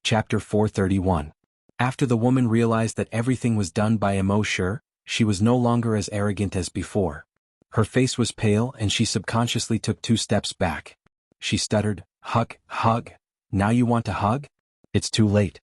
Chapter 431. After the woman realized that everything was done by Emosure, she was no longer as arrogant as before. Her face was pale and she subconsciously took 2 steps back. She stuttered, "Hug, hug. Now you want to hug? It's too late."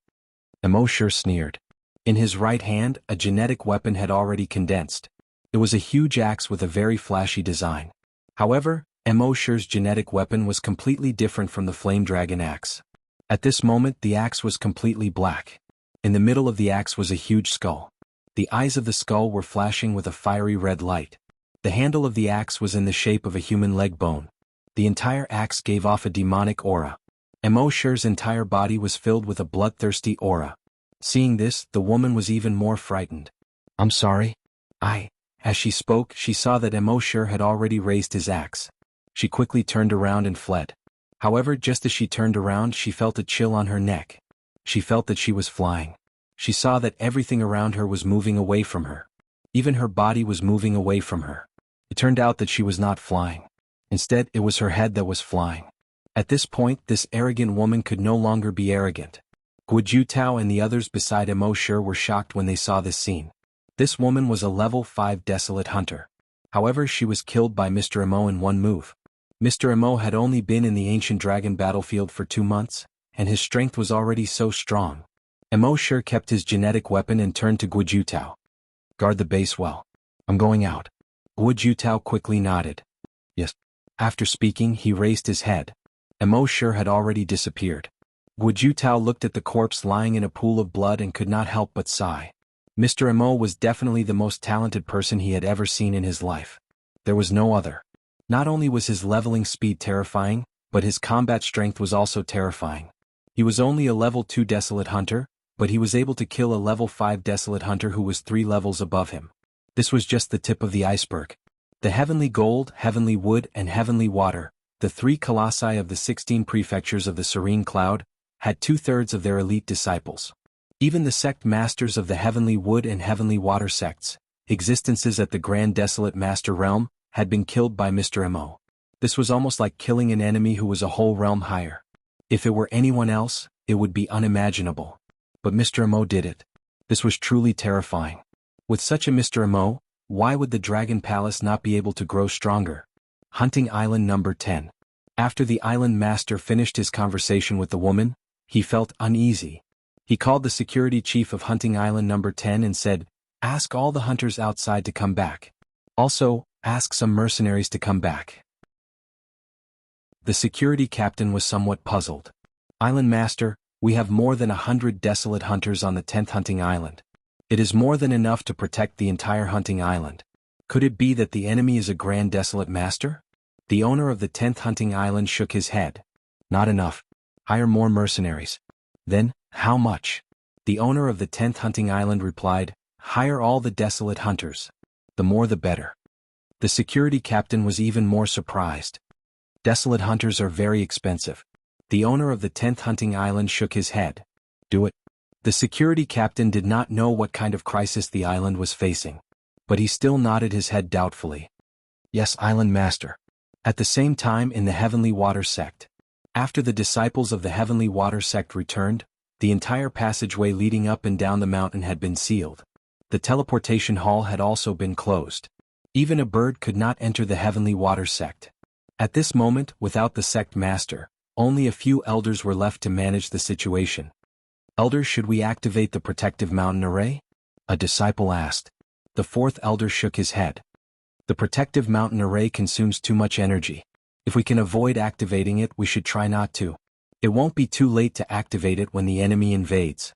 Emosure sneered. In his right hand, a genetic weapon had already condensed. It was a huge axe with a very flashy design. However, Emosure's genetic weapon was completely different from the Flame Dragon axe. At this moment the axe was completely black. In the middle of the axe was a huge skull. The eyes of the skull were flashing with a fiery red light. The handle of the axe was in the shape of a human leg bone. The entire axe gave off a demonic aura. Emosure's entire body was filled with a bloodthirsty aura. Seeing this, the woman was even more frightened. "I'm sorry. As she spoke, she saw that Emosure had already raised his axe. She quickly turned around and fled. However, just as she turned around, she felt a chill on her neck. She felt that she was flying. She saw that everything around her was moving away from her. Even her body was moving away from her. It turned out that she was not flying. Instead, it was her head that was flying. At this point, this arrogant woman could no longer be arrogant. Guojutao and the others beside Emosure were shocked when they saw this scene. This woman was a level 5 Desolate Hunter. However, she was killed by Mr. Emo in one move. Mr. Emo had only been in the Ancient Dragon battlefield for 2 months, and his strength was already so strong. Emosure kept his genetic weapon and turned to Guojutao. "Guard the base well. I'm going out." Guojutao quickly nodded. "Yes." After speaking, he raised his head. Emosure had already disappeared. Guojutao looked at the corpse lying in a pool of blood and could not help but sigh. Mr. Emo was definitely the most talented person he had ever seen in his life. There was no other. Not only was his leveling speed terrifying, but his combat strength was also terrifying. He was only a level 2 Desolate Hunter, but he was able to kill a level 5 Desolate Hunter who was 3 levels above him. This was just the tip of the iceberg. The Heavenly Gold, Heavenly Wood, and Heavenly Water, the 3 colossi of the 16 prefectures of the Serene Cloud, had 2/3 of their elite disciples. Even the sect masters of the Heavenly Wood and Heavenly Water sects, existences at the Grand Desolate Master Realm, had been killed by Mr. Emo. This was almost like killing an enemy who was a whole realm higher. If it were anyone else, it would be unimaginable. But Mr. Emo did it. This was truly terrifying. With such a Mr. Emo, why would the Dragon Palace not be able to grow stronger? Hunting Island number 10. After the island master finished his conversation with the woman, he felt uneasy. He called the security chief of Hunting Island number 10 and said, "Ask all the hunters outside to come back. Also, ask some mercenaries to come back." The security captain was somewhat puzzled. "Island master, we have more than 100 desolate hunters on the 10th Hunting Island. It is more than enough to protect the entire Hunting Island. Could it be that the enemy is a Grand Desolate Master?" The owner of the 10th Hunting Island shook his head. "Not enough. Hire more mercenaries." "Then, how much?" The owner of the 10th Hunting Island replied, "Hire all the desolate hunters. The more the better." The security captain was even more surprised. "Desolate hunters are very expensive." The owner of the 10th Hunting Island shook his head. "Do it." The security captain did not know what kind of crisis the island was facing, but he still nodded his head doubtfully. "Yes, island master." At the same time in the Heavenly Water sect. After the disciples of the Heavenly Water sect returned, the entire passageway leading up and down the mountain had been sealed. The teleportation hall had also been closed. Even a bird could not enter the Heavenly Water sect. At this moment, without the sect master, only a few elders were left to manage the situation. "Elders, should we activate the protective mountain array?" a disciple asked. The 4th elder shook his head. "The protective mountain array consumes too much energy. If we can avoid activating it, we should try not to. It won't be too late to activate it when the enemy invades."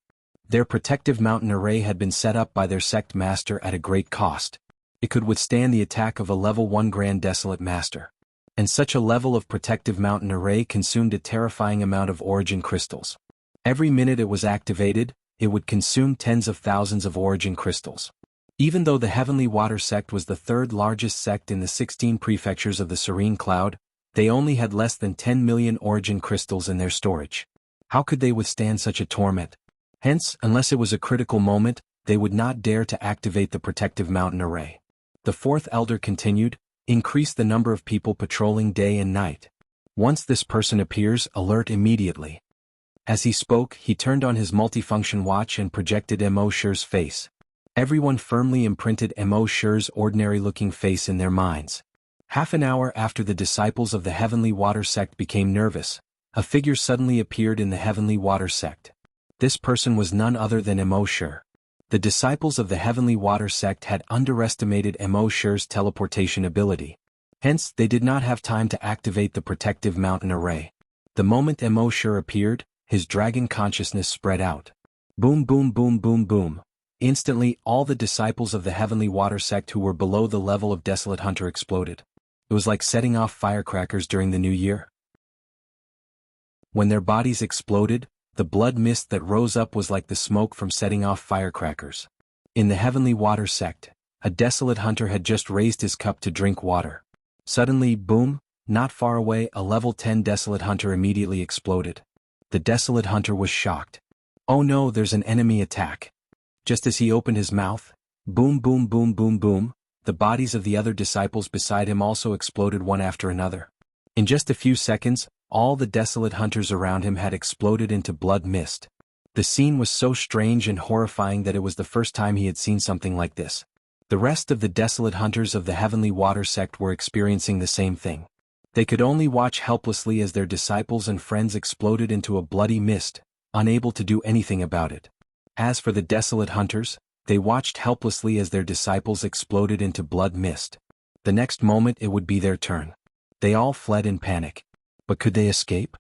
Their protective mountain array had been set up by their sect master at a great cost. It could withstand the attack of a level 1 Grand Desolate Master. And such a level of protective mountain array consumed a terrifying amount of origin crystals. Every minute it was activated, it would consume tens of thousands of origin crystals. Even though the Heavenly Water sect was the 3rd largest sect in the 16 prefectures of the Serene Cloud, they only had less than 10 million origin crystals in their storage. How could they withstand such a torment? Hence, unless it was a critical moment, they would not dare to activate the protective mountain array. The 4th elder continued, "Increase the number of people patrolling day and night. Once this person appears, alert immediately." As he spoke, he turned on his multifunction watch and projected Mo Shi's face. Everyone firmly imprinted Mo Shi's ordinary-looking face in their minds. Half an hour after the disciples of the Heavenly Water Sect became nervous, a figure suddenly appeared in the Heavenly Water Sect. This person was none other than Mo Shi. The disciples of the Heavenly Water Sect had underestimated Mo Shi's teleportation ability. Hence, they did not have time to activate the protective mountain array. The moment Mo Shi appeared, his dragon consciousness spread out. Boom boom boom boom boom. Instantly, all the disciples of the Heavenly Water Sect who were below the level of Desolate Hunter exploded. It was like setting off firecrackers during the new year. When their bodies exploded, the blood mist that rose up was like the smoke from setting off firecrackers. In the Heavenly Water Sect, a Desolate Hunter had just raised his cup to drink water. Suddenly, boom, not far away, a level 10 Desolate Hunter immediately exploded. The Desolate Hunter was shocked. Oh no, there's an enemy attack. Just as he opened his mouth, boom boom boom boom boom, the bodies of the other disciples beside him also exploded one after another. In just a few seconds, all the Desolate Hunters around him had exploded into blood mist. The scene was so strange and horrifying that it was the first time he had seen something like this. The rest of the Desolate Hunters of the Heavenly Water Sect were experiencing the same thing. They could only watch helplessly as their disciples and friends exploded into a bloody mist, unable to do anything about it. As for the Desolate Hunters, they watched helplessly as their disciples exploded into blood mist. The next moment it would be their turn. They all fled in panic. But could they escape?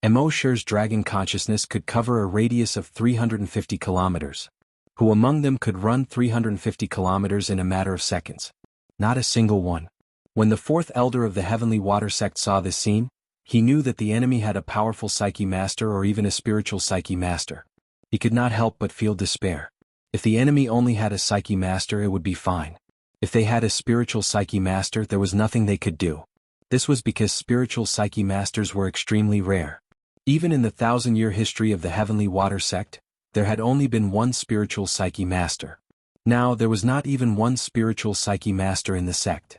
Mo Shi's dragon consciousness could cover a radius of 350 kilometers. Who among them could run 350 kilometers in a matter of seconds? Not a single one. When the fourth elder of the Heavenly Water Sect saw this scene, he knew that the enemy had a powerful Psyche Master or even a spiritual Psyche Master. He could not help but feel despair. If the enemy only had a Psyche Master, it would be fine. If they had a spiritual Psyche Master, there was nothing they could do. This was because spiritual Psyche Masters were extremely rare. Even in the 1,000-year history of the Heavenly Water Sect, there had only been one spiritual Psyche Master. Now there was not even one spiritual Psyche Master in the sect.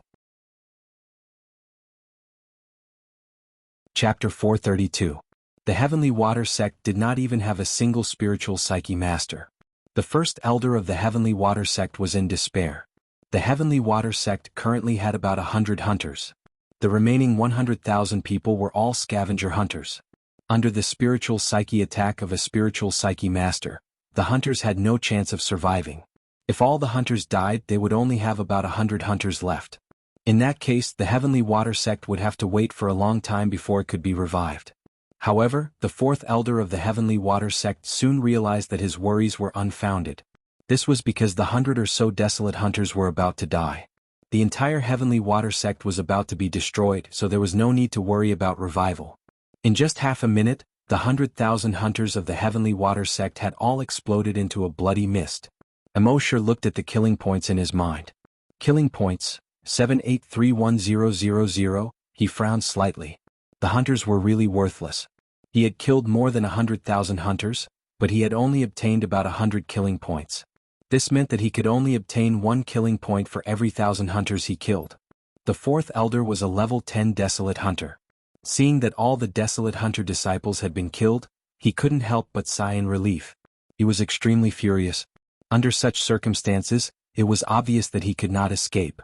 Chapter 432. The Heavenly Water Sect did not even have a single spiritual Psyche Master. The first elder of the Heavenly Water Sect was in despair. The Heavenly Water Sect currently had about 100 hunters. The remaining 100,000 people were all scavenger hunters. Under the spiritual psyche attack of a spiritual Psyche Master, the hunters had no chance of surviving. If all the hunters died, they would only have about 100 hunters left. In that case, the Heavenly Water Sect would have to wait for a long time before it could be revived. However, the fourth elder of the Heavenly Water Sect soon realized that his worries were unfounded. This was because the 100 or so Desolate Hunters were about to die. The entire Heavenly Water Sect was about to be destroyed, so there was no need to worry about revival. In just half a minute, the 100,000 hunters of the Heavenly Water Sect had all exploded into a bloody mist. Mo Shi looked at the killing points in his mind. Killing points, 7831000, he frowned slightly. The hunters were really worthless. He had killed more than 100,000 hunters, but he had only obtained about 100 killing points. This meant that he could only obtain 1 killing point for every 1,000 hunters he killed. The fourth elder was a level 10 Desolate Hunter. Seeing that all the Desolate Hunter disciples had been killed, he couldn't help but sigh in relief. He was extremely furious. Under such circumstances, it was obvious that he could not escape.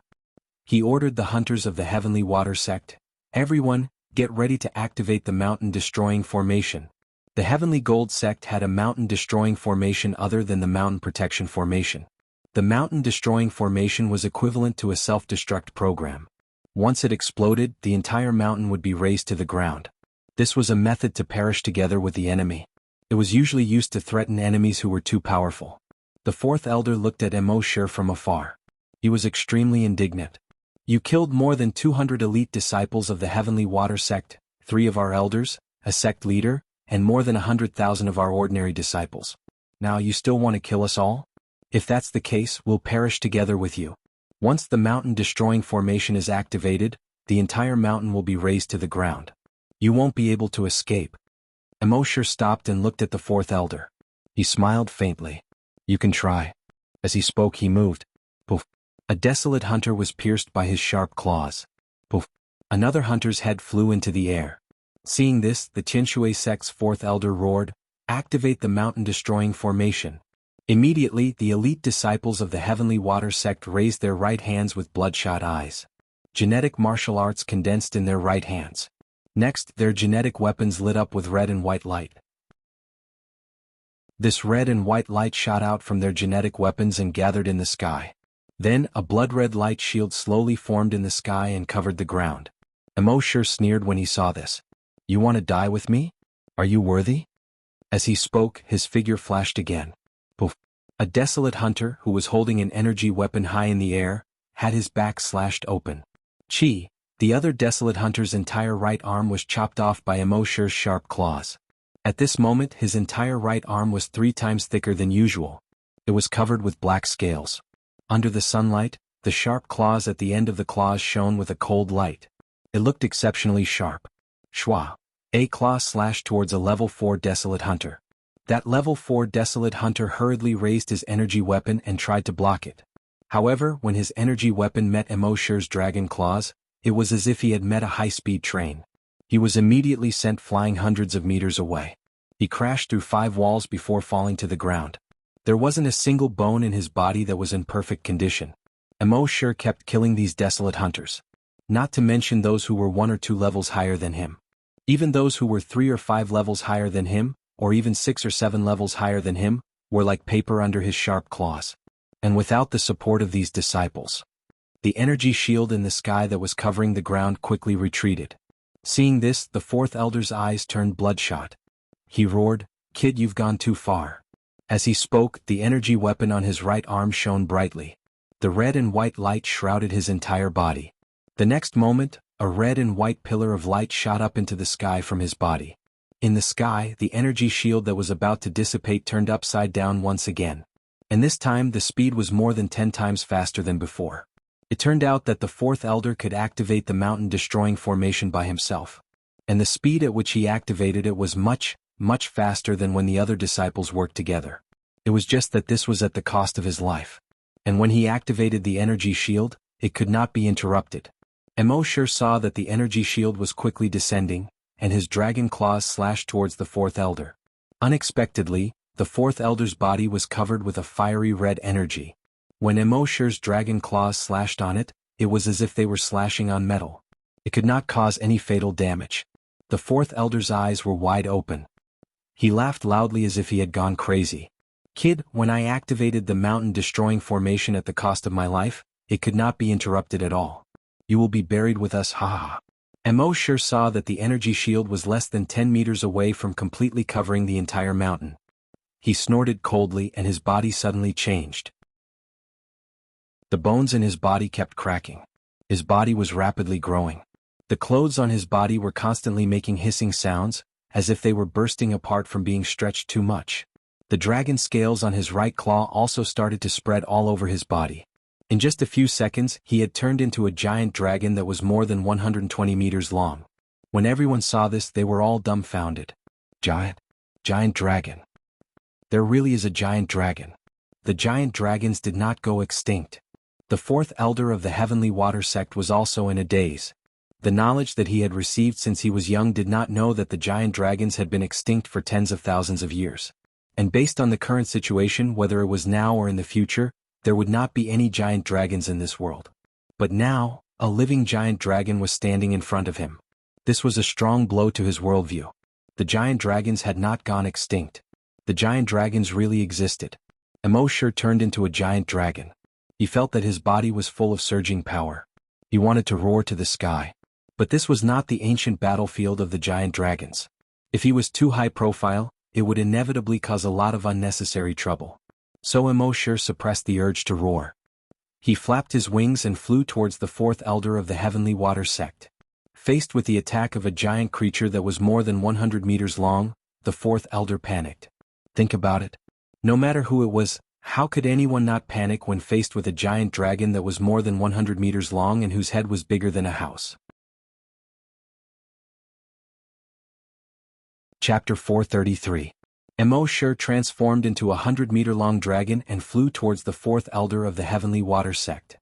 He ordered the hunters of the Heavenly Water Sect, "Everyone, get ready to activate the mountain-destroying formation." The Heavenly Gold Sect had a mountain-destroying formation other than the mountain protection formation. The mountain-destroying formation was equivalent to a self-destruct program. Once it exploded, the entire mountain would be razed to the ground. This was a method to perish together with the enemy. It was usually used to threaten enemies who were too powerful. The fourth elder looked at Mo Shi from afar. He was extremely indignant. "You killed more than 200 elite disciples of the Heavenly Water Sect, 3 of our elders, a sect leader, and more than 100,000 of our ordinary disciples. Now you still want to kill us all? If that's the case, we'll perish together with you." Once the mountain-destroying formation is activated, the entire mountain will be razed to the ground. You won't be able to escape. Mo Shi stopped and looked at the fourth elder. He smiled faintly. "You can try." As he spoke, he moved. Poof. A Desolate Hunter was pierced by his sharp claws. Poof. Another hunter's head flew into the air. Seeing this, the Qinshui sect's fourth elder roared, Activate the mountain-destroying formation. Immediately, the elite disciples of the Heavenly Water sect raised their right hands with bloodshot eyes. Genetic martial arts condensed in their right hands. Next, their genetic weapons lit up with red and white light. This red and white light shot out from their genetic weapons and gathered in the sky. Then, a blood-red light shield slowly formed in the sky and covered the ground. Emosure sneered when he saw this. "You want to die with me? Are you worthy?" As he spoke, his figure flashed again. Poof! A desolate hunter, who was holding an energy weapon high in the air, had his back slashed open. Chi! The other desolate hunter's entire right arm was chopped off by Emosure's sharp claws. At this moment, his entire right arm was 3 times thicker than usual. It was covered with black scales. Under the sunlight, the sharp claws at the end of the claws shone with a cold light. It looked exceptionally sharp. Shwa! A claw slashed towards a level 4 desolate hunter. That level 4 desolate hunter hurriedly raised his energy weapon and tried to block it. However, when his energy weapon met Emosure's dragon claws, it was as if he had met a high-speed train. He was immediately sent flying hundreds of meters away. He crashed through 5 walls before falling to the ground. There wasn't a single bone in his body that was in perfect condition. Emosure kept killing these desolate hunters. Not to mention those who were 1 or 2 levels higher than him. Even those who were 3 or 5 levels higher than him, or even 6 or 7 levels higher than him, were like paper under his sharp claws. And without the support of these disciples, the energy shield in the sky that was covering the ground quickly retreated. Seeing this, the 4th elder's eyes turned bloodshot. He roared, "Kid, you've gone too far." As he spoke, the energy weapon on his right arm shone brightly. The red and white light shrouded his entire body. The next moment, a red and white pillar of light shot up into the sky from his body. In the sky, the energy shield that was about to dissipate turned upside down once again. And this time the speed was more than 10 times faster than before. It turned out that the 4th elder could activate the mountain-destroying formation by himself. And the speed at which he activated it was much, much faster than when the other disciples worked together. It was just that this was at the cost of his life. And when he activated the energy shield, it could not be interrupted. Emosure saw that the energy shield was quickly descending, and his dragon claws slashed towards the 4th elder. Unexpectedly, the 4th elder's body was covered with a fiery red energy. When Emosure's dragon claws slashed on it, it was as if they were slashing on metal. It could not cause any fatal damage. The 4th elder's eyes were wide open. He laughed loudly as if he had gone crazy. "Kid, when I activated the mountain-destroying formation at the cost of my life, it could not be interrupted at all. You will be buried with us, ha ha ha." Emosure saw that the energy shield was less than 10 meters away from completely covering the entire mountain. He snorted coldly and his body suddenly changed. The bones in his body kept cracking. His body was rapidly growing. The clothes on his body were constantly making hissing sounds, as if they were bursting apart from being stretched too much. The dragon scales on his right claw also started to spread all over his body. In just a few seconds, he had turned into a giant dragon that was more than 120 meters long. When everyone saw this, they were all dumbfounded. Giant dragon. There really is a giant dragon. The giant dragons did not go extinct. The 4th elder of the Heavenly Water sect was also in a daze. The knowledge that he had received since he was young did not know that the giant dragons had been extinct for tens of thousands of years. And based on the current situation, whether it was now or in the future, there would not be any giant dragons in this world. But now, a living giant dragon was standing in front of him. This was a strong blow to his worldview. The giant dragons had not gone extinct. The giant dragons really existed. Emosure turned into a giant dragon. He felt that his body was full of surging power. He wanted to roar to the sky. But this was not the ancient battlefield of the giant dragons. If he was too high profile, it would inevitably cause a lot of unnecessary trouble. So Emosure suppressed the urge to roar. He flapped his wings and flew towards the 4th elder of the Heavenly Water sect. Faced with the attack of a giant creature that was more than 100 meters long, the 4th elder panicked. Think about it. No matter who it was, how could anyone not panic when faced with a giant dragon that was more than 100 meters long and whose head was bigger than a house? Chapter 433. Emosure transformed into a 100-meter-long dragon and flew towards the 4th elder of the Heavenly Water sect.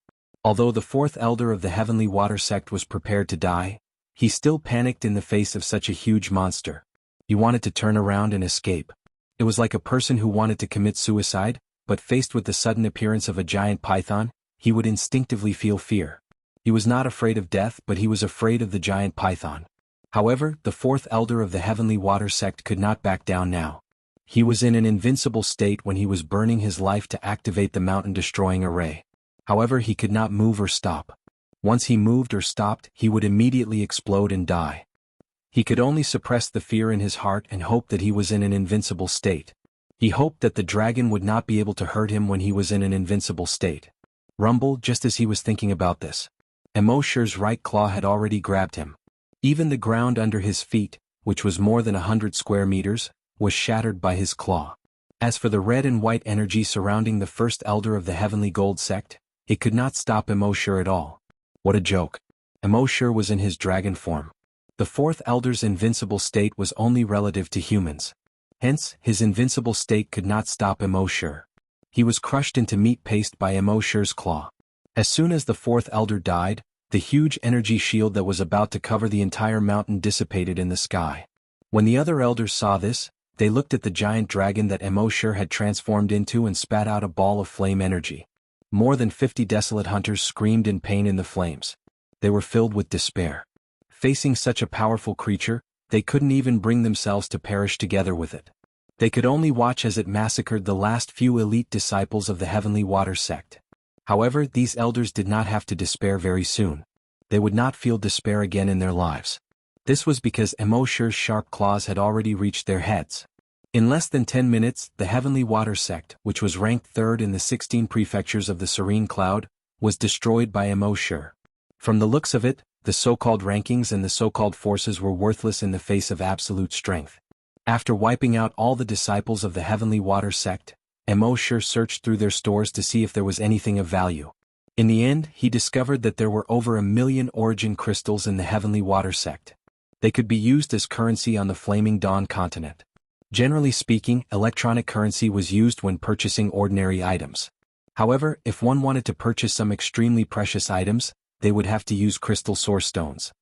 Although the 4th elder of the Heavenly Water sect was prepared to die, he still panicked in the face of such a huge monster. He wanted to turn around and escape. It was like a person who wanted to commit suicide, but faced with the sudden appearance of a giant python, he would instinctively feel fear. He was not afraid of death, but he was afraid of the giant python. However, the fourth elder of the Heavenly Water sect could not back down now. He was in an invincible state when he was burning his life to activate the mountain-destroying array. However, he could not move or stop. Once he moved or stopped, he would immediately explode and die. He could only suppress the fear in his heart and hope that he was in an invincible state. He hoped that the dragon would not be able to hurt him when he was in an invincible state. Rumble, just as he was thinking about this, Emosher's right claw had already grabbed him. Even the ground under his feet, which was more than 100 square meters, was shattered by his claw. As for the red and white energy surrounding the first elder of the Heavenly Gold sect, it could not stop Emosher at all. What a joke. Emosher was in his dragon form. The fourth elder's invincible state was only relative to humans. Hence, his invincible state could not stop Emosher. He was crushed into meat paste by Emosher's claw. As soon as the fourth elder died, the huge energy shield that was about to cover the entire mountain dissipated in the sky. When the other elders saw this, they looked at the giant dragon that Emosher had transformed into and spat out a ball of flame energy. More than 50 desolate hunters screamed in pain in the flames. They were filled with despair. Facing such a powerful creature, they couldn't even bring themselves to perish together with it. They could only watch as it massacred the last few elite disciples of the Heavenly Water sect. However, these elders did not have to despair very soon. They would not feel despair again in their lives. This was because Emosher's sharp claws had already reached their heads. In less than 10 minutes, the Heavenly Water sect, which was ranked third in the 16 prefectures of the Serene Cloud, was destroyed by Emosher. From the looks of it, the so-called rankings and the so-called forces were worthless in the face of absolute strength. After wiping out all the disciples of the Heavenly Water sect, Emosher searched through their stores to see if there was anything of value. In the end, he discovered that there were over 1 million origin crystals in the Heavenly Water sect. They could be used as currency on the Flaming Dawn continent. Generally speaking, electronic currency was used when purchasing ordinary items. However, if one wanted to purchase some extremely precious items, they would have to use crystal source stones.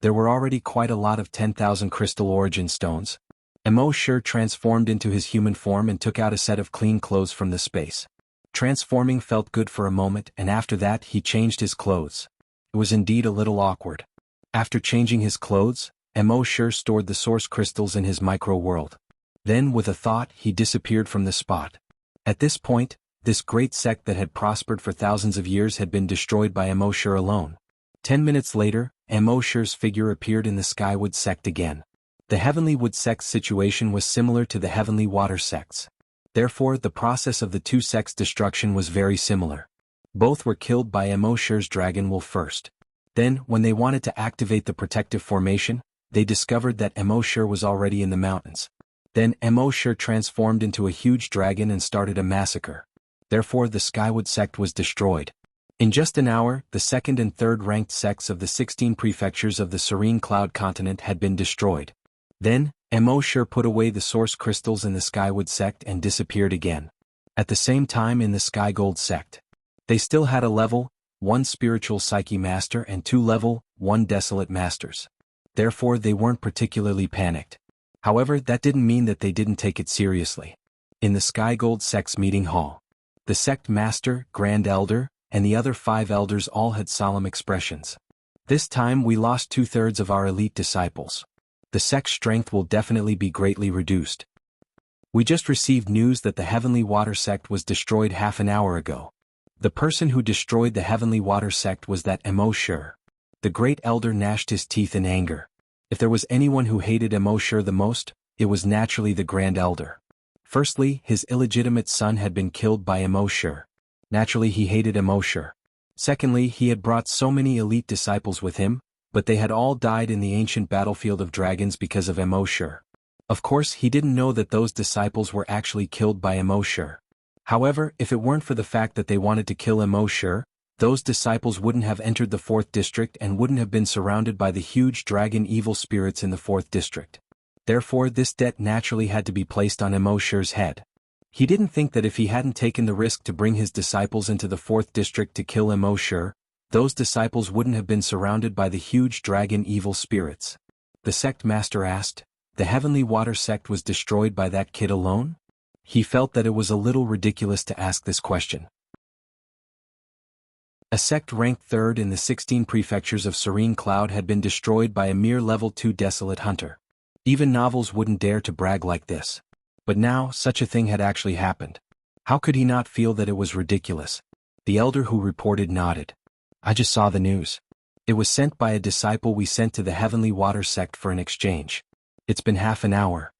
There were already quite a lot of 10,000 crystal origin stones. Emosher transformed into his human form and took out a set of clean clothes from the space. Transforming felt good for a moment, and after that he changed his clothes. It was indeed a little awkward. After changing his clothes, Emosher stored the source crystals in his micro-world. Then, with a thought, he disappeared from the spot. At this point, this great sect that had prospered for thousands of years had been destroyed by Emosher alone. 10 minutes later, Emosher's figure appeared in the Skywood sect again. The Heavenly Wood sect's situation was similar to the Heavenly Water sect's. Therefore, the process of the two sects' destruction was very similar. Both were killed by Emosher's dragon wolf first. Then, when they wanted to activate the protective formation, they discovered that Emosher was already in the mountains. Then Emosher transformed into a huge dragon and started a massacre. Therefore, the Skywood sect was destroyed. In just an hour, the second and third ranked sects of the 16 prefectures of the Serene Cloud continent had been destroyed. Then, Emosher put away the source crystals in the Skywood sect and disappeared again. At the same time in the Skygold sect. They still had a level 1 spiritual psyche master and 2 level 1 desolate masters. Therefore they weren't particularly panicked. However, that didn't mean that they didn't take it seriously. In the Skygold sect's meeting hall, the sect master, Grand Elder, and the other 5 elders all had solemn expressions. This time we lost 2/3 of our elite disciples. The sect's strength will definitely be greatly reduced. We just received news that the Heavenly Water sect was destroyed half an hour ago. The person who destroyed the Heavenly Water sect was that Emosher. The great elder gnashed his teeth in anger. If there was anyone who hated Emosher the most, it was naturally the Grand Elder. Firstly, his illegitimate son had been killed by Emosher. Naturally he hated Emosher. Secondly, he had brought so many elite disciples with him, but they had all died in the ancient battlefield of dragons because of Emosher. Of course, he didn't know that those disciples were actually killed by Emosher. However, if it weren't for the fact that they wanted to kill Emosher, those disciples wouldn't have entered the 4th district and wouldn't have been surrounded by the huge dragon evil spirits in the 4th district. Therefore, this debt naturally had to be placed on Emosher's head. He didn't think that if he hadn't taken the risk to bring his disciples into the 4th district to kill Emosher, those disciples wouldn't have been surrounded by the huge dragon evil spirits. The sect master asked, The Heavenly Water sect was destroyed by that kid alone? He felt that it was a little ridiculous to ask this question. A sect ranked third in the 16 prefectures of Serene Cloud had been destroyed by a mere level 2 desolate hunter. Even novels wouldn't dare to brag like this. But now, such a thing had actually happened. How could he not feel that it was ridiculous? The elder who reported nodded. I just saw the news. It was sent by a disciple we sent to the Heavenly Water sect for an exchange. It's been half an hour.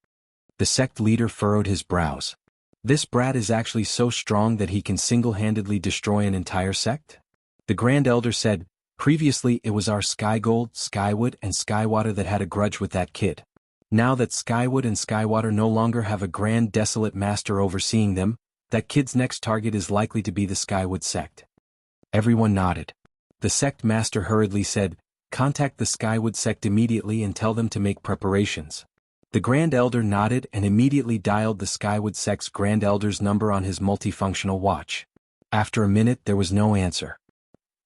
The sect leader furrowed his brows. This brat is actually so strong that he can single-handedly destroy an entire sect? The Grand Elder said, previously it was our Skygold, Skywood and Skywater that had a grudge with that kid. Now that Skywood and Skywater no longer have a Grand Desolate Master overseeing them, that kid's next target is likely to be the Skywood sect. Everyone nodded. The sect master hurriedly said, contact the Skywood sect immediately and tell them to make preparations. The Grand Elder nodded and immediately dialed the Skywood sect's Grand Elder's number on his multifunctional watch. After a minute there was no answer.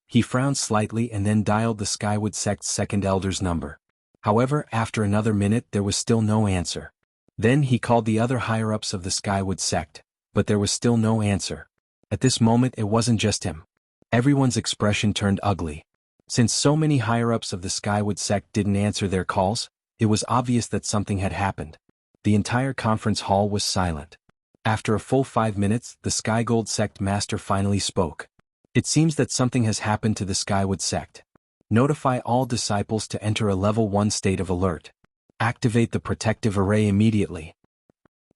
He frowned slightly and then dialed the Skywood sect's second Elder's number. However, after another minute there was still no answer. Then he called the other higher-ups of the Skywood sect, but there was still no answer. At this moment it wasn't just him. Everyone's expression turned ugly. Since so many higher-ups of the Skywood sect didn't answer their calls, it was obvious that something had happened. The entire conference hall was silent. After a full 5 minutes, the Skygold sect master finally spoke. It seems that something has happened to the Skywood sect. Notify all disciples to enter a level 1 state of alert. Activate the protective array immediately.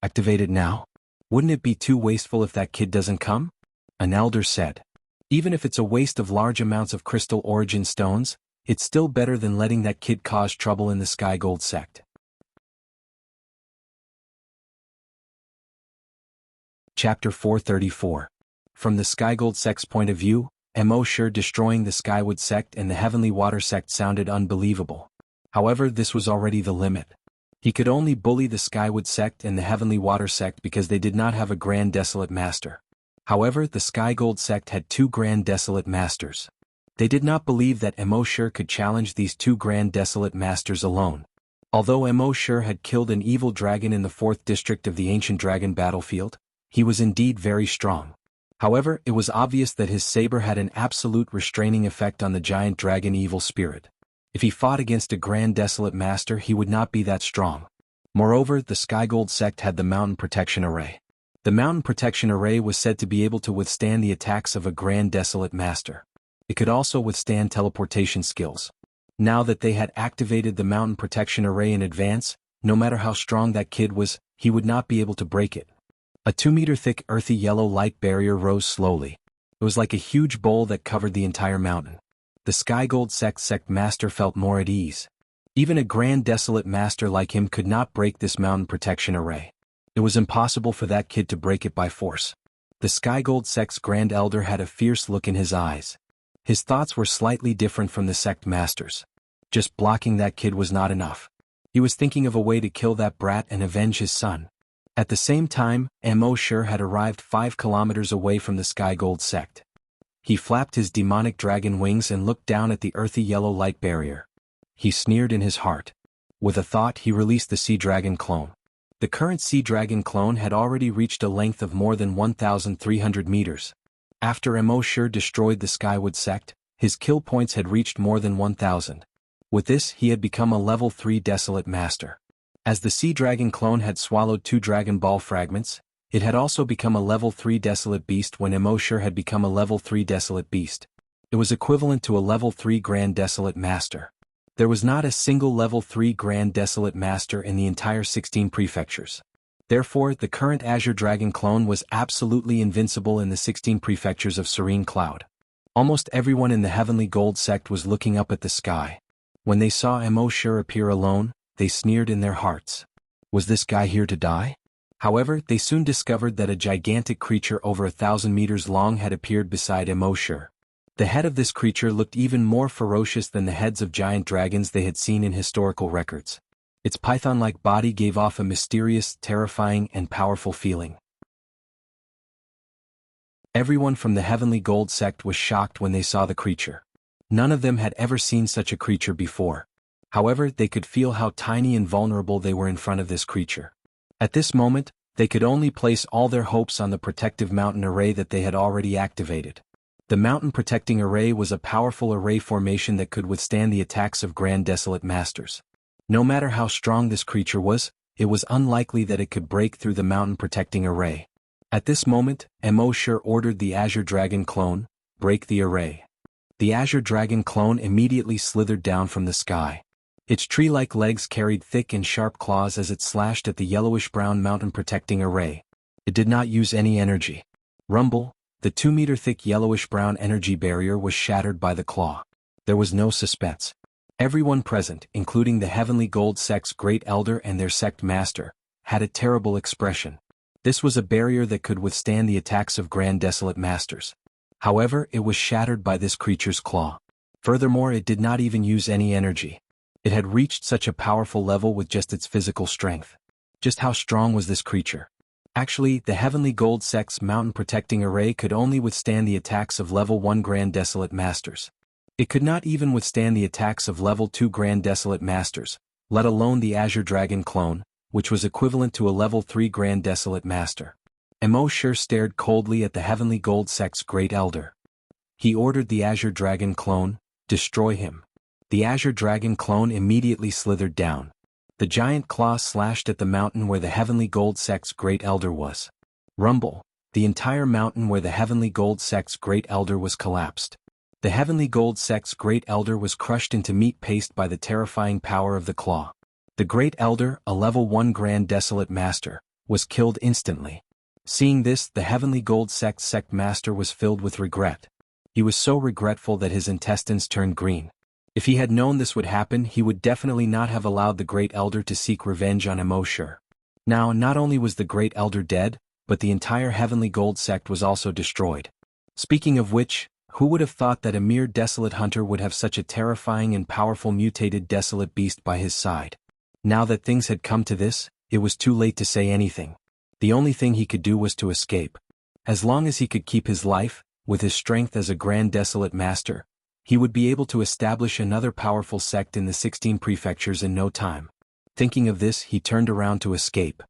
Activate it now? Wouldn't it be too wasteful if that kid doesn't come? An elder said. Even if it's a waste of large amounts of crystal origin stones, it's still better than letting that kid cause trouble in the Skygold sect. Chapter 434. From the Skygold sect's point of view, Mo destroying the Skywood sect and the Heavenly Water sect sounded unbelievable. However, this was already the limit. He could only bully the Skywood sect and the Heavenly Water sect because they did not have a Grand Desolate Master. However, the Skygold sect had 2 Grand Desolate Masters. They did not believe that Mo could challenge these 2 Grand Desolate Masters alone. Although Mo had killed an evil dragon in the 4th district of the Ancient Dragon battlefield, he was indeed very strong. However, it was obvious that his saber had an absolute restraining effect on the giant dragon evil spirit. If he fought against a Grand Desolate Master he would not be that strong. Moreover, the Skygold sect had the Mountain Protection Array. The Mountain Protection Array was said to be able to withstand the attacks of a Grand Desolate Master. It could also withstand teleportation skills. Now that they had activated the Mountain Protection Array in advance, no matter how strong that kid was, he would not be able to break it. A 2-meter-thick earthy yellow light barrier rose slowly. It was like a huge bowl that covered the entire mountain. The Skygold sect master felt more at ease. Even a Grand Desolate Master like him could not break this Mountain Protection Array. It was impossible for that kid to break it by force. The Skygold sect's Grand Elder had a fierce look in his eyes. His thoughts were slightly different from the sect masters. Just blocking that kid was not enough. He was thinking of a way to kill that brat and avenge his son. At the same time, Mo had arrived 5 kilometers away from the Skygold sect. He flapped his demonic dragon wings and looked down at the earthy yellow light barrier. He sneered in his heart. With a thought he released the Sea Dragon clone. The current Sea Dragon clone had already reached a length of more than 1,300 meters. After Mo destroyed the Skywood sect, his kill points had reached more than 1,000. With this he had become a level 3 Desolate Master. As the Sea Dragon clone had swallowed 2 Dragon Ball fragments, it had also become a level 3 Desolate Beast when Mo had become a level 3 Desolate Beast. It was equivalent to a level 3 Grand Desolate Master. There was not a single level 3 Grand Desolate Master in the entire 16 prefectures. Therefore, the current Azure Dragon clone was absolutely invincible in the 16 prefectures of Serene Cloud. Almost everyone in the Heavenly Gold sect was looking up at the sky. When they saw Mo appear alone, they sneered in their hearts. Was this guy here to die? However, they soon discovered that a gigantic creature over 1,000 meters long had appeared beside Mo. The head of this creature looked even more ferocious than the heads of giant dragons they had seen in historical records. Its python-like body gave off a mysterious, terrifying, and powerful feeling. Everyone from the Heavenly Gold sect was shocked when they saw the creature. None of them had ever seen such a creature before. However, they could feel how tiny and vulnerable they were in front of this creature. At this moment, they could only place all their hopes on the protective mountain array that they had already activated. The mountain protecting array was a powerful array formation that could withstand the attacks of Grand Desolate Masters. No matter how strong this creature was, it was unlikely that it could break through the mountain protecting array. At this moment, Emosure ordered the Azure Dragon clone, break the array. The Azure Dragon clone immediately slithered down from the sky. Its tree-like legs carried thick and sharp claws as it slashed at the yellowish-brown mountain protecting array. It did not use any energy. Rumble, the 2-meter-thick yellowish-brown energy barrier was shattered by the claw. There was no suspense. Everyone present, including the Heavenly Gold Sect's Great Elder and their sect master, had a terrible expression. This was a barrier that could withstand the attacks of Grand Desolate Masters. However, it was shattered by this creature's claw. Furthermore, it did not even use any energy. It had reached such a powerful level with just its physical strength. Just how strong was this creature? Actually, the Heavenly Gold Sect's mountain protecting array could only withstand the attacks of level 1 Grand Desolate Masters. It could not even withstand the attacks of level 2 Grand Desolate Masters, let alone the Azure Dragon clone, which was equivalent to a level 3 Grand Desolate Master. Emosure stared coldly at the Heavenly Gold Sect's Great Elder. He ordered the Azure Dragon clone, destroy him. The Azure Dragon clone immediately slithered down. The giant claw slashed at the mountain where the Heavenly Gold Sect's Great Elder was. Rumble, the entire mountain where the Heavenly Gold Sect's Great Elder was collapsed. The Heavenly Gold Sect's Great Elder was crushed into meat paste by the terrifying power of the claw. The Great Elder, a level 1 Grand Desolate Master, was killed instantly. Seeing this, the Heavenly Gold Sect's sect master was filled with regret. He was so regretful that his intestines turned green. If he had known this would happen, he would definitely not have allowed the Great Elder to seek revenge on Emosure. Now, not only was the Great Elder dead, but the entire Heavenly Gold Sect was also destroyed. Speaking of which, who would have thought that a mere desolate hunter would have such a terrifying and powerful mutated desolate beast by his side? Now that things had come to this, it was too late to say anything. The only thing he could do was to escape. As long as he could keep his life, with his strength as a Grand Desolate Master, he would be able to establish another powerful sect in the 16 prefectures in no time. Thinking of this, he turned around to escape.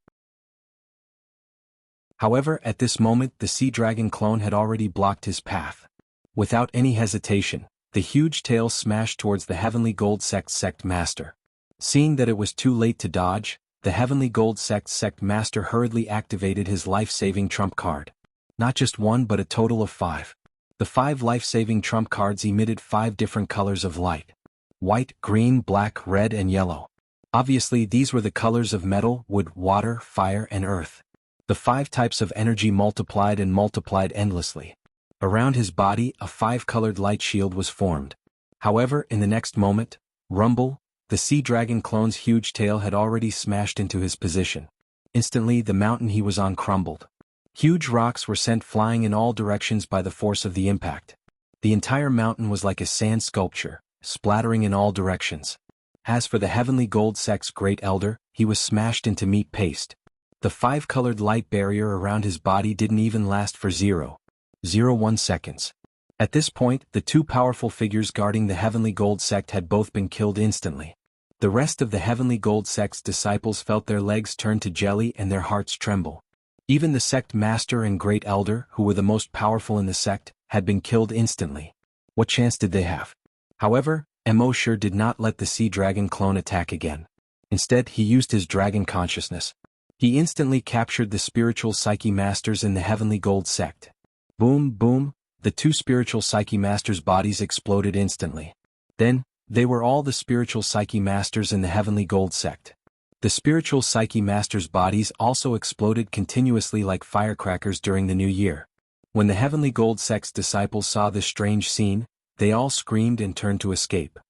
However, at this moment the Sea Dragon clone had already blocked his path. Without any hesitation, the huge tail smashed towards the Heavenly Gold Sect's sect master. Seeing that it was too late to dodge, the Heavenly Gold Sect's sect master hurriedly activated his life-saving trump card. Not just one but a total of 5. The 5 life-saving trump cards emitted 5 different colors of light. White, green, black, red, and yellow. Obviously these were the colors of metal, wood, water, fire, and earth. The 5 types of energy multiplied and multiplied endlessly. Around his body, a 5-colored light shield was formed. However, in the next moment, Rumble, the Sea Dragon clone's huge tail had already smashed into his position. Instantly the mountain he was on crumbled. Huge rocks were sent flying in all directions by the force of the impact. The entire mountain was like a sand sculpture, splattering in all directions. As for the Heavenly Gold Sect's Great Elder, he was smashed into meat paste. The 5-colored light barrier around his body didn't even last for 0.01 seconds. At this point, the 2 powerful figures guarding the Heavenly Gold Sect had both been killed instantly. The rest of the Heavenly Gold Sect's disciples felt their legs turn to jelly and their hearts tremble. Even the sect master and Great Elder, who were the most powerful in the sect, had been killed instantly. What chance did they have? However, Emosure did not let the Sea Dragon clone attack again. Instead, he used his dragon consciousness. He instantly captured the spiritual psyche masters in the Heavenly Gold Sect. Boom, boom, the 2 spiritual psyche masters' bodies exploded instantly. Then, they were all the spiritual psyche masters in the Heavenly Gold Sect. The spiritual psyche masters' bodies also exploded continuously like firecrackers during the new year. When the Heavenly Gold Sect's disciples saw this strange scene, they all screamed and turned to escape.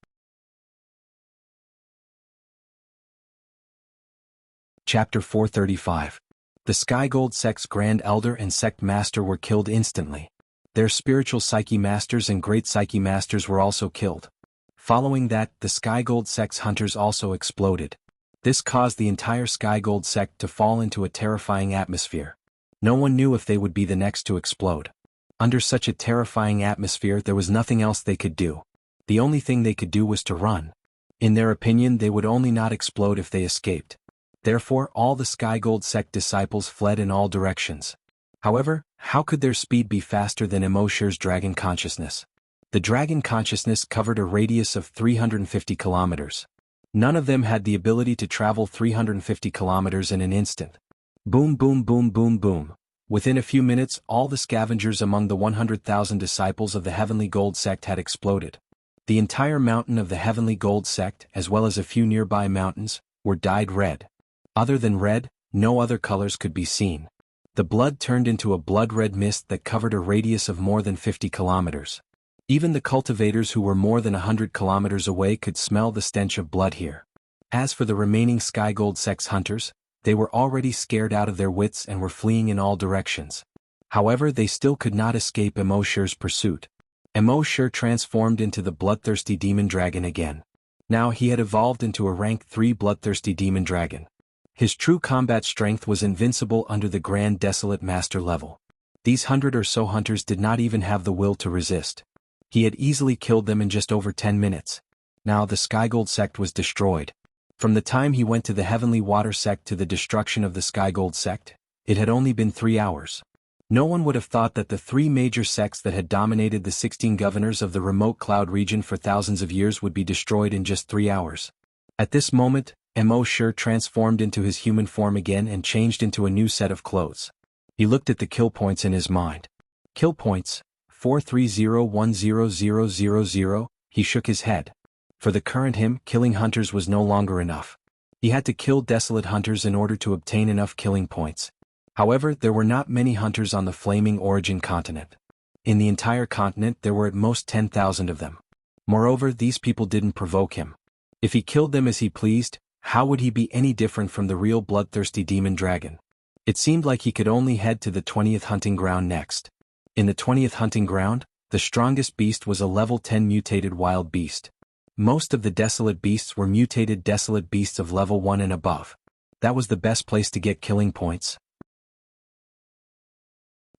Chapter 435. The Sky Gold Sect's Grand Elder and Sect Master were killed instantly. Their spiritual Psyche Masters and Great Psyche Masters were also killed. Following that, the Sky Gold Sect's hunters also exploded. This caused the entire Sky Gold Sect to fall into a terrifying atmosphere. No one knew if they would be the next to explode. Under such a terrifying atmosphere there was nothing else they could do. The only thing they could do was to run. In their opinion, they would only not explode if they escaped. Therefore, all the Sky Gold sect disciples fled in all directions. However, how could their speed be faster than Emosher's dragon consciousness? The dragon consciousness covered a radius of 350 kilometers. None of them had the ability to travel 350 kilometers in an instant. Boom, boom, boom, boom, boom. Within a few minutes, all the scavengers among the 100,000 disciples of the Heavenly Gold sect had exploded. The entire mountain of the Heavenly Gold sect, as well as a few nearby mountains, were dyed red. Other than red, no other colors could be seen. The blood turned into a blood-red mist that covered a radius of more than 50 kilometers. Even the cultivators who were more than 100 kilometers away could smell the stench of blood here. As for the remaining Sky Gold sect's hunters, they were already scared out of their wits and were fleeing in all directions. However, they still could not escape Emosher's pursuit. Emosher transformed into the bloodthirsty demon dragon again. Now he had evolved into a rank 3 bloodthirsty demon dragon. His true combat strength was invincible under the Grand Desolate Master level. These 100 or so hunters did not even have the will to resist. He had easily killed them in just over 10 minutes. Now the Sky Gold sect was destroyed. From the time he went to the Heavenly Water sect to the destruction of the Sky Gold sect, it had only been 3 hours. No one would have thought that the 3 major sects that had dominated the 16 governors of the remote cloud region for thousands of years would be destroyed in just 3 hours. At this moment, Emosher transformed into his human form again and changed into a new set of clothes. He looked at the kill points in his mind. Kill points, 430100000, he shook his head. For the current him, killing hunters was no longer enough. He had to kill desolate hunters in order to obtain enough killing points. However, there were not many hunters on the Flaming Origin continent. In the entire continent there were at most 10,000 of them. Moreover, these people didn't provoke him. If he killed them as he pleased, how would he be any different from the real bloodthirsty demon dragon? It seemed like he could only head to the 20th hunting ground next. In the 20th hunting ground, the strongest beast was a level 10 mutated wild beast. Most of the desolate beasts were mutated desolate beasts of level 1 and above. That was the best place to get killing points.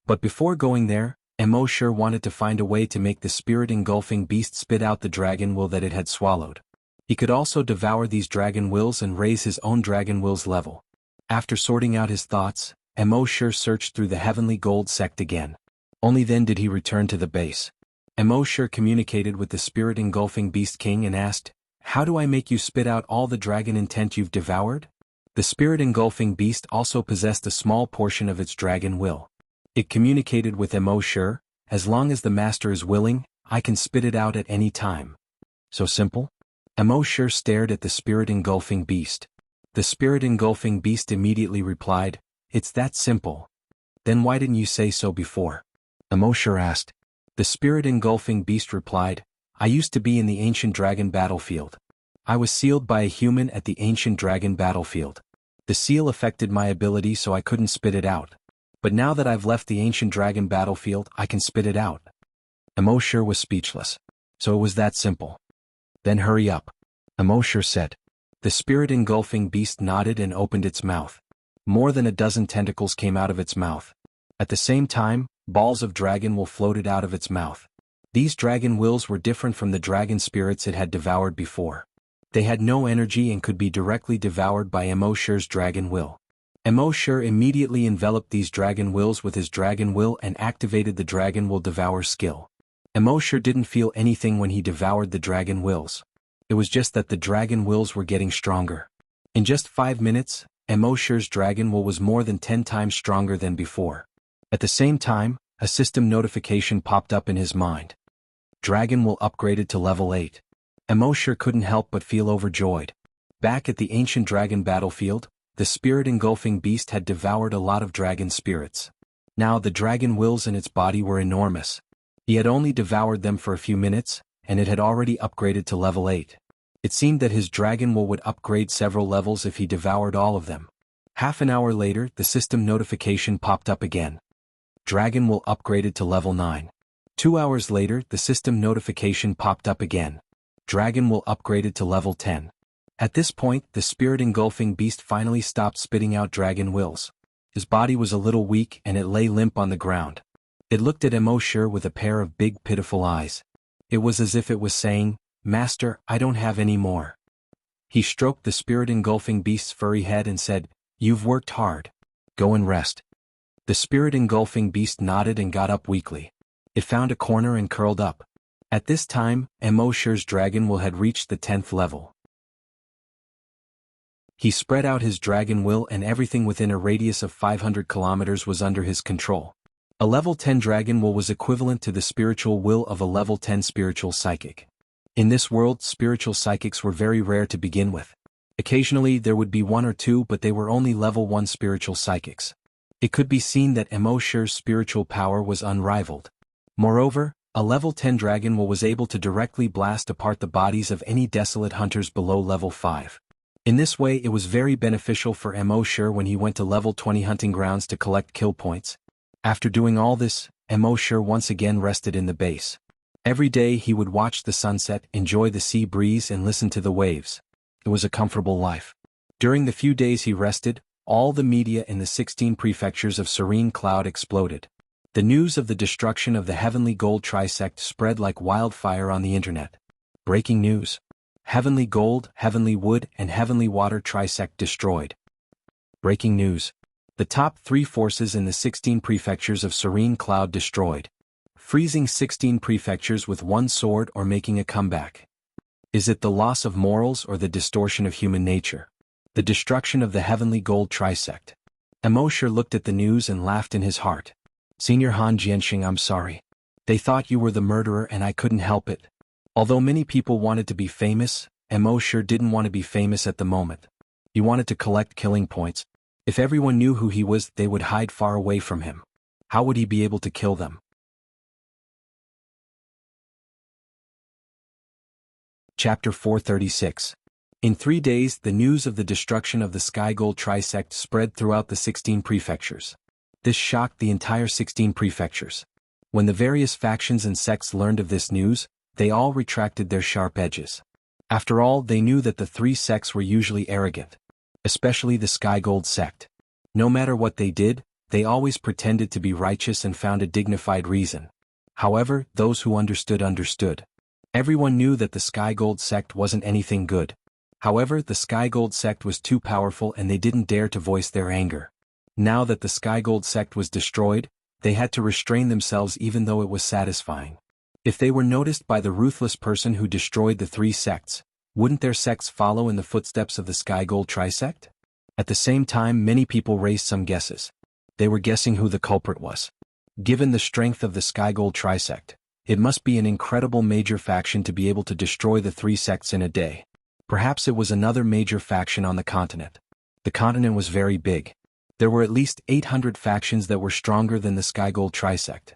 But before going there, Emosher wanted to find a way to make the spirit-engulfing beast spit out the dragon will that it had swallowed. He could also devour these dragon wills and raise his own dragon will's level. After sorting out his thoughts, Emosher searched through the Heavenly Gold sect again. Only then did he return to the base. Emosher communicated with the spirit-engulfing beast king and asked, "How do I make you spit out all the dragon intent you've devoured?" The spirit-engulfing beast also possessed a small portion of its dragon will. It communicated with Emosher, "As long as the master is willing, I can spit it out at any time." So simple? Emosher stared at the spirit-engulfing beast. The spirit-engulfing beast immediately replied, "It's that simple." "Then why didn't you say so before?" Emosher asked. The spirit-engulfing beast replied, "I used to be in the ancient dragon battlefield. I was sealed by a human at the ancient dragon battlefield. The seal affected my ability so I couldn't spit it out. But now that I've left the ancient dragon battlefield, I can spit it out." Emosher was speechless. So it was that simple. "Then hurry up," Emosher said. The spirit-engulfing beast nodded and opened its mouth. More than a dozen tentacles came out of its mouth. At the same time, balls of dragon will floated out of its mouth. These dragon wills were different from the dragon spirits it had devoured before. They had no energy and could be directly devoured by Emosher's dragon will. Emosher immediately enveloped these dragon wills with his dragon will and activated the dragon will devour skill. Emosher didn't feel anything when he devoured the dragon wills. It was just that the dragon wills were getting stronger. In just 5 minutes, Emosher's dragon will was more than 10 times stronger than before. At the same time, a system notification popped up in his mind. Dragon will upgraded to level 8. Emosher couldn't help but feel overjoyed. Back at the ancient dragon battlefield, the spirit-engulfing beast had devoured a lot of dragon spirits. Now the dragon wills in its body were enormous. He had only devoured them for a few minutes, and it had already upgraded to level 8. It seemed that his dragon will would upgrade several levels if he devoured all of them. Half an hour later, the system notification popped up again. Dragon will upgraded to level 9. 2 hours later, the system notification popped up again. Dragon will upgraded to level 10. At this point, the spirit-engulfing beast finally stopped spitting out dragon wills. His body was a little weak and it lay limp on the ground. It looked at Emosher with a pair of big pitiful eyes. It was as if it was saying, "Master, I don't have any more." He stroked the spirit-engulfing beast's furry head and said, "You've worked hard. Go and rest." The spirit-engulfing beast nodded and got up weakly. It found a corner and curled up. At this time, Emoshir's dragon will had reached the 10th level. He spread out his dragon will and everything within a radius of 500 kilometers was under his control. A level 10 dragon will was equivalent to the spiritual will of a level 10 spiritual psychic. In this world, spiritual psychics were very rare to begin with. Occasionally there would be one or two, but they were only level 1 spiritual psychics. It could be seen that Emoshir's spiritual power was unrivaled. Moreover, a level 10 dragon will was able to directly blast apart the bodies of any desolate hunters below level 5. In this way it was very beneficial for Emoshir when he went to level 20 hunting grounds to collect kill points. After doing all this, Emoshir once again rested in the base. Every day he would watch the sunset, enjoy the sea breeze and listen to the waves. It was a comfortable life. During the few days he rested, all the media in the 16 prefectures of Serene Cloud exploded. The news of the destruction of the Heavenly Gold Trisect spread like wildfire on the internet. Breaking news. Heavenly Gold, Heavenly Wood, and Heavenly Water Trisect destroyed. Breaking news. The top 3 forces in the 16 prefectures of Serene Cloud destroyed. Freezing 16 prefectures with one sword or making a comeback. Is it the loss of morals or the distortion of human nature? The destruction of the Heavenly Gold Trisect. Emoshir looked at the news and laughed in his heart. Senior Han Jianxing, I'm sorry. They thought you were the murderer and I couldn't help it. Although many people wanted to be famous, Emoshir didn't want to be famous at the moment. He wanted to collect killing points. If everyone knew who he was, they would hide far away from him. How would he be able to kill them? Chapter 436. In 3 days, the news of the destruction of the Sky Gold Trisect spread throughout the 16 prefectures. This shocked the entire 16 prefectures. When the various factions and sects learned of this news, they all retracted their sharp edges. After all, they knew that the 3 sects were usually arrogant. Especially the Sky Gold sect. No matter what they did, they always pretended to be righteous and found a dignified reason. However, those who understood understood. Everyone knew that the Sky Gold sect wasn't anything good. However, the Sky Gold sect was too powerful and they didn't dare to voice their anger. Now that the Sky Gold sect was destroyed, they had to restrain themselves even though it was satisfying. If they were noticed by the ruthless person who destroyed the 3 sects, wouldn't their sects follow in the footsteps of the Sky Gold Trisect? At the same time, many people raised some guesses. They were guessing who the culprit was. Given the strength of the Sky Gold Trisect, it must be an incredible major faction to be able to destroy the 3 sects in a day. Perhaps it was another major faction on the continent. The continent was very big. There were at least 800 factions that were stronger than the Sky Gold Trisect.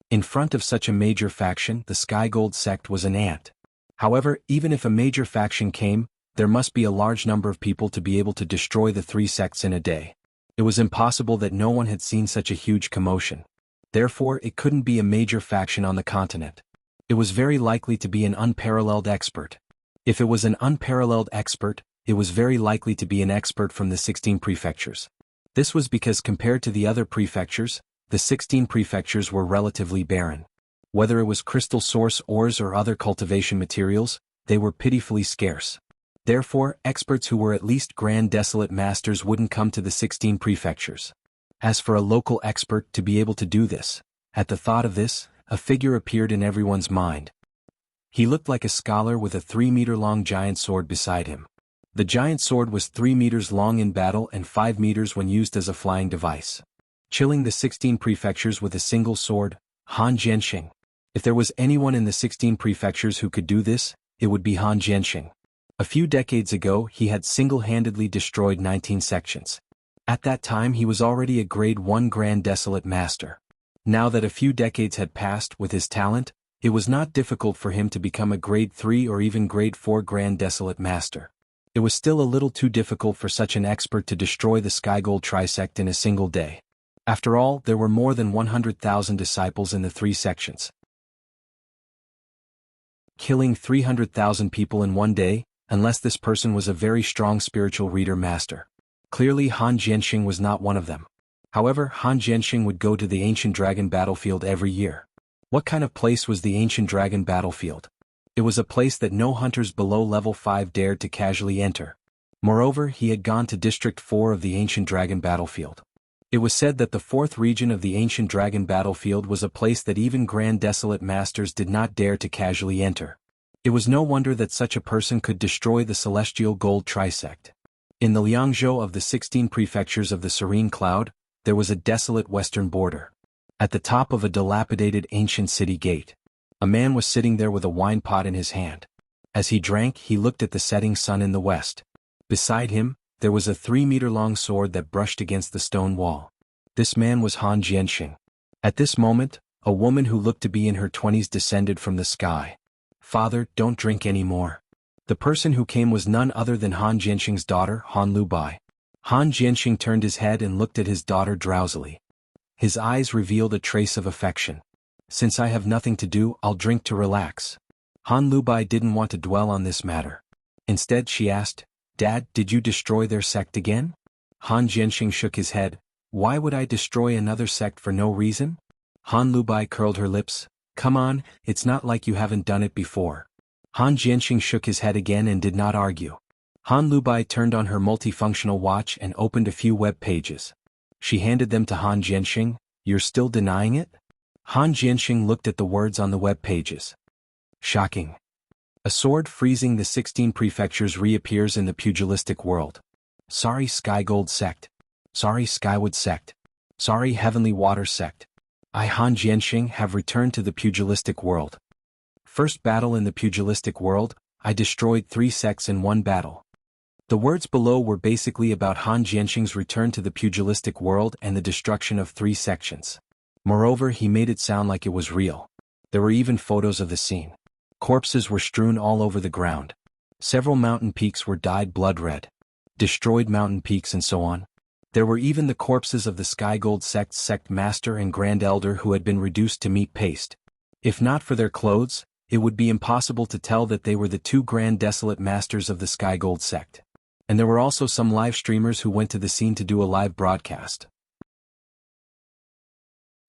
In front of such a major faction, the Sky Gold sect was an ant. However, even if a major faction came, there must be a large number of people to be able to destroy the 3 sects in a day. It was impossible that no one had seen such a huge commotion. Therefore, it couldn't be a major faction on the continent. It was very likely to be an unparalleled expert. If it was an unparalleled expert, it was very likely to be an expert from the 16 prefectures. This was because compared to the other prefectures, the 16 prefectures were relatively barren. Whether it was crystal source ores or other cultivation materials, they were pitifully scarce. Therefore, experts who were at least Grand Desolate Masters wouldn't come to the 16 prefectures. As for a local expert to be able to do this, at the thought of this, a figure appeared in everyone's mind. He looked like a scholar with a 3-meter-long giant sword beside him. The giant sword was 3 meters long in battle and 5 meters when used as a flying device. Chilling the 16 prefectures with a single sword, Han Jianxing. If there was anyone in the 16 prefectures who could do this, it would be Han Jianxing. A few decades ago he had single-handedly destroyed 19 sections. At that time he was already a grade 1 Grand Desolate Master. Now that a few decades had passed, with his talent, it was not difficult for him to become a grade 3 or even grade 4 Grand Desolate Master. It was still a little too difficult for such an expert to destroy the Sky Gold Trisect in a single day. After all, there were more than 100,000 disciples in the 3 sections. Killing 300,000 people in one day, unless this person was a very strong spiritual reader master. Clearly Han Jianxing was not one of them. However, Han Jianxing would go to the Ancient Dragon battlefield every year. What kind of place was the Ancient Dragon battlefield? It was a place that no hunters below level 5 dared to casually enter. Moreover, he had gone to District 4 of the Ancient Dragon Battlefield. It was said that the 4th region of the Ancient Dragon Battlefield was a place that even Grand Desolate Masters did not dare to casually enter. It was no wonder that such a person could destroy the Celestial Gold Trisect. In the Liangzhou of the 16 prefectures of the Serene Cloud, there was a desolate western border. At the top of a dilapidated ancient city gate, a man was sitting there with a wine pot in his hand. As he drank, he looked at the setting sun in the west. Beside him, there was a 3-meter-long sword that brushed against the stone wall. This man was Han Jianxing. At this moment, a woman who looked to be in her 20s descended from the sky. "Father, don't drink any more." The person who came was none other than Han Jianxing's daughter, Han Lubai. Han Jianxing turned his head and looked at his daughter drowsily. His eyes revealed a trace of affection. "Since I have nothing to do, I'll drink to relax." Han Lubai didn't want to dwell on this matter. Instead, she asked, "Dad, did you destroy their sect again?" Han Jianxing shook his head. "Why would I destroy another sect for no reason?" Han Lubai curled her lips. "Come on, it's not like you haven't done it before." Han Jianxing shook his head again and did not argue. Han Lubai turned on her multifunctional watch and opened a few web pages. She handed them to Han Jianxing. "You're still denying it?" Han Jianxing looked at the words on the web pages. Shocking. A sword freezing the 16 prefectures reappears in the pugilistic world. Sorry Skygold sect. Sorry Skywood sect. Sorry Heavenly Water sect. I Han Jianxing have returned to the pugilistic world. First battle in the pugilistic world, I destroyed 3 sects in one battle. The words below were basically about Han Jianxing's return to the pugilistic world and the destruction of 3 sections. Moreover, he made it sound like it was real. There were even photos of the scene. Corpses were strewn all over the ground. Several mountain peaks were dyed blood red. Destroyed mountain peaks and so on. There were even the corpses of the Skygold sect's sect master and grand elder who had been reduced to meat paste. If not for their clothes, it would be impossible to tell that they were the 2 grand desolate masters of the Skygold sect. And there were also some live streamers who went to the scene to do a live broadcast.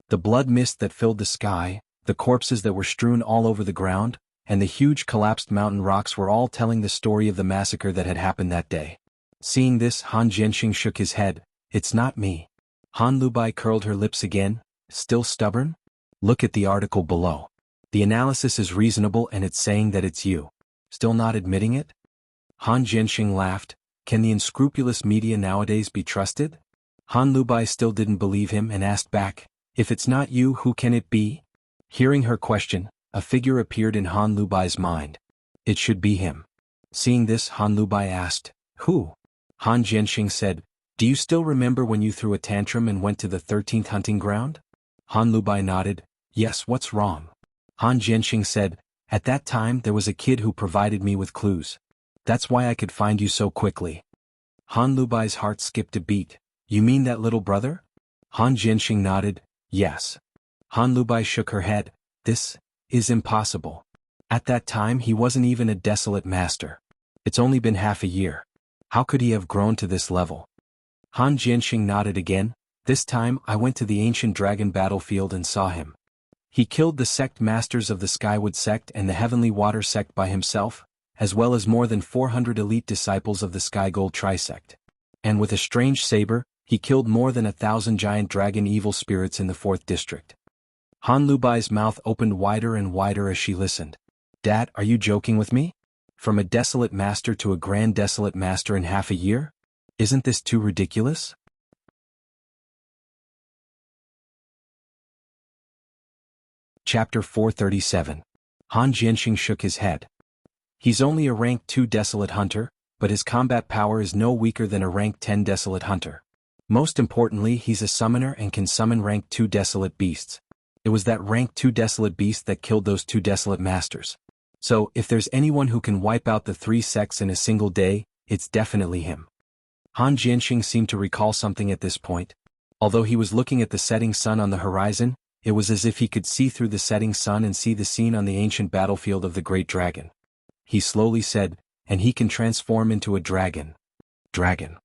The blood mist that filled the sky, the corpses that were strewn all over the ground, and the huge collapsed mountain rocks were all telling the story of the massacre that had happened that day. Seeing this, Han Jianxing shook his head. "It's not me." Han Lubai curled her lips again. "Still stubborn? Look at the article below. The analysis is reasonable and it's saying that it's you. Still not admitting it?" Han Jianxing laughed. "Can the unscrupulous media nowadays be trusted?" Han Lubai still didn't believe him and asked back, "If it's not you, who can it be?" Hearing her question, a figure appeared in Han Lubai's mind. It should be him. Seeing this, Han Lubai asked, "Who?" Han Jianxing said, "Do you still remember when you threw a tantrum and went to the 13th hunting ground?" Han Lubai nodded. "Yes, what's wrong?" Han Jianxing said, "At that time there was a kid who provided me with clues. That's why I could find you so quickly." Han Lubai's heart skipped a beat. "You mean that little brother?" Han Jianxing nodded. "Yes." Han Lubai shook her head. "This is impossible. At that time he wasn't even a desolate master. It's only been half a year. How could he have grown to this level?" Han Jianxing nodded again. "This time I went to the Ancient Dragon Battlefield and saw him. He killed the sect masters of the Skywood sect and the Heavenly Water sect by himself, as well as more than 400 elite disciples of the Skygold Trisect. And with a strange saber, he killed more than 1,000 giant dragon evil spirits in the 4th district." Han Lubai's mouth opened wider and wider as she listened. "Dad, are you joking with me? From a desolate master to a grand desolate master in half a year? Isn't this too ridiculous?" Chapter 437. Han Jianxing shook his head. He's only a rank 2 desolate hunter, but his combat power is no weaker than a rank 10 desolate hunter. Most importantly, he's a summoner and can summon rank 2 desolate beasts. It was that rank 2 desolate beast that killed those 2 desolate masters. So, if there's anyone who can wipe out the 3 sects in a single day, it's definitely him. Han Jianxing seemed to recall something at this point. Although he was looking at the setting sun on the horizon, it was as if he could see through the setting sun and see the scene on the ancient battlefield of the Great Dragon. He slowly said, "And he can transform into a dragon." Dragon.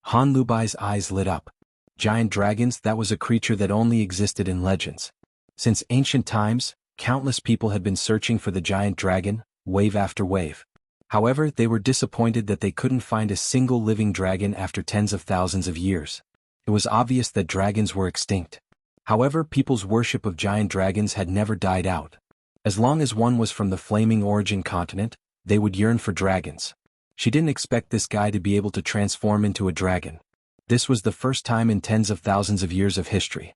Han Lubai's eyes lit up. Giant dragons, that was a creature that only existed in legends. Since ancient times, countless people had been searching for the giant dragon, wave after wave. However, they were disappointed that they couldn't find a single living dragon after tens of thousands of years. It was obvious that dragons were extinct. However, people's worship of giant dragons had never died out. As long as one was from the flaming origin continent, they would yearn for dragons. She didn't expect this guy to be able to transform into a dragon. This was the first time in tens of thousands of years of history.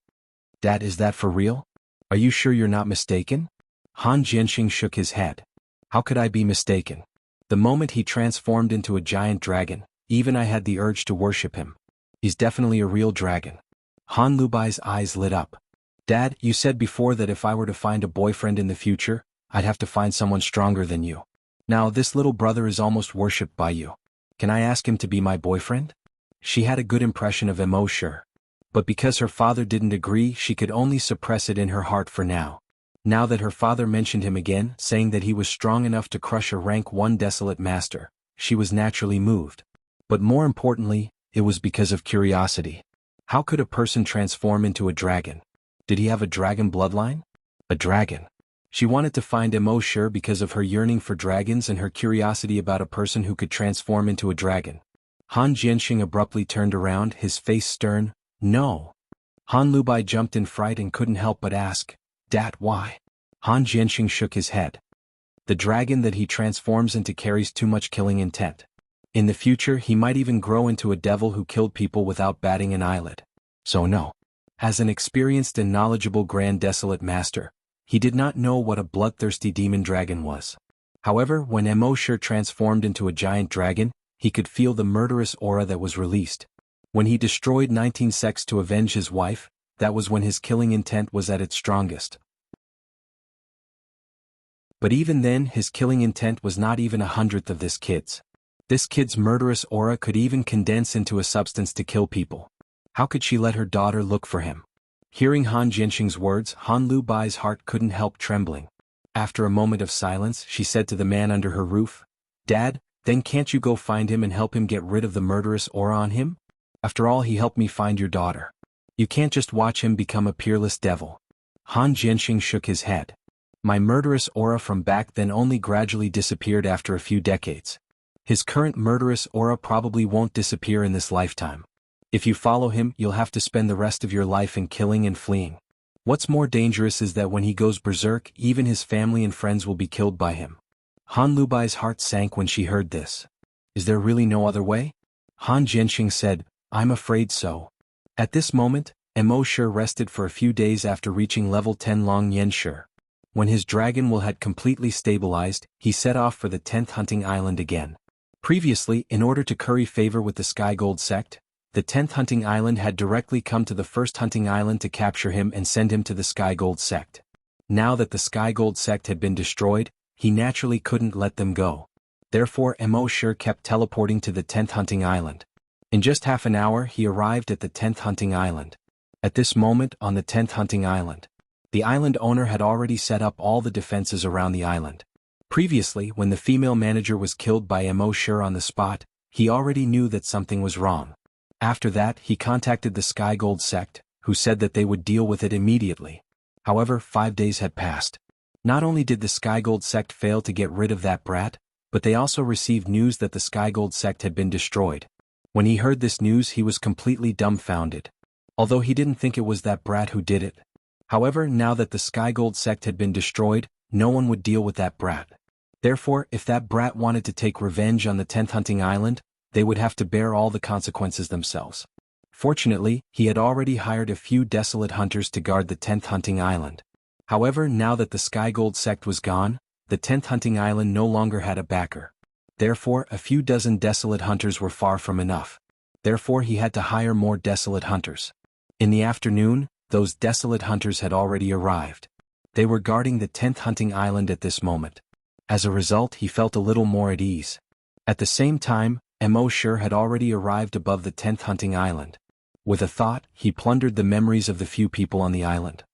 Dad, is that for real? Are you sure you're not mistaken? Han Jianxing shook his head. How could I be mistaken? The moment he transformed into a giant dragon, even I had the urge to worship him. He's definitely a real dragon. Han Lubai's eyes lit up. Dad, you said before that if I were to find a boyfriend in the future, I'd have to find someone stronger than you. Now this little brother is almost worshipped by you. Can I ask him to be my boyfriend? She had a good impression of Emosure. But because her father didn't agree, she could only suppress it in her heart for now. Now that her father mentioned him again, saying that he was strong enough to crush a rank 1 desolate master, she was naturally moved. But more importantly, it was because of curiosity. How could a person transform into a dragon? Did he have a dragon bloodline? A dragon. She wanted to find Emosure because of her yearning for dragons and her curiosity about a person who could transform into a dragon. Han Jianxing abruptly turned around, his face stern. No. Han Lubai jumped in fright and couldn't help but ask, Dad, why? Han Jianxing shook his head. The dragon that he transforms into carries too much killing intent. In the future, he might even grow into a devil who killed people without batting an eyelid. So no. As an experienced and knowledgeable Grand Desolate Master, he did not know what a bloodthirsty demon dragon was. However, when Emosure transformed into a giant dragon, he could feel the murderous aura that was released. When he destroyed 19 sects to avenge his wife, that was when his killing intent was at its strongest. But even then, his killing intent was not even 1/100th of this kid's. This kid's murderous aura could even condense into a substance to kill people. How could she let her daughter look for him? Hearing Han Jianxing's words, Han Lubai's heart couldn't help trembling. After a moment of silence, she said to the man under her roof, Dad, then can't you go find him and help him get rid of the murderous aura on him? After all, he helped me find your daughter. You can't just watch him become a peerless devil. Han Jianxing shook his head. My murderous aura from back then only gradually disappeared after a few decades. His current murderous aura probably won't disappear in this lifetime. If you follow him, you'll have to spend the rest of your life in killing and fleeing. What's more dangerous is that when he goes berserk, even his family and friends will be killed by him. Han Lubai's heart sank when she heard this. Is there really no other way? Han Jianxing said, I'm afraid so. At this moment, Emosure rested for a few days after reaching level 10 Long Yanshi. When his dragon will had completely stabilized, he set off for the 10th hunting island again. Previously, in order to curry favor with the Sky Gold sect, the 10th hunting island had directly come to the first hunting island to capture him and send him to the Sky Gold sect. Now that the Sky Gold sect had been destroyed, he naturally couldn't let them go. Therefore, Emosure kept teleporting to the 10th hunting island. In just half an hour, he arrived at the 10th hunting island. At this moment, on the 10th hunting island, the island owner had already set up all the defenses around the island. Previously, when the female manager was killed by Emosure on the spot, he already knew that something was wrong. After that, he contacted the Sky Gold sect, who said that they would deal with it immediately. However, 5 days had passed. Not only did the Sky Gold sect fail to get rid of that brat, but they also received news that the Sky Gold sect had been destroyed. When he heard this news, he was completely dumbfounded. Although he didn't think it was that brat who did it. However, now that the Sky Gold sect had been destroyed, no one would deal with that brat. Therefore, if that brat wanted to take revenge on the 10th hunting island, they would have to bear all the consequences themselves. Fortunately, he had already hired a few desolate hunters to guard the 10th hunting island. However, now that the Sky Gold sect was gone, the 10th hunting island no longer had a backer. Therefore, a few dozen desolate hunters were far from enough. Therefore, he had to hire more desolate hunters. In the afternoon, those desolate hunters had already arrived. They were guarding the 10th hunting island at this moment. As a result, he felt a little more at ease. At the same time, Emosure had already arrived above the 10th hunting island. With a thought, he plundered the memories of the few people on the island.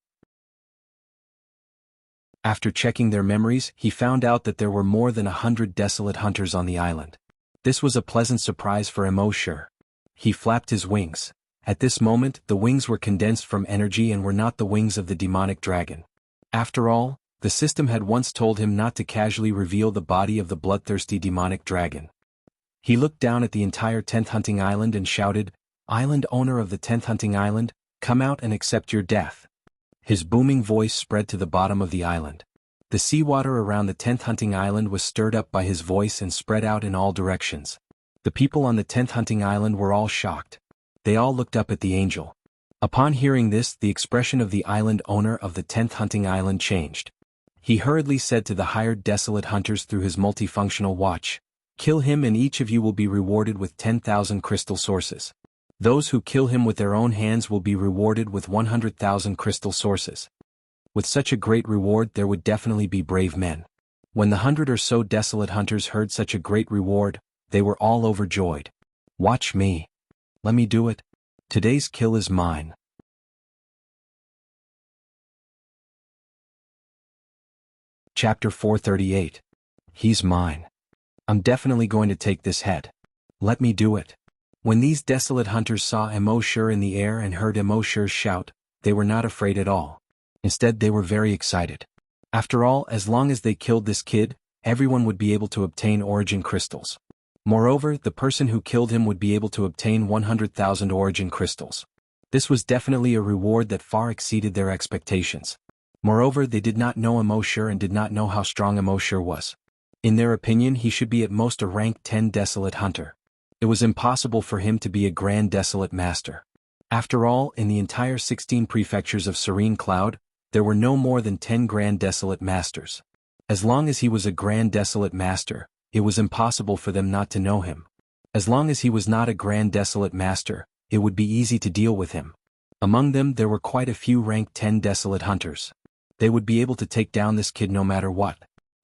After checking their memories, he found out that there were more than 100 desolate hunters on the island. This was a pleasant surprise for Emosure. He flapped his wings. At this moment, the wings were condensed from energy and were not the wings of the demonic dragon. After all, The system had once told him not to casually reveal the body of the bloodthirsty demonic dragon. He looked down at the entire 10th hunting island and shouted, "Island owner of the 10th hunting island, come out and accept your death." His booming voice spread to the bottom of the island. The seawater around the 10th hunting island was stirred up by his voice and spread out in all directions. The people on the 10th hunting island were all shocked. They all looked up at the angel. Upon hearing this, the expression of the island owner of the 10th hunting island changed. He hurriedly said to the hired desolate hunters through his multifunctional watch, "Kill him and each of you will be rewarded with 10,000 crystal sources. Those who kill him with their own hands will be rewarded with 100,000 crystal sources." With such a great reward there would definitely be brave men. When the 100 or so desolate hunters heard such a great reward, they were all overjoyed. "Watch me. Let me do it. Today's kill is mine." Chapter 438. He's mine. I'm definitely going to take this head. Let me do it. When these desolate hunters saw Emoshur in the air and heard Emoshur shout, they were not afraid at all. Instead, they were very excited. After all, as long as they killed this kid, everyone would be able to obtain origin crystals. Moreover, the person who killed him would be able to obtain 100,000 origin crystals. This was definitely a reward that far exceeded their expectations. Moreover, they did not know Emoshur and did not know how strong Emoshur was. In their opinion, he should be at most a rank 10 desolate hunter. It was impossible for him to be a grand desolate master. After all, in the entire 16 prefectures of Serene Cloud, there were no more than 10 grand desolate masters. As long as he was a grand desolate master, it was impossible for them not to know him. As long as he was not a grand desolate master, it would be easy to deal with him. Among them there were quite a few rank 10 desolate hunters. They would be able to take down this kid no matter what.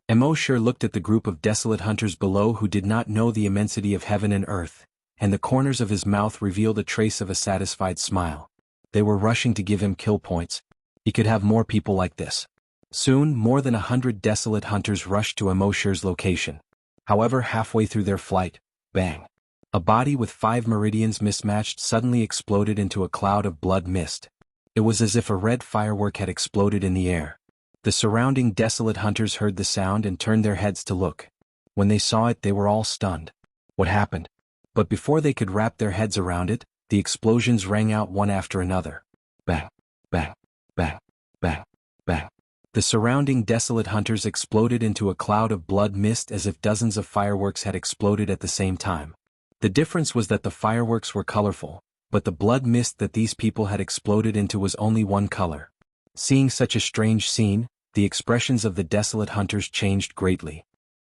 Emoshur looked at the group of desolate hunters below who did not know the immensity of heaven and earth, and the corners of his mouth revealed a trace of a satisfied smile. They were rushing to give him kill points. He could have more people like this. Soon, more than 100 desolate hunters rushed to Emoshur's location. However, halfway through their flight, bang! A body with 5 meridians mismatched suddenly exploded into a cloud of blood mist. It was as if a red firework had exploded in the air. The surrounding desolate hunters heard the sound and turned their heads to look. When they saw it, they were all stunned. What happened? But before they could wrap their heads around it, the explosions rang out one after another. Bang! Bang! Bang! Bang! Bang! The surrounding desolate hunters exploded into a cloud of blood mist as if dozens of fireworks had exploded at the same time. The difference was that the fireworks were colorful, but the blood mist that these people had exploded into was only one color. Seeing such a strange scene, the expressions of the desolate hunters changed greatly.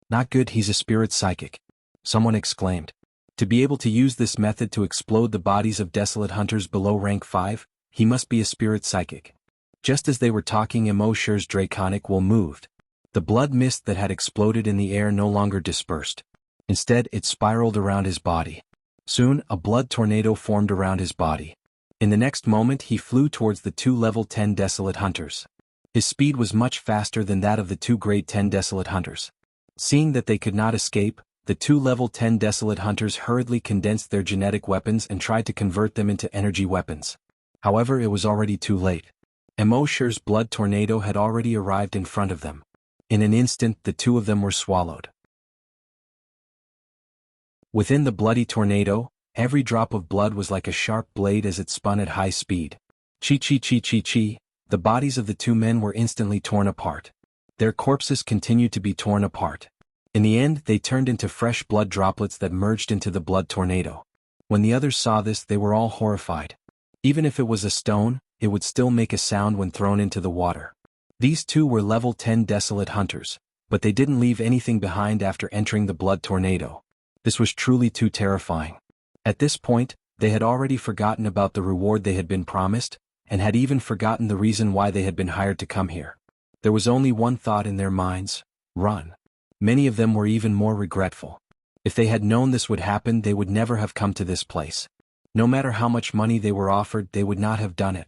"Not good, he's a spirit psychic," someone exclaimed. To be able to use this method to explode the bodies of desolate hunters below rank 5, he must be a spirit psychic. Just as they were talking, Emoshur's draconic will moved. The blood mist that had exploded in the air no longer dispersed. Instead, it spiraled around his body. Soon, a blood tornado formed around his body. In the next moment, he flew towards the 2 level 10 desolate hunters. His speed was much faster than that of the 2 grade 10 desolate hunters. Seeing that they could not escape, the 2 level 10 desolate hunters hurriedly condensed their genetic weapons and tried to convert them into energy weapons. However, it was already too late. Emoshur's blood tornado had already arrived in front of them. In an instant, the 2 of them were swallowed. Within the bloody tornado, every drop of blood was like a sharp blade as it spun at high speed. Chi. The bodies of the 2 men were instantly torn apart. Their corpses continued to be torn apart. In the end, they turned into fresh blood droplets that merged into the blood tornado. When the others saw this, they were all horrified. Even if it was a stone, it would still make a sound when thrown into the water. These 2 were level 10 desolate hunters, but they didn't leave anything behind after entering the blood tornado. This was truly too terrifying. At this point, they had already forgotten about the reward they had been promised, and had even forgotten the reason why they had been hired to come here. There was only one thought in their minds: run. Many of them were even more regretful. If they had known this would happen, they would never have come to this place. No matter how much money they were offered, they would not have done it.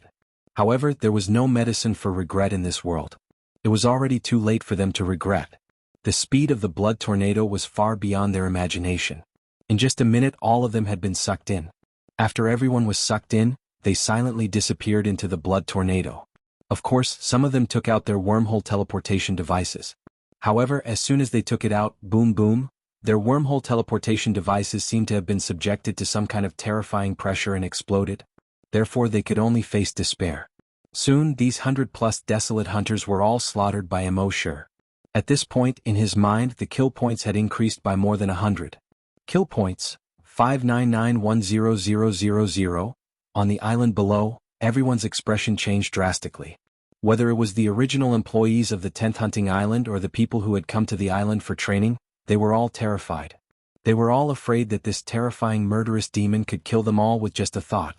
However, there was no medicine for regret in this world. It was already too late for them to regret. The speed of the blood tornado was far beyond their imagination. In just a minute, all of them had been sucked in. After everyone was sucked in, they silently disappeared into the blood tornado. Of course, some of them took out their wormhole teleportation devices. However, as soon as they took it out, boom boom, their wormhole teleportation devices seemed to have been subjected to some kind of terrifying pressure and exploded. Therefore they could only face despair. Soon these 100+ desolate hunters were all slaughtered by Emosure. At this point in his mind the kill points had increased by more than 100. Kill points, 5991000. On the island below, everyone's expression changed drastically. Whether it was the original employees of the 10th Hunting Island or the people who had come to the island for training, they were all terrified. They were all afraid that this terrifying murderous demon could kill them all with just a thought.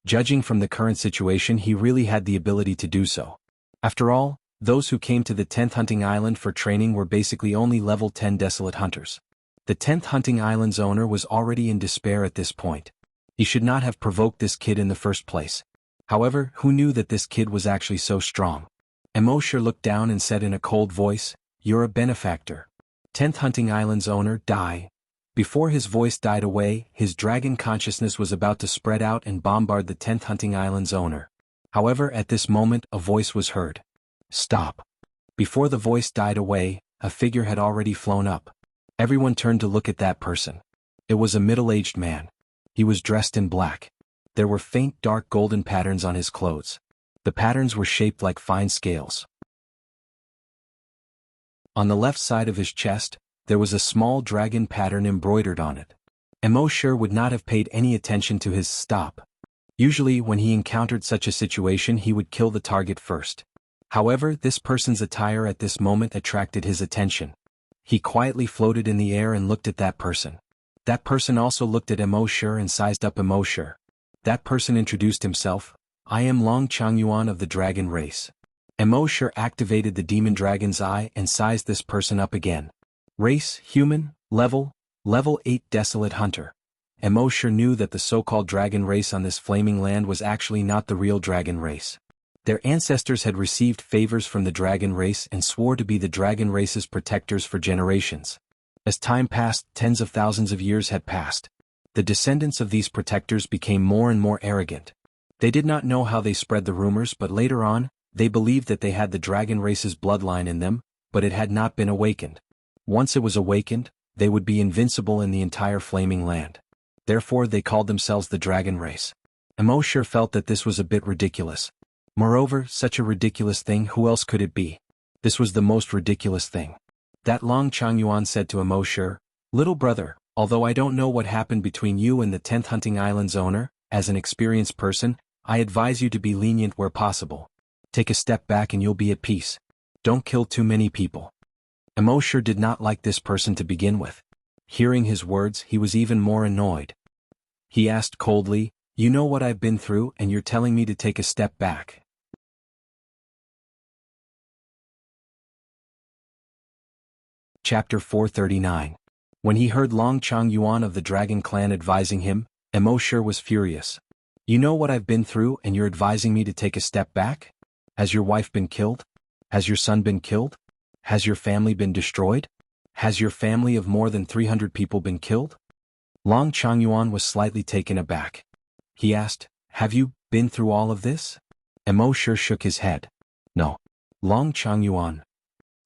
Judging from the current situation, he really had the ability to do so. After all, those who came to the 10th Hunting Island for training were basically only level 10 desolate hunters. The 10th Hunting Island's owner was already in despair at this point. He should not have provoked this kid in the first place. However, who knew that this kid was actually so strong? Emosure looked down and said in a cold voice, "You're a benefactor. 10th Hunting Island's owner, die." Before his voice died away, his dragon consciousness was about to spread out and bombard the 10th Hunting Island's owner. However, at this moment, a voice was heard. "Stop." Before the voice died away, a figure had already flown up. Everyone turned to look at that person. It was a middle-aged man. He was dressed in black. There were faint dark golden patterns on his clothes. The patterns were shaped like fine scales. On the left side of his chest, there was a small dragon pattern embroidered on it. Emosure would not have paid any attention to his stop. Usually when he encountered such a situation he would kill the target first. However, this person's attire at this moment attracted his attention. He quietly floated in the air and looked at that person. That person also looked at Emosure and sized up Emosure. That person introduced himself, "I am Long Changyuan of the dragon race." Emosure activated the demon dragon's eye and sized this person up again. Race, human, level 8 desolate hunter. Emosure knew that the so-called dragon race on this flaming land was actually not the real dragon race. Their ancestors had received favors from the dragon race and swore to be the dragon race's protectors for generations. As time passed, tens of thousands of years had passed. The descendants of these protectors became more and more arrogant. They did not know how they spread the rumors, but later on, they believed that they had the dragon race's bloodline in them, but it had not been awakened. Once it was awakened, they would be invincible in the entire flaming land. Therefore they called themselves the dragon race. Emosure felt that this was a bit ridiculous. Moreover, such a ridiculous thing, who else could it be? This was the most ridiculous thing. That Long Changyuan said to Emosure, "Little brother, although I don't know what happened between you and the 10th Hunting Island's owner, as an experienced person, I advise you to be lenient where possible. Take a step back and you'll be at peace. Don't kill too many people." Emosure did not like this person to begin with. Hearing his words, he was even more annoyed. He asked coldly, "You know what I've been through and you're telling me to take a step back?" Chapter 439. When he heard Long Changyuan of the Dragon Clan advising him, Emosure was furious. "You know what I've been through and you're advising me to take a step back? Has your wife been killed? Has your son been killed? Has your family been destroyed? Has your family of more than 300 people been killed?" Long Changyuan was slightly taken aback. He asked, "Have you been through all of this?" Emosure shook his head. "No." Long Changyuan.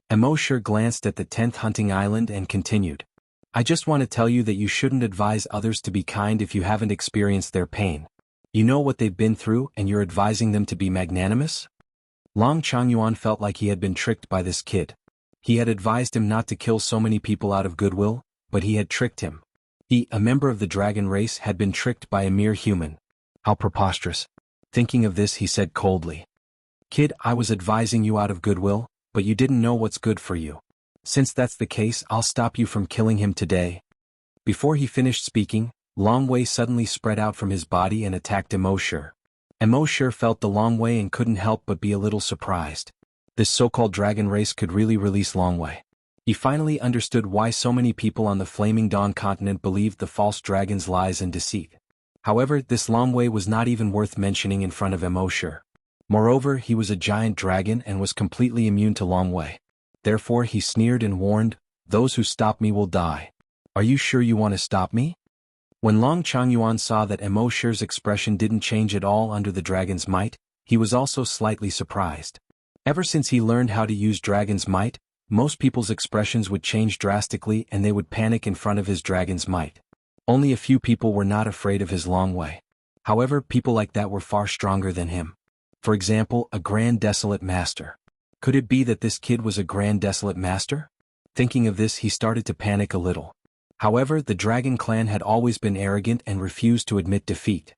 Emosure glanced at the 10th Hunting Island and continued, "I just want to tell you that you shouldn't advise others to be kind if you haven't experienced their pain. You know what they've been through and you're advising them to be magnanimous?" Long Changyuan felt like he had been tricked by this kid. He had advised him not to kill so many people out of goodwill, but he had tricked him. He, a member of the dragon race, had been tricked by a mere human. How preposterous. Thinking of this, he said coldly, "Kid, I was advising you out of goodwill, but you didn't know what's good for you. Since that's the case, I'll stop you from killing him today." Before he finished speaking, Long Wei suddenly spread out from his body and attacked Emosure. Emosure felt the Long Wei and couldn't help but be a little surprised. This so-called dragon race could really release Long Wei. He finally understood why so many people on the Flaming Dawn continent believed the false dragon's lies and deceit. However, this Long Wei was not even worth mentioning in front of Emosure. Moreover, he was a giant dragon and was completely immune to Long Wei. Therefore he sneered and warned, "Those who stop me will die. Are you sure you want to stop me?" When Long Changyuan saw that Emosure's expression didn't change at all under the dragon's might, He was also slightly surprised. Ever since he learned how to use dragon's might, most people's expressions would change drastically and they would panic in front of his dragon's might. Only a few people were not afraid of his long way. However, people like that were far stronger than him. For example, a Grand Desolate Master. Could it be that this kid was a Grand Desolate Master? Thinking of this, he started to panic a little. However, the Dragon Clan had always been arrogant and refused to admit defeat.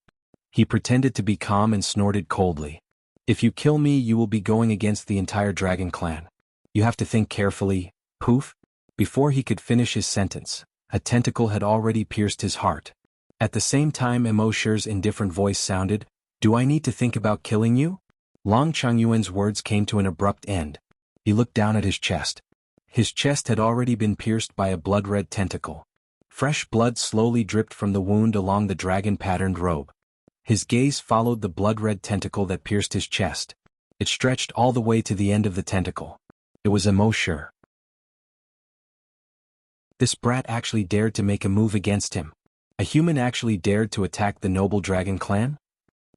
He pretended to be calm and snorted coldly. If you kill me, you will be going against the entire Dragon Clan. You have to think carefully. Poof! Before he could finish his sentence, a tentacle had already pierced his heart. At the same time, Emosher's indifferent voice sounded, "Do I need to think about killing you?" Long Changyuan's words came to an abrupt end. He looked down at his chest. His chest had already been pierced by a blood-red tentacle. Fresh blood slowly dripped from the wound along the dragon-patterned robe. His gaze followed the blood-red tentacle that pierced his chest. It stretched all the way to the end of the tentacle. It was Emosher. This brat actually dared to make a move against him. A human actually dared to attack the noble Dragon Clan?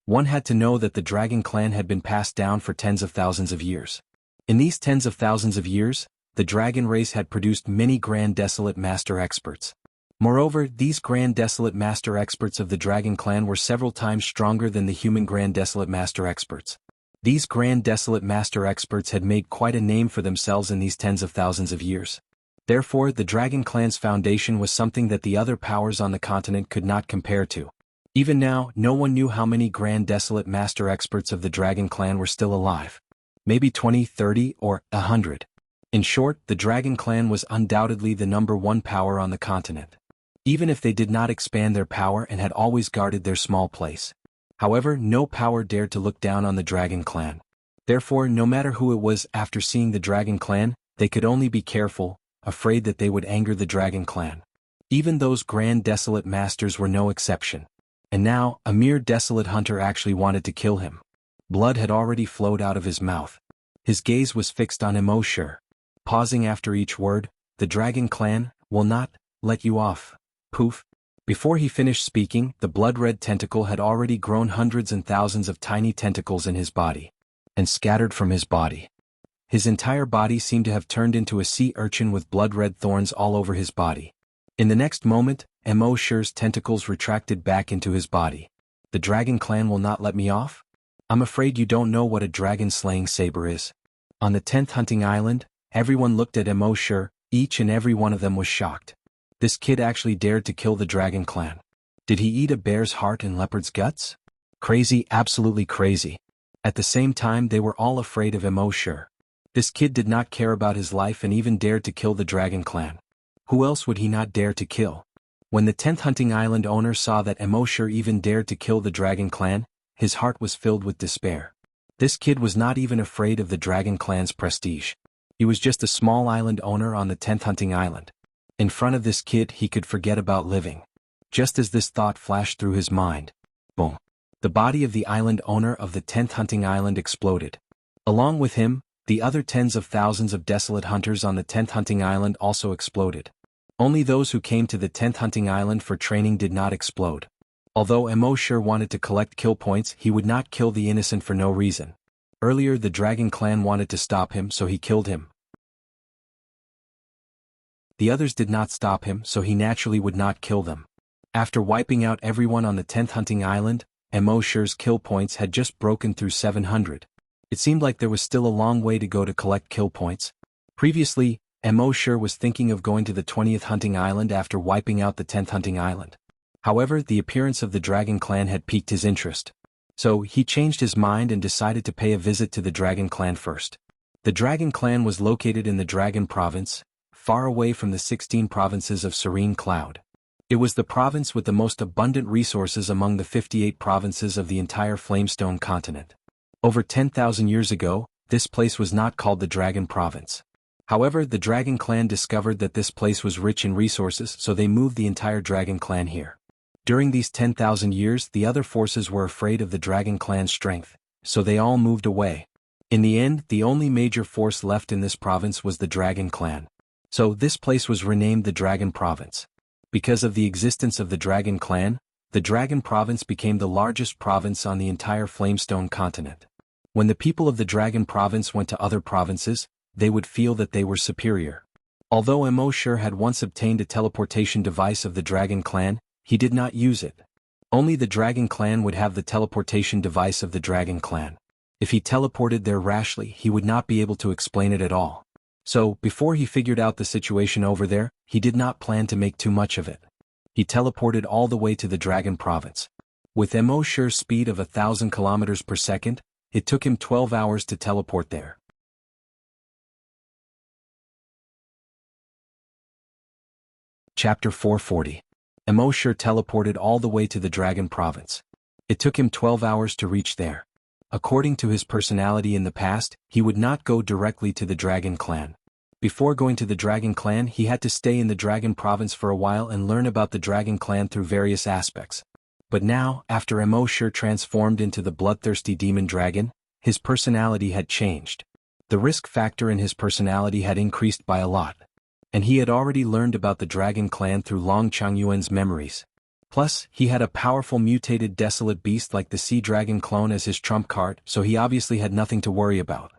One had to know that the Dragon Clan had been passed down for tens of thousands of years. In these tens of thousands of years, the dragon race had produced many Grand Desolate Master experts. Moreover, these Grand Desolate Master experts of the Dragon Clan were several times stronger than the human Grand Desolate Master experts. These Grand Desolate Master experts had made quite a name for themselves in these tens of thousands of years. Therefore, the Dragon Clan's foundation was something that the other powers on the continent could not compare to. Even now, no one knew how many Grand Desolate Master experts of the Dragon Clan were still alive. Maybe 20, 30, or 100. In short, the Dragon Clan was undoubtedly the #1 power on the continent. Even if they did not expand their power and had always guarded their small place. However, no power dared to look down on the Dragon Clan. Therefore, no matter who it was, after seeing the Dragon Clan, they could only be careful, afraid that they would anger the Dragon Clan. Even those Grand Desolate Masters were no exception. And now, a mere desolate hunter actually wanted to kill him. Blood had already flowed out of his mouth. His gaze was fixed on Emosher. Pausing after each word, "The Dragon Clan will not let you off." Poof. Before he finished speaking, the blood-red tentacle had already grown hundreds and thousands of tiny tentacles in his body. And scattered from his body. His entire body seemed to have turned into a sea urchin with blood-red thorns all over his body. In the next moment, Emosher's tentacles retracted back into his body. "The Dragon Clan will not let me off? I'm afraid you don't know what a dragon-slaying saber is." On the 10th hunting island, everyone looked at Emosher, each and every one of them was shocked. This kid actually dared to kill the Dragon Clan. Did he eat a bear's heart and leopard's guts? Crazy, absolutely crazy. At the same time, they were all afraid of Emosher. This kid did not care about his life and even dared to kill the Dragon Clan. Who else would he not dare to kill? When the 10th hunting island owner saw that Emosher even dared to kill the Dragon Clan, his heart was filled with despair. This kid was not even afraid of the Dragon Clan's prestige. He was just a small island owner on the 10th hunting island. In front of this kid, he could forget about living. Just as this thought flashed through his mind, boom, the body of the island owner of the 10th hunting island exploded. Along with him, the other tens of thousands of desolate hunters on the 10th hunting island also exploded. Only those who came to the 10th hunting island for training did not explode. Although Emosher wanted to collect kill points, he would not kill the innocent for no reason. Earlier, the Dragon Clan wanted to stop him, so he killed him. The others did not stop him, so he naturally would not kill them. After wiping out everyone on the 10th hunting island, Emosher's kill points had just broken through 700. It seemed like there was still a long way to go to collect kill points. Previously, Emosher was thinking of going to the 20th hunting island after wiping out the 10th hunting island. However, the appearance of the Dragon Clan had piqued his interest. So, he changed his mind and decided to pay a visit to the Dragon Clan first. The Dragon Clan was located in the Dragon Province, far away from the 16 provinces of Serene Cloud. It was the province with the most abundant resources among the 58 provinces of the entire Flamestone continent. Over 10,000 years ago, this place was not called the Dragon Province. However, the Dragon Clan discovered that this place was rich in resources, so they moved the entire Dragon Clan here. During these 10,000 years, the other forces were afraid of the Dragon Clan's strength, so they all moved away. In the end, the only major force left in this province was the Dragon Clan. So this place was renamed the Dragon Province. Because of the existence of the Dragon Clan, the Dragon Province became the largest province on the entire Flamestone continent. When the people of the Dragon Province went to other provinces, they would feel that they were superior. Although Emoshur had once obtained a teleportation device of the Dragon Clan, he did not use it. Only the Dragon Clan would have the teleportation device of the Dragon Clan. If he teleported there rashly, he would not be able to explain it at all. So, before he figured out the situation over there, he did not plan to make too much of it. He teleported all the way to the Dragon Province. With Emoshur's speed of 1,000 kilometers per second, it took him 12 hours to teleport there. Chapter 440. Emoshur teleported all the way to the Dragon Province. It took him 12 hours to reach there. According to his personality in the past, he would not go directly to the Dragon Clan. Before going to the Dragon Clan, he had to stay in the Dragon Province for a while and learn about the Dragon Clan through various aspects. But now, after Emoshur transformed into the bloodthirsty demon dragon, his personality had changed. The risk factor in his personality had increased by a lot. And he had already learned about the Dragon Clan through Long Changyuan's memories. Plus, he had a powerful mutated desolate beast like the Sea Dragon clone as his trump card, so he obviously had nothing to worry about.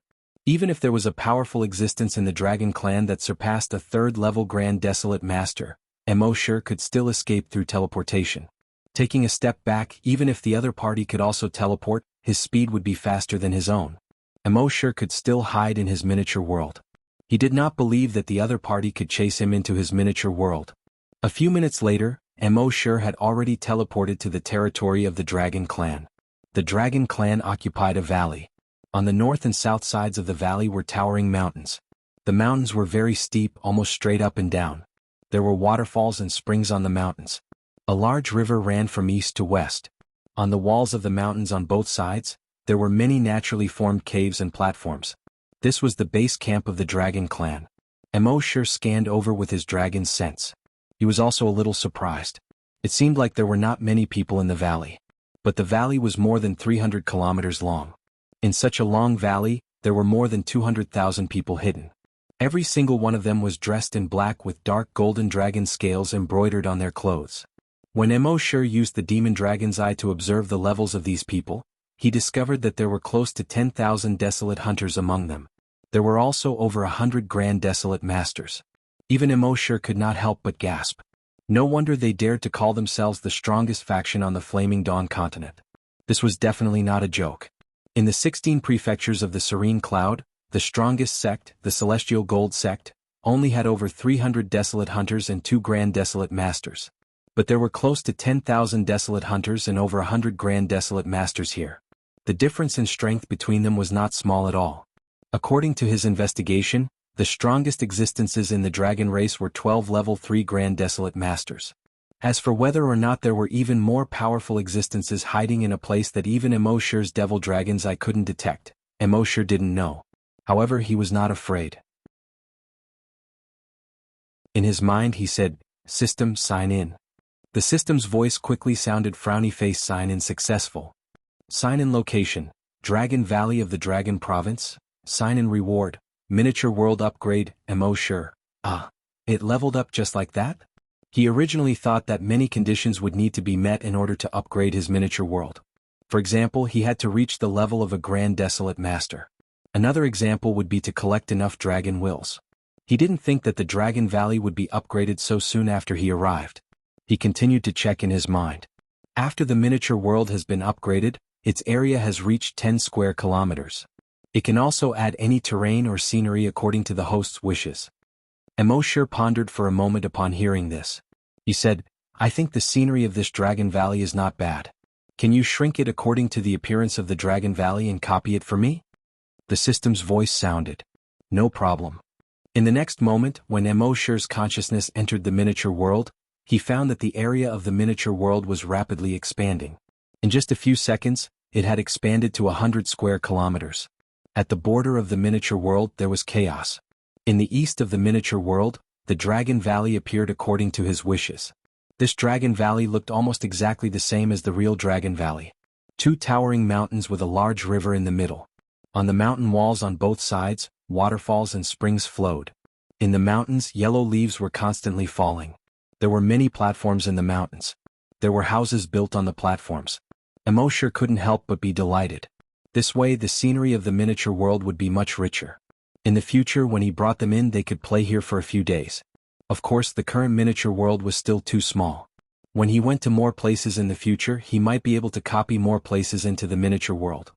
Even if there was a powerful existence in the Dragon Clan that surpassed a third-level Grand Desolate Master, Emoshur could still escape through teleportation. Taking a step back, even if the other party could also teleport, his speed would be faster than his own. Emoshur could still hide in his miniature world. He did not believe that the other party could chase him into his miniature world. A few minutes later, Emoshur had already teleported to the territory of the Dragon Clan. The Dragon Clan occupied a valley. On the north and south sides of the valley were towering mountains. The mountains were very steep, almost straight up and down. There were waterfalls and springs on the mountains. A large river ran from east to west. On the walls of the mountains on both sides, there were many naturally formed caves and platforms. This was the base camp of the Dragon Clan. Emoshur scanned over with his dragon's sense. He was also a little surprised. It seemed like there were not many people in the valley. But the valley was more than 300 kilometers long. In such a long valley, there were more than 200,000 people hidden. Every single one of them was dressed in black with dark golden dragon scales embroidered on their clothes. When Emoshur used the demon dragon's eye to observe the levels of these people, he discovered that there were close to 10,000 desolate hunters among them. There were also over 100 grand desolate masters. Even Emoshur could not help but gasp. No wonder they dared to call themselves the strongest faction on the Flaming Dawn continent. This was definitely not a joke. In the 16 prefectures of the Serene Cloud, the strongest sect, the Celestial Gold sect, only had over 300 desolate hunters and 2 grand desolate masters. But there were close to 10,000 desolate hunters and over 100 grand desolate masters here. The difference in strength between them was not small at all. According to his investigation, the strongest existences in the dragon race were 12 level 3 grand desolate masters. As for whether or not there were even more powerful existences hiding in a place that even Emoshur's devil dragon's eye couldn't detect, Emoshur didn't know. However, he was not afraid. In his mind he said, "System, sign in." The system's voice quickly sounded frowny face sign in successful. Sign in location, Dragon Valley of the Dragon Province. Sign in reward, miniature world upgrade, Emoshur. It leveled up just like that? He originally thought that many conditions would need to be met in order to upgrade his miniature world. For example, he had to reach the level of a Grand Desolate Master. Another example would be to collect enough dragon wills. He didn't think that the Dragon Valley would be upgraded so soon after he arrived. He continued to check in his mind. After the miniature world has been upgraded, its area has reached 10 square kilometers. It can also add any terrain or scenery according to the host's wishes. Emoshur pondered for a moment upon hearing this. He said, "I think the scenery of this Dragon Valley is not bad. Can you shrink it according to the appearance of the Dragon Valley and copy it for me?" The system's voice sounded. "No problem." In the next moment, when Emoshur's consciousness entered the miniature world, he found that the area of the miniature world was rapidly expanding. In just a few seconds, it had expanded to 100 square kilometers. At the border of the miniature world there was chaos. In the east of the miniature world, the Dragon Valley appeared according to his wishes. This Dragon Valley looked almost exactly the same as the real Dragon Valley. 2 towering mountains with a large river in the middle. On the mountain walls on both sides, waterfalls and springs flowed. In the mountains, yellow leaves were constantly falling. There were many platforms in the mountains. There were houses built on the platforms. Emoshur couldn't help but be delighted. This way the scenery of the miniature world would be much richer. In the future when he brought them in they could play here for a few days. Of course the current miniature world was still too small. When he went to more places in the future he might be able to copy more places into the miniature world.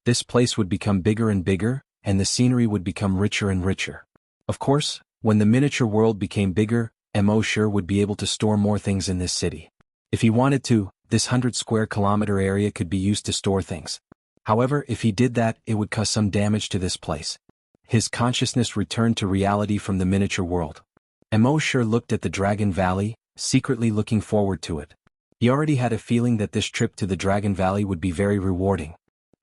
This place would become bigger and bigger, and the scenery would become richer and richer. Of course, when the miniature world became bigger, Mo sure would be able to store more things in this city. If he wanted to, this 100 square kilometer area could be used to store things. However, if he did that, it would cause some damage to this place. His consciousness returned to reality from the miniature world. Mo sure looked at the Dragon Valley, secretly looking forward to it. He already had a feeling that this trip to the Dragon Valley would be very rewarding.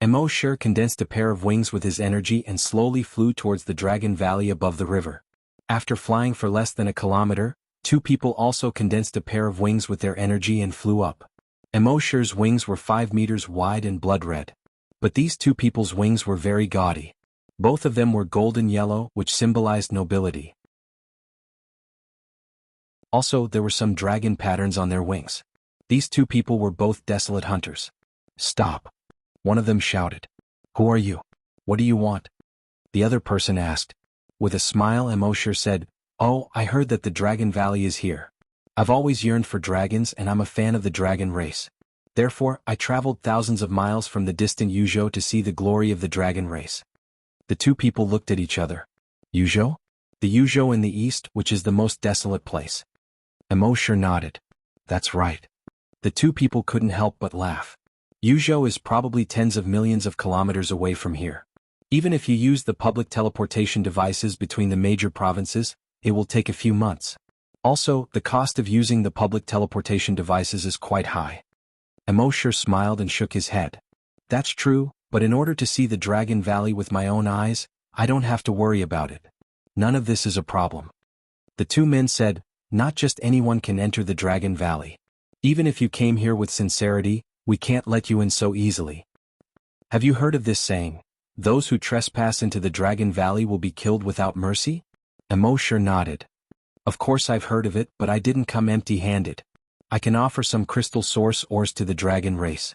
Mo sure condensed a pair of wings with his energy and slowly flew towards the Dragon Valley above the river. After flying for less than a kilometer, two people also condensed a pair of wings with their energy and flew up. Mo sure's wings were 5 meters wide and blood red. But these two people's wings were very gaudy. Both of them were golden yellow, which symbolized nobility. Also, there were some dragon patterns on their wings. These two people were both desolate hunters. "Stop!" One of them shouted. "Who are you? What do you want?" The other person asked. With a smile Mo sure said, "Oh, I heard that the Dragon Valley is here. I've always yearned for dragons and I'm a fan of the dragon race. Therefore, I traveled thousands of miles from the distant Yuzhou to see the glory of the dragon race." The two people looked at each other. "Yuzhou?" "The Yuzhou in the east, which is the most desolate place." Mo sure nodded. "That's right." The two people couldn't help but laugh. Yuzhou is probably tens of millions of kilometers away from here. Even if you use the public teleportation devices between the major provinces, it will take a few months. Also, the cost of using the public teleportation devices is quite high. Mo sure smiled and shook his head. "That's true, but in order to see the Dragon Valley with my own eyes, I don't have to worry about it. None of this is a problem." The two men said, "Not just anyone can enter the Dragon Valley. Even if you came here with sincerity, we can't let you in so easily. Have you heard of this saying? Those who trespass into the Dragon Valley will be killed without mercy?" Mo sure nodded. "Of course I've heard of it, but I didn't come empty-handed. I can offer some crystal source ores to the dragon race."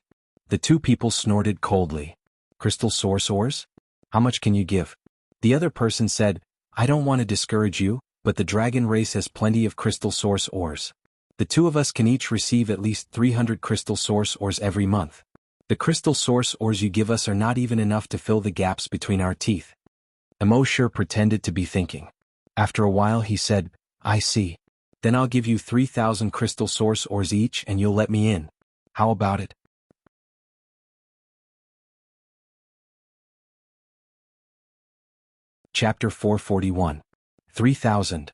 The two people snorted coldly. "Crystal source ores? How much can you give?" The other person said, "I don't want to discourage you, but the dragon race has plenty of crystal source ores. The two of us can each receive at least 300 crystal source ores every month. The crystal source ores you give us are not even enough to fill the gaps between our teeth." Mo sure pretended to be thinking. After a while he said, "I see. Then I'll give you 3,000 crystal source ores each and you'll let me in. How about it?" Chapter 441. 3,000.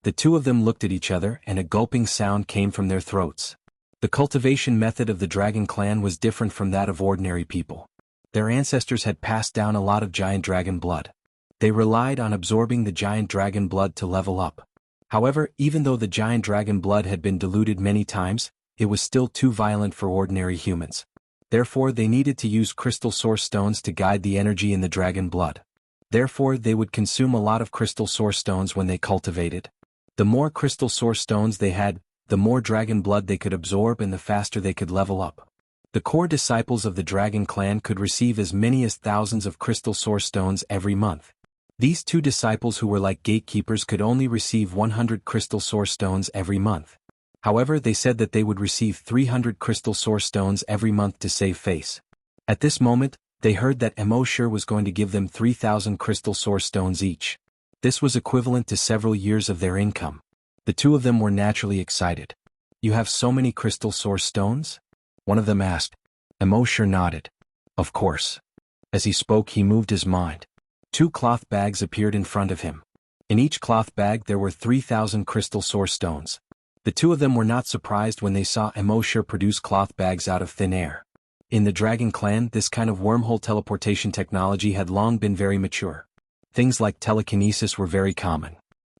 The two of them looked at each other and a gulping sound came from their throats. The cultivation method of the dragon clan was different from that of ordinary people. Their ancestors had passed down a lot of giant dragon blood. They relied on absorbing the giant dragon blood to level up. However, even though the giant dragon blood had been diluted many times, it was still too violent for ordinary humans. Therefore, they needed to use crystal source stones to guide the energy in the dragon blood. Therefore, they would consume a lot of crystal source stones when they cultivated. The more crystal source stones they had, the more dragon blood they could absorb and the faster they could level up. The core disciples of the dragon clan could receive as many as thousands of crystal source stones every month. These two disciples who were like gatekeepers could only receive 100 crystal source stones every month. However, they said that they would receive 300 crystal source stones every month to save face. At this moment, they heard that Mo sure was going to give them 3,000 crystal source stones each. This was equivalent to several years of their income. The two of them were naturally excited. "You have so many crystal source stones?" one of them asked. Mo sure nodded. "Of course." As he spoke he moved his mind. 2 cloth bags appeared in front of him. In each cloth bag there were 3,000 crystal source stones. The two of them were not surprised when they saw Mo sure produce cloth bags out of thin air. In the Dragon Clan, this kind of wormhole teleportation technology had long been very mature. Things like telekinesis were very common.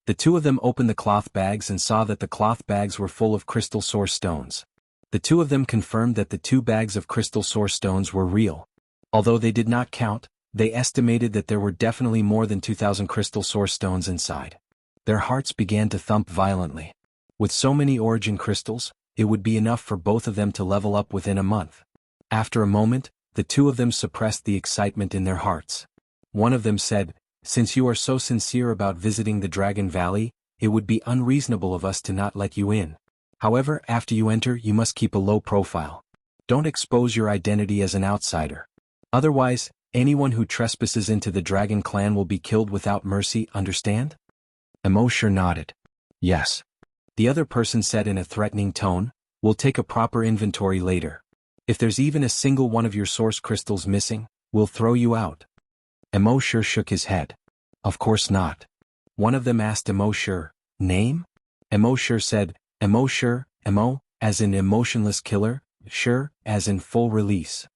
The two of them opened the cloth bags and saw that the cloth bags were full of crystal source stones. The two of them confirmed that the 2 bags of crystal source stones were real. Although they did not count, they estimated that there were definitely more than 2,000 crystal source stones inside. Their hearts began to thump violently. With so many origin crystals, it would be enough for both of them to level up within a month. After a moment, The two of them suppressed the excitement in their hearts. One of them said, "Since you are so sincere about visiting the Dragon Valley, it would be unreasonable of us to not let you in. However, after you enter, you must keep a low profile. Don't expose your identity as an outsider. Otherwise, anyone who trespasses into the Dragon Clan will be killed without mercy, understand?" Emosure nodded. "Yes." The other person said in a threatening tone, "We'll take a proper inventory later. If there's even a single one of your source crystals missing, we'll throw you out." Emosure shook his head. "Of course not." One of them asked Emosure, "Name?" Emosure said, "Emosure, Emo, as in emotionless killer, Sure, as in full release."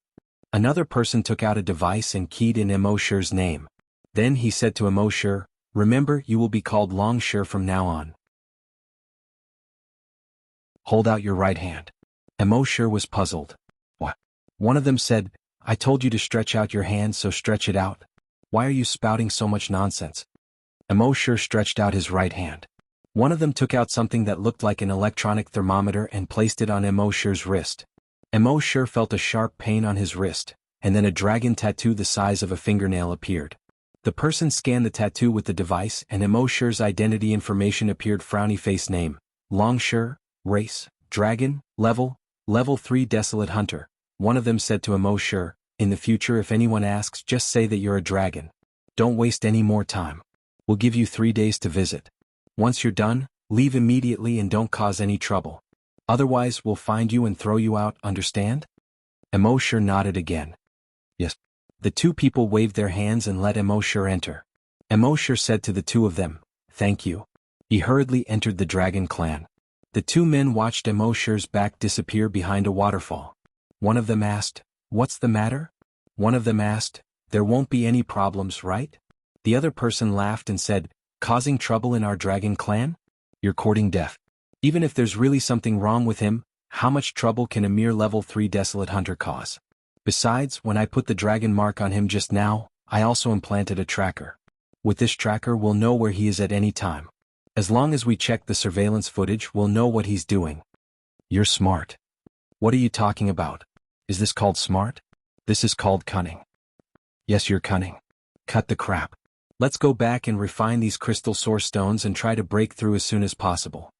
Another person took out a device and keyed in Emosure's name. Then he said to Emosure, "Remember, you will be called Longsure from now on. Hold out your right hand." Emosure was puzzled. "What?" One of them said, "I told you to stretch out your hand, so stretch it out. Why are you spouting so much nonsense?" Emosure stretched out his right hand. One of them took out something that looked like an electronic thermometer and placed it on Emosure's wrist. Emosure felt a sharp pain on his wrist, and then a dragon tattoo the size of a fingernail appeared. The person scanned the tattoo with the device and Emosure's identity information appeared: frowny face, name, Longsure, race, dragon, level 3 desolate hunter. One of them said to Emosure, "In the future if anyone asks, just say that you're a dragon. Don't waste any more time. We'll give you 3 days to visit. Once you're done, leave immediately and don't cause any trouble. Otherwise we'll find you and throw you out, understand?" Emosure nodded again. "Yes." The two people waved their hands and let Emosure enter. Emosure said to the two of them, "Thank you." He hurriedly entered the Dragon Clan. The two men watched Emosure's back disappear behind a waterfall. One of them asked, "What's the matter?" One of them asked, "There won't be any problems, right?" The other person laughed and said, "Causing trouble in our Dragon Clan? You're courting death. Even if there's really something wrong with him, how much trouble can a mere level 3 desolate hunter cause? Besides, when I put the dragon mark on him just now, I also implanted a tracker. With this tracker we'll know where he is at any time. As long as we check the surveillance footage, we'll know what he's doing." "You're smart." "What are you talking about? Is this called smart? This is called cunning." "Yes, you're cunning." "Cut the crap. Let's go back and refine these crystal source stones and try to break through as soon as possible."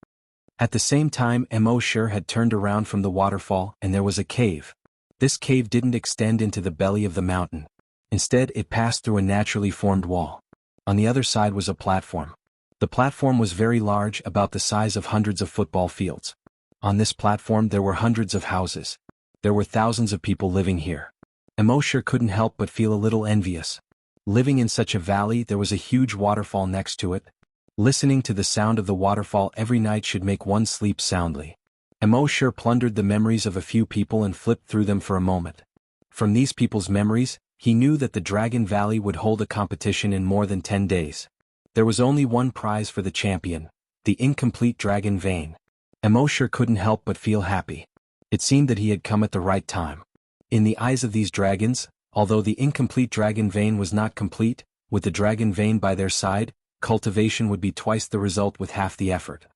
At the same time, Emosure had turned around from the waterfall and there was a cave. This cave didn't extend into the belly of the mountain. Instead, it passed through a naturally formed wall. On the other side was a platform. The platform was very large, about the size of hundreds of football fields. On this platform there were hundreds of houses. There were thousands of people living here. Emosure couldn't help but feel a little envious. Living in such a valley, there was a huge waterfall next to it. Listening to the sound of the waterfall every night should make one sleep soundly. Emosure plundered the memories of a few people and flipped through them for a moment. From these people's memories, he knew that the Dragon Valley would hold a competition in more than 10 days. There was only one prize for the champion, the incomplete dragon vein. Emosure couldn't help but feel happy. It seemed that he had come at the right time. In the eyes of these dragons, although the incomplete dragon vein was not complete, with the dragon vein by their side, cultivation would be twice the result with half the effort.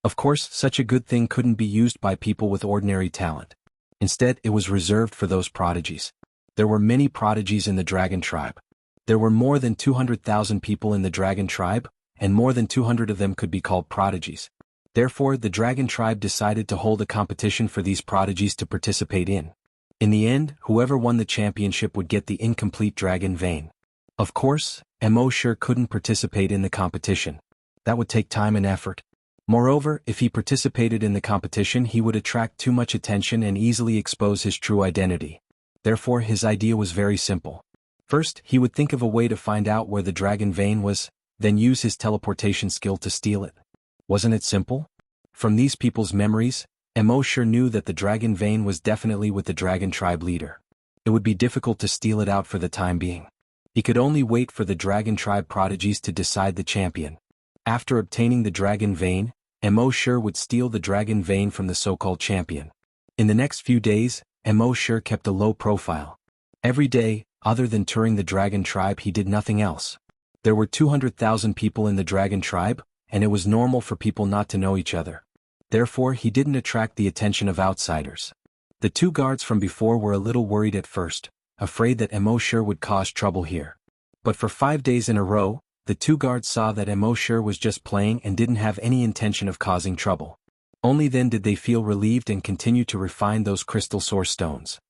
Of course, such a good thing couldn't be used by people with ordinary talent. Instead, it was reserved for those prodigies. There were many prodigies in the dragon tribe. There were more than 200,000 people in the dragon tribe, and more than 200 of them could be called prodigies. Therefore, the dragon tribe decided to hold a competition for these prodigies to participate in. In the end, whoever won the championship would get the incomplete dragon vein. Of course, Emosure couldn't participate in the competition. That would take time and effort. Moreover, if he participated in the competition, he would attract too much attention and easily expose his true identity. Therefore, his idea was very simple. First, he would think of a way to find out where the dragon vein was, then use his teleportation skill to steal it. Wasn't it simple? From these people's memories, Emosure knew that the dragon vein was definitely with the dragon tribe leader. It would be difficult to steal it out for the time being. He could only wait for the dragon tribe prodigies to decide the champion. After obtaining the dragon vein, Emosure would steal the dragon vein from the so-called champion. In the next few days, Emosure kept a low profile. Every day, other than touring the dragon tribe, he did nothing else. There were 200,000 people in the dragon tribe, and it was normal for people not to know each other. Therefore, he didn't attract the attention of outsiders. The two guards from before were a little worried at first, afraid that embark would cause trouble here. But for 5 days in a row, the two guards saw that embark was just playing and didn't have any intention of causing trouble. Only then did they feel relieved and continue to refine those crystal source stones.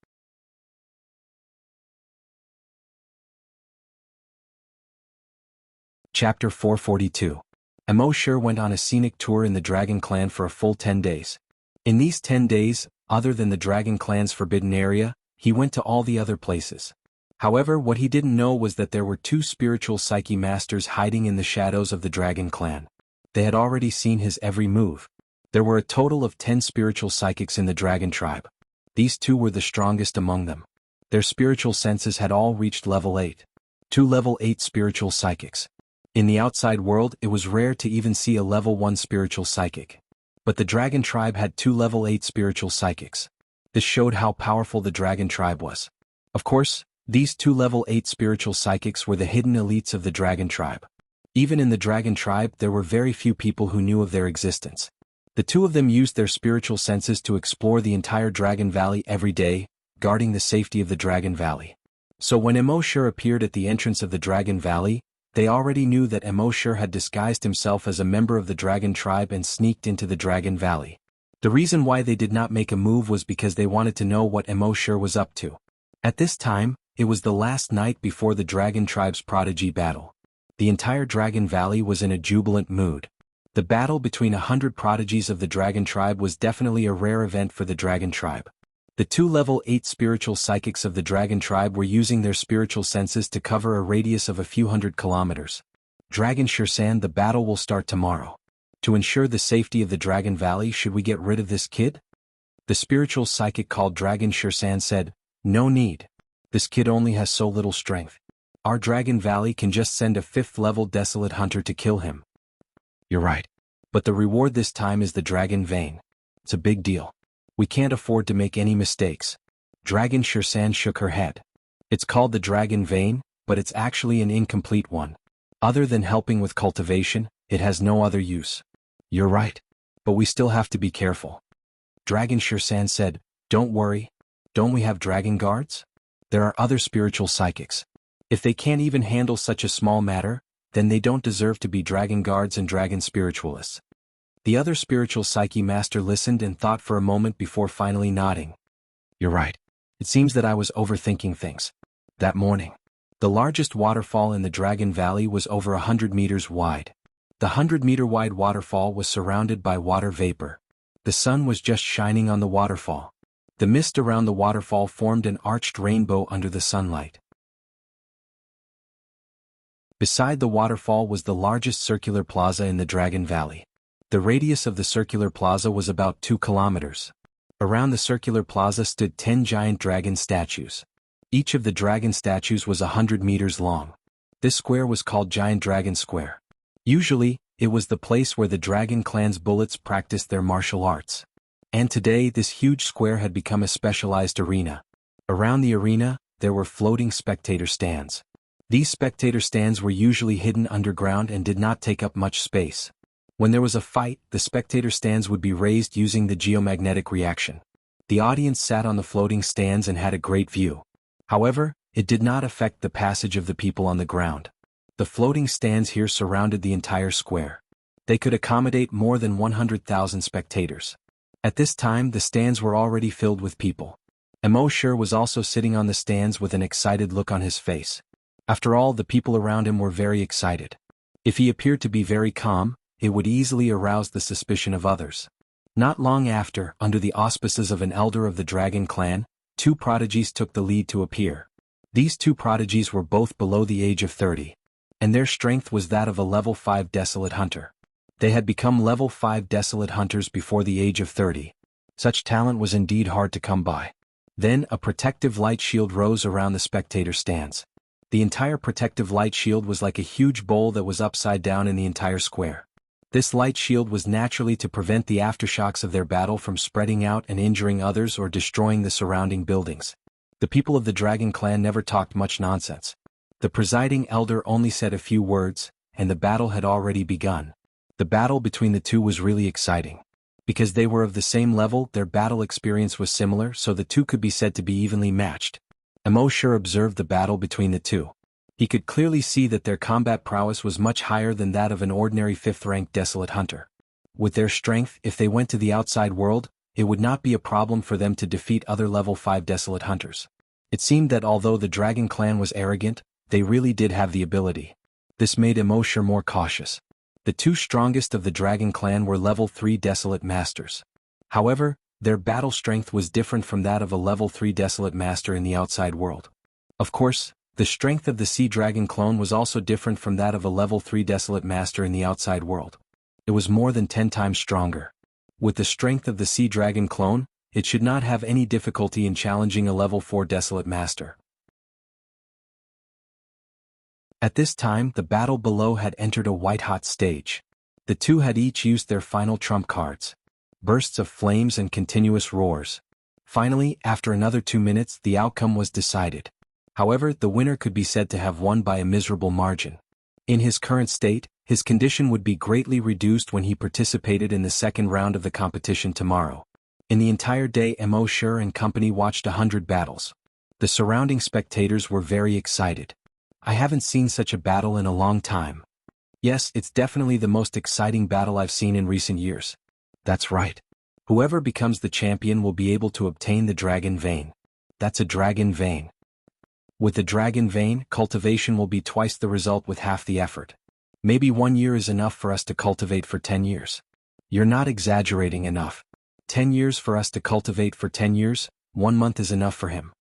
Chapter 442. Embark went on a scenic tour in the Dragon Clan for a full 10 days. In these 10 days, other than the Dragon Clan's forbidden area, he went to all the other places. However, what he didn't know was that there were 2 spiritual psyche masters hiding in the shadows of the Dragon Clan. They had already seen his every move. There were a total of 10 spiritual psychics in the Dragon tribe. These 2 were the strongest among them. Their spiritual senses had all reached level 8. 2 level 8 spiritual psychics. In the outside world, it was rare to even see a level 1 spiritual psychic. But the Dragon tribe had 2 level 8 spiritual psychics. This showed how powerful the Dragon tribe was. Of course, these 2 level 8 spiritual psychics were the hidden elites of the Dragon tribe. Even in the Dragon tribe, there were very few people who knew of their existence. The 2 of them used their spiritual senses to explore the entire Dragon Valley every day, guarding the safety of the Dragon Valley. So when embark appeared at the entrance of the Dragon Valley, they already knew that embark had disguised himself as a member of the Dragon tribe and sneaked into the Dragon Valley. The reason why they did not make a move was because they wanted to know what embark was up to. At this time, it was the last night before the Dragon tribe's prodigy battle. The entire Dragon Valley was in a jubilant mood. The battle between 100 prodigies of the Dragon tribe was definitely a rare event for the Dragon tribe. The 2 level 8 spiritual psychics of the Dragon tribe were using their spiritual senses to cover a radius of a few hundred kilometers. Dragon Shirsan, the battle will start tomorrow. To ensure the safety of the Dragon Valley, should we get rid of this kid? The spiritual psychic called Dragon Shirsan said, "No need. This kid only has so little strength. Our Dragon Valley can just send a 5th level desolate hunter to kill him." You're right. But the reward this time is the Dragon Vein. It's a big deal. We can't afford to make any mistakes. Dragon Shirsan shook her head. It's called the Dragon Vein, but it's actually an incomplete one. Other than helping with cultivation, it has no other use. You're right. But we still have to be careful. Dragon Shirsan said, "Don't worry. Don't we have dragon guards? There are other spiritual psychics. If they can't even handle such a small matter, then they don't deserve to be dragon guards and dragon spiritualists." The other spiritual psyche master listened and thought for a moment before finally nodding. You're right. It seems that I was overthinking things. That morning, the largest waterfall in the Dragon Valley was over 100 meters wide. The 100-meter wide waterfall was surrounded by water vapor. The sun was just shining on the waterfall. The mist around the waterfall formed an arched rainbow under the sunlight. Beside the waterfall was the largest circular plaza in the Dragon Valley. The radius of the circular plaza was about 2 kilometers. Around the circular plaza stood 10 giant dragon statues. Each of the dragon statues was 100 meters long. This square was called Giant Dragon Square. Usually, it was the place where the Dragon Clan's bullets practiced their martial arts. And today this huge square had become a specialized arena. Around the arena, there were floating spectator stands. These spectator stands were usually hidden underground and did not take up much space. When there was a fight, the spectator stands would be raised using the geomagnetic reaction. The audience sat on the floating stands and had a great view. However, it did not affect the passage of the people on the ground. The floating stands here surrounded the entire square. They could accommodate more than 100,000 spectators. At this time, the stands were already filled with people. embark was also sitting on the stands with an excited look on his face. After all, the people around him were very excited. If he appeared to be very calm, it would easily arouse the suspicion of others. Not long after, under the auspices of an elder of the Dragon Clan, 2 prodigies took the lead to appear. These 2 prodigies were both below the age of 30. And their strength was that of a level 5 desolate hunter. They had become level 5 desolate hunters before the age of 30. Such talent was indeed hard to come by. Then a protective light shield rose around the spectator stands. The entire protective light shield was like a huge bowl that was upside down in the entire square. This light shield was naturally to prevent the aftershocks of their battle from spreading out and injuring others or destroying the surrounding buildings. The people of the Dragon Clan never talked much nonsense. The presiding elder only said a few words, and the battle had already begun. The battle between the 2 was really exciting. Because they were of the same level, their battle experience was similar, so the two could be said to be evenly matched. Emo observed the battle between the two. He could clearly see that their combat prowess was much higher than that of an ordinary 5th-ranked Desolate Hunter. With their strength, if they went to the outside world, it would not be a problem for them to defeat other level 5 Desolate Hunters. It seemed that although the Dragon Clan was arrogant, they really did have the ability. This made Emo more cautious. The two strongest of the Dragon Clan were level 3 Desolate Masters. However, their battle strength was different from that of a level 3 Desolate Master in the outside world. Of course, the strength of the Sea Dragon clone was also different from that of a level 3 Desolate Master in the outside world. It was more than 10 times stronger. With the strength of the Sea Dragon clone, it should not have any difficulty in challenging a level 4 Desolate Master. At this time, the battle below had entered a white-hot stage. The two had each used their final trump cards. Bursts of flames and continuous roars. Finally, after another 2 minutes, the outcome was decided. However, the winner could be said to have won by a miserable margin. In his current state, his condition would be greatly reduced when he participated in the second round of the competition tomorrow. In the entire day, Emo and company watched 100 battles. The surrounding spectators were very excited. I haven't seen such a battle in a long time. Yes, it's definitely the most exciting battle I've seen in recent years. That's right. Whoever becomes the champion will be able to obtain the Dragon Vein. That's a Dragon Vein. With the Dragon Vein, cultivation will be twice the result with half the effort. Maybe 1 year is enough for us to cultivate for 10 years. You're not exaggerating enough. 10 years for us to cultivate for 10 years, 1 month is enough for him.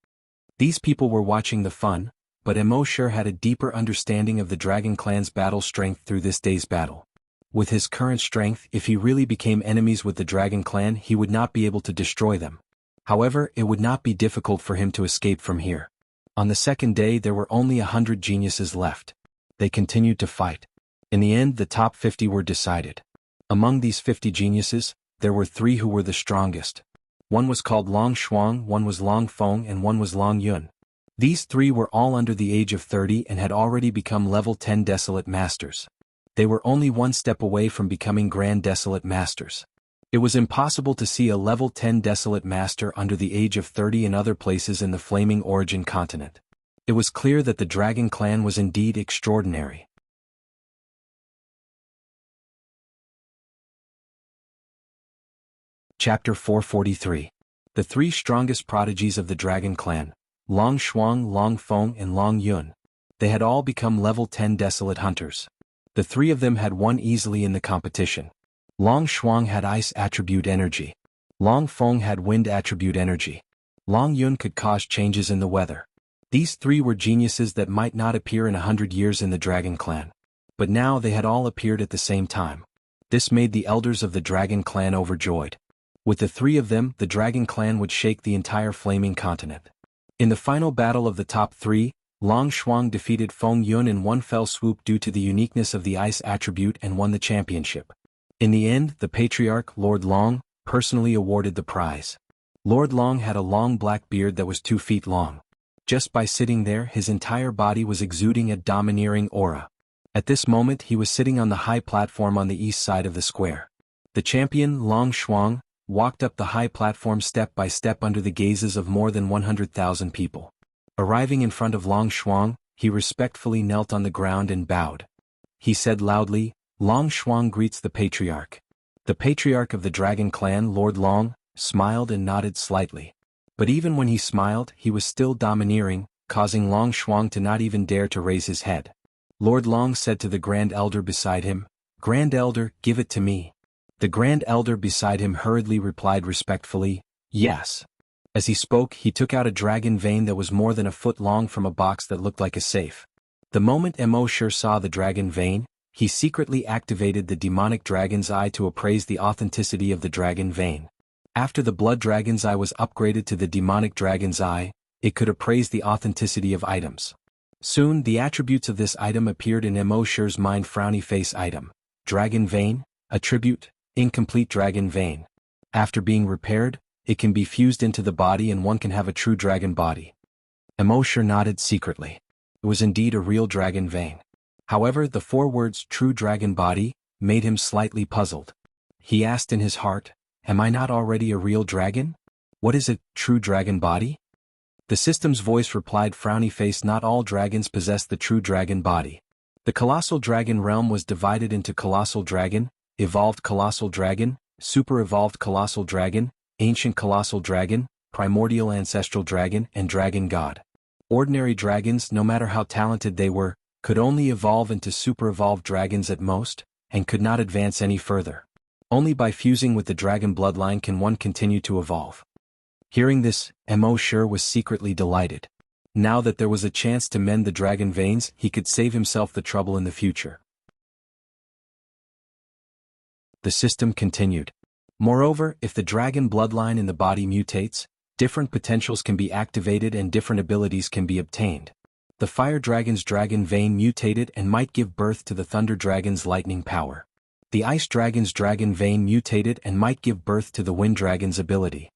These people were watching the fun, but Emo had a deeper understanding of the Dragon Clan's battle strength through this day's battle. With his current strength, if he really became enemies with the Dragon Clan, he would not be able to destroy them. However, it would not be difficult for him to escape from here. On the second day, there were only 100 geniuses left. They continued to fight. In the end, the top 50 were decided. Among these 50 geniuses, there were 3 who were the strongest. One was called Long Shuang, one was Long Feng, and one was Long Yun. These 3 were all under the age of 30 and had already become level 10 Desolate Masters. They were only 1 step away from becoming Grand Desolate Masters. It was impossible to see a level 10 Desolate Master under the age of 30 in other places in the Flaming Origin continent. It was clear that the Dragon Clan was indeed extraordinary. Chapter 443. The 3 strongest prodigies of the Dragon Clan, Long Shuang, Long Feng, and Long Yun. They had all become level 10 Desolate Hunters. The 3 of them had won easily in the competition. Long Shuang had Ice Attribute Energy. Long Feng had Wind Attribute Energy. Long Yun could cause changes in the weather. These 3 were geniuses that might not appear in 100 years in the Dragon Clan. But now they had all appeared at the same time. This made the elders of the Dragon Clan overjoyed. With the 3 of them, the Dragon Clan would shake the entire Flaming Continent. In the final battle of the top 3, Long Shuang defeated Feng Yun in one fell swoop due to the uniqueness of the Ice Attribute and won the championship. In the end, the Patriarch, Lord Long, personally awarded the prize. Lord Long had a long black beard that was 2 feet long. Just by sitting there, his entire body was exuding a domineering aura. At this moment, he was sitting on the high platform on the east side of the square. The champion, Long Shuang, walked up the high platform step by step under the gazes of more than 100,000 people. Arriving in front of Long Shuang, he respectfully knelt on the ground and bowed. He said loudly, "Long Shuang greets the Patriarch." The Patriarch of the Dragon Clan, Lord Long, smiled and nodded slightly. But even when he smiled, he was still domineering, causing Long Shuang to not even dare to raise his head. Lord Long said to the Grand Elder beside him, "Grand Elder, give it to me." The Grand Elder beside him hurriedly replied respectfully, "Yes." As he spoke, he took out a dragon vein that was more than a foot long from a box that looked like a safe. The moment Emo saw the dragon vein, he secretly activated the demonic dragon's eye to appraise the authenticity of the dragon vein. After the blood dragon's eye was upgraded to the demonic dragon's eye, it could appraise the authenticity of items. Soon, the attributes of this item appeared in Emo's mind: frowny face item, dragon vein, attribute, incomplete dragon vein. After being repaired, it can be fused into the body and one can have a true dragon body. Emo nodded secretly. It was indeed a real dragon vein. However, the 4 words "true dragon body" made him slightly puzzled. He asked in his heart, am I not already a real dragon? What is a true dragon body? The system's voice replied, frowny face, not all dragons possess the true dragon body. The colossal dragon realm was divided into colossal dragon, evolved colossal dragon, super evolved colossal dragon, ancient colossal dragon, primordial ancestral dragon, and dragon god. Ordinary dragons, no matter how talented they were, could only evolve into super evolved dragons at most, and could not advance any further. Only by fusing with the dragon bloodline can one continue to evolve. Hearing this, Mo Sure was secretly delighted. Now that there was a chance to mend the dragon veins, he could save himself the trouble in the future. The system continued. Moreover, if the dragon bloodline in the body mutates, different potentials can be activated and different abilities can be obtained. The fire dragon's dragon vein mutated and might give birth to the thunder dragon's lightning power. The ice dragon's dragon vein mutated and might give birth to the wind dragon's ability.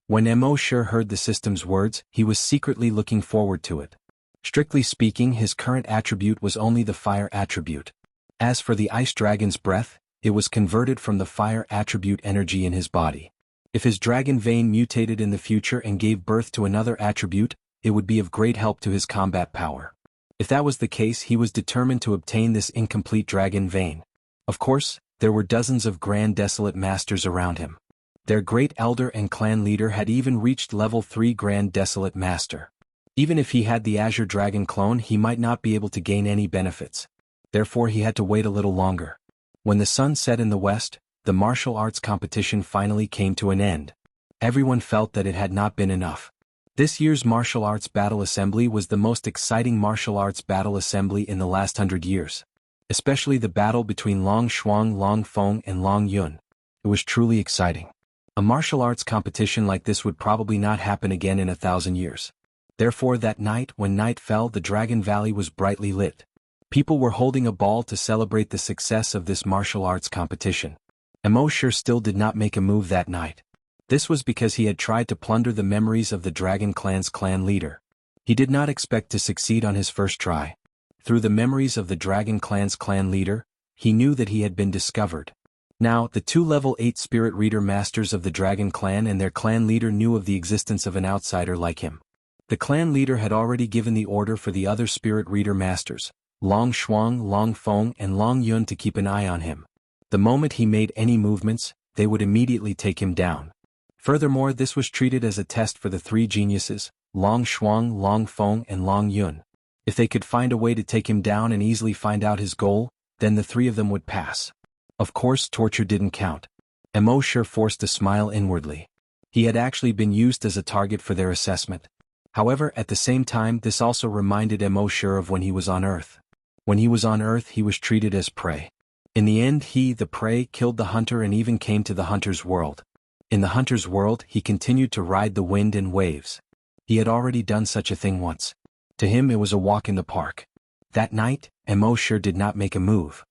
When Mo Sure heard the system's words, he was secretly looking forward to it. Strictly speaking, his current attribute was only the fire attribute. As for the ice dragon's breath, it was converted from the fire attribute energy in his body. If his dragon vein mutated in the future and gave birth to another attribute, it would be of great help to his combat power. If that was the case, he was determined to obtain this incomplete dragon vein. Of course, there were dozens of Grand Desolate Masters around him. Their great elder and clan leader had even reached level 3 Grand Desolate Master. Even if he had the Azure Dragon clone, he might not be able to gain any benefits. Therefore he had to wait a little longer. When the sun set in the west, the martial arts competition finally came to an end. Everyone felt that it had not been enough. This year's martial arts battle assembly was the most exciting martial arts battle assembly in the last 100 years. Especially the battle between Long Shuang, Long Feng, and Long Yun. It was truly exciting. A martial arts competition like this would probably not happen again in 1,000 years. Therefore that night, when night fell, the Dragon Valley was brightly lit. People were holding a ball to celebrate the success of this martial arts competition. Mo Sure still did not make a move that night. This was because he had tried to plunder the memories of the Dragon Clan's clan leader. He did not expect to succeed on his first try. Through the memories of the Dragon Clan's clan leader, he knew that he had been discovered. Now, the 2 level 8 spirit reader masters of the Dragon Clan and their clan leader knew of the existence of an outsider like him. The clan leader had already given the order for the other spirit reader masters, Long Shuang, Long Feng, and Long Yun, to keep an eye on him. The moment he made any movements, they would immediately take him down. Furthermore, this was treated as a test for the 3 geniuses, Long Shuang, Long Feng, and Long Yun. If they could find a way to take him down and easily find out his goal, then the 3 of them would pass. Of course, torture didn't count. Mo Sure forced a smile inwardly. He had actually been used as a target for their assessment. However, at the same time, this also reminded Mo Sure of when he was on Earth. When he was on Earth, he was treated as prey. In the end, he, the prey, killed the hunter and even came to the hunter's world. In the hunter's world, he continued to ride the wind and waves. He had already done such a thing once. To him, it was a walk in the park. That night, Mo Sure did not make a move.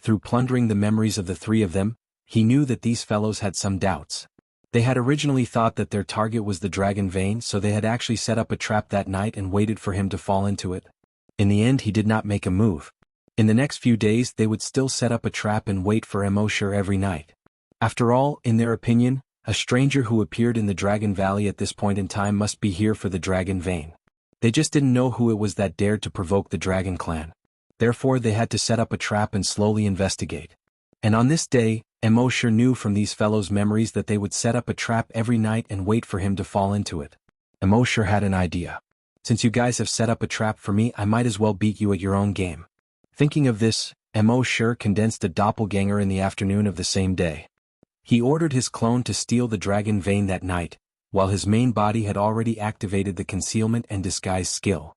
Through plundering the memories of the 3 of them, he knew that these fellows had some doubts. They had originally thought that their target was the dragon vein, so they had actually set up a trap that night and waited for him to fall into it. In the end, he did not make a move. In the next few days, they would still set up a trap and wait for Mo Sure every night. After all, in their opinion, a stranger who appeared in the Dragon Valley at this point in time must be here for the dragon vein. They just didn't know who it was that dared to provoke the Dragon Clan. Therefore they had to set up a trap and slowly investigate. And on this day, Mo Sure knew from these fellows' memories that they would set up a trap every night and wait for him to fall into it. Mo Sure had an idea. Since you guys have set up a trap for me, I might as well beat you at your own game. Thinking of this, Mo Sure condensed a doppelganger in the afternoon of the same day. He ordered his clone to steal the dragon vein that night, while his main body had already activated the concealment and disguise skill.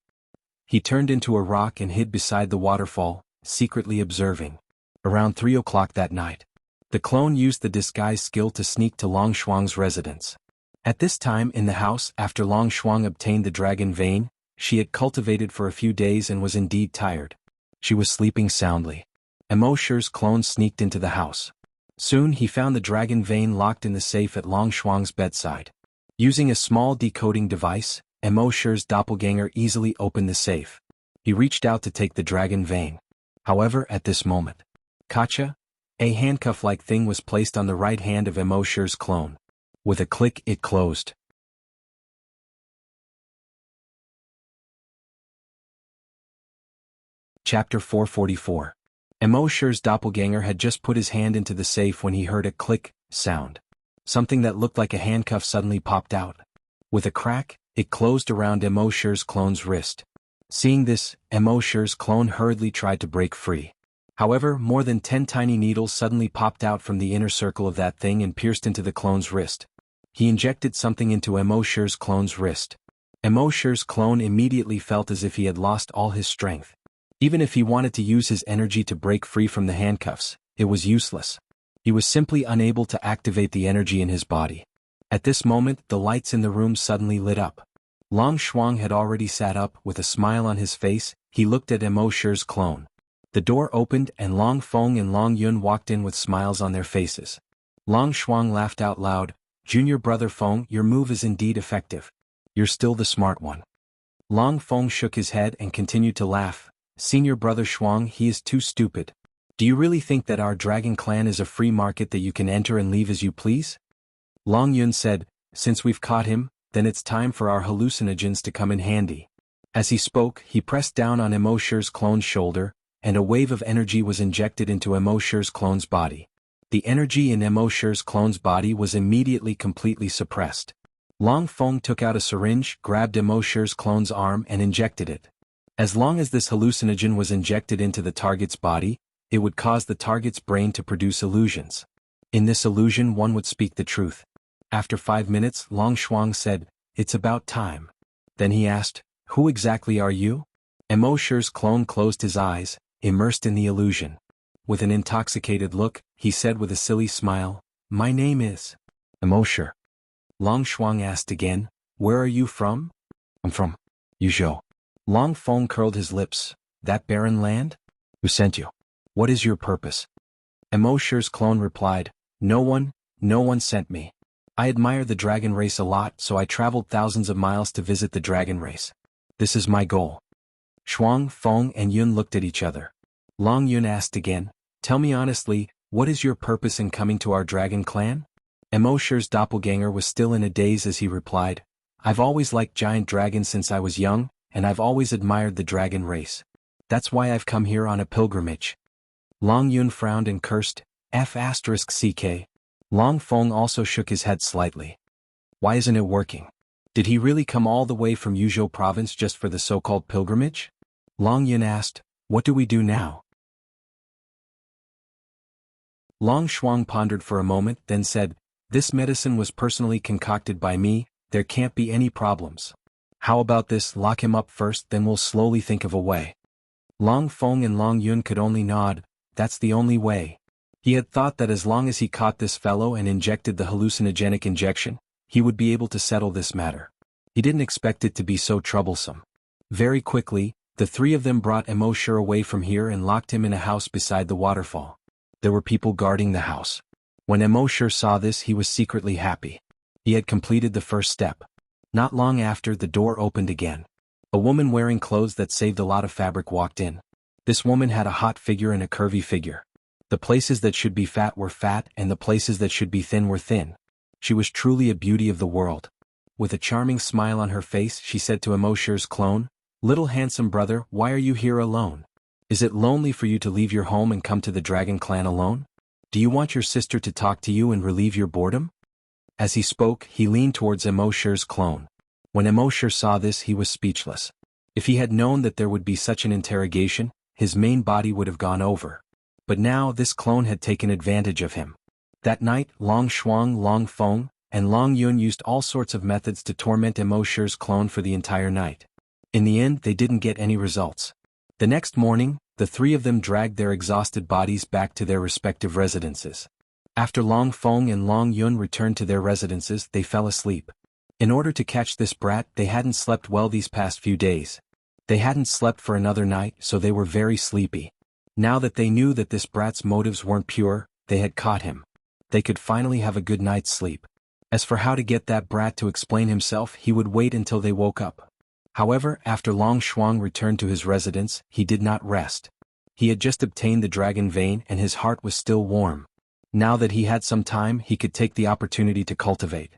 He turned into a rock and hid beside the waterfall, secretly observing. Around 3 o'clock that night, the clone used the disguise skill to sneak to Long Shuang's residence. At this time in the house, after Long Shuang obtained the dragon vein, she had cultivated for a few days and was indeed tired. She was sleeping soundly. Mo Sure's clone sneaked into the house. Soon he found the dragon vein locked in the safe at Long Shuang's bedside. Using a small decoding device, Mo Sure's doppelganger easily opened the safe. He reached out to take the dragon vein. However, at this moment, Katja, A handcuff-like thing was placed on the right hand of Emosher's clone. With a click, it closed. Chapter 444. Emosher's doppelganger had just put his hand into the safe when he heard a click sound. Something that looked like a handcuff suddenly popped out. With a crack, it closed around Emosher's clone's wrist. Seeing this, Emosher's clone hurriedly tried to break free. However, more than 10 tiny needles suddenly popped out from the inner circle of that thing and pierced into the clone's wrist. He injected something into Emosher's clone's wrist. Emosher's clone immediately felt as if he had lost all his strength. Even if he wanted to use his energy to break free from the handcuffs, it was useless. He was simply unable to activate the energy in his body. At this moment, the lights in the room suddenly lit up. Long Shuang had already sat up with a smile on his face. He looked at Emosher's clone. The door opened and Long Feng and Long Yun walked in with smiles on their faces. Long Shuang laughed out loud. "Junior brother Feng, your move is indeed effective. You're still the smart one." Long Feng shook his head and continued to laugh. "Senior brother Shuang, he is too stupid. Do you really think that our dragon clan is a free market that you can enter and leave as you please?" Long Yun said, "Since we've caught him, then it's time for our hallucinogens to come in handy." As he spoke, he pressed down on Emosher's clone's shoulder, and a wave of energy was injected into Emosher's clone's body. The energy in Emosher's clone's body was immediately completely suppressed. Long Feng took out a syringe, grabbed Emosher's clone's arm and injected it. As long as this hallucinogen was injected into the target's body, it would cause the target's brain to produce illusions. In this illusion one would speak the truth. After 5 minutes, Long Shuang said, "It's about time." Then he asked, "Who exactly are you?" Emosher's clone closed his eyes, immersed in the illusion. With an intoxicated look, he said with a silly smile, "My name is Emosher." Long Shuang asked again, "Where are you from?" "I'm from Yuzhou." Long Feng curled his lips. "That barren land? Who sent you? What is your purpose?" Emosher's clone replied, no one sent me. I admire the dragon race a lot, so I traveled thousands of miles to visit the dragon race. This is my goal." Shuang, Feng and Yun looked at each other. Long Yun asked again, "Tell me honestly, what is your purpose in coming to our dragon clan?" Emosher's doppelganger was still in a daze as he replied, "I've always liked giant dragons since I was young, and I've always admired the dragon race. That's why I've come here on a pilgrimage." Long Yun frowned and cursed, F***ck. Long Feng also shook his head slightly. Why isn't it working? Did he really come all the way from Yuzhou province just for the so-called pilgrimage? Long Yun asked, "What do we do now?" Long Shuang pondered for a moment, then said, "This medicine was personally concocted by me, there can't be any problems. How about this, lock him up first, then we'll slowly think of a way." Long Feng and Long Yun could only nod. That's the only way. He had thought that as long as he caught this fellow and injected the hallucinogenic injection, he would be able to settle this matter. He didn't expect it to be so troublesome. Very quickly, the three of them brought Emosher away from here and locked him in a house beside the waterfall. There were people guarding the house. When Emosher saw this, he was secretly happy. He had completed the first step. Not long after, the door opened again. A woman wearing clothes that saved a lot of fabric walked in. This woman had a hot figure and a curvy figure. The places that should be fat were fat, and the places that should be thin were thin. She was truly a beauty of the world. With a charming smile on her face, she said to Emosher's clone, "Little handsome brother, why are you here alone? Is it lonely for you to leave your home and come to the dragon clan alone? Do you want your sister to talk to you and relieve your boredom?" As he spoke, he leaned towards Emosher's clone. When Emosher saw this, he was speechless. If he had known that there would be such an interrogation, his main body would have gone over. But now this clone had taken advantage of him. That night, Long Shuang, Long Feng, and Long Yun used all sorts of methods to torment Emosher's clone for the entire night. In the end, they didn't get any results. The next morning, the three of them dragged their exhausted bodies back to their respective residences. After Long Feng and Long Yun returned to their residences, they fell asleep. In order to catch this brat, they hadn't slept well these past few days. They hadn't slept for another night, so they were very sleepy. Now that they knew that this brat's motives weren't pure, they had caught him. They could finally have a good night's sleep. As for how to get that brat to explain himself, he would wait until they woke up. However, after Long Shuang returned to his residence, he did not rest. He had just obtained the dragon vein and his heart was still warm. Now that he had some time, he could take the opportunity to cultivate.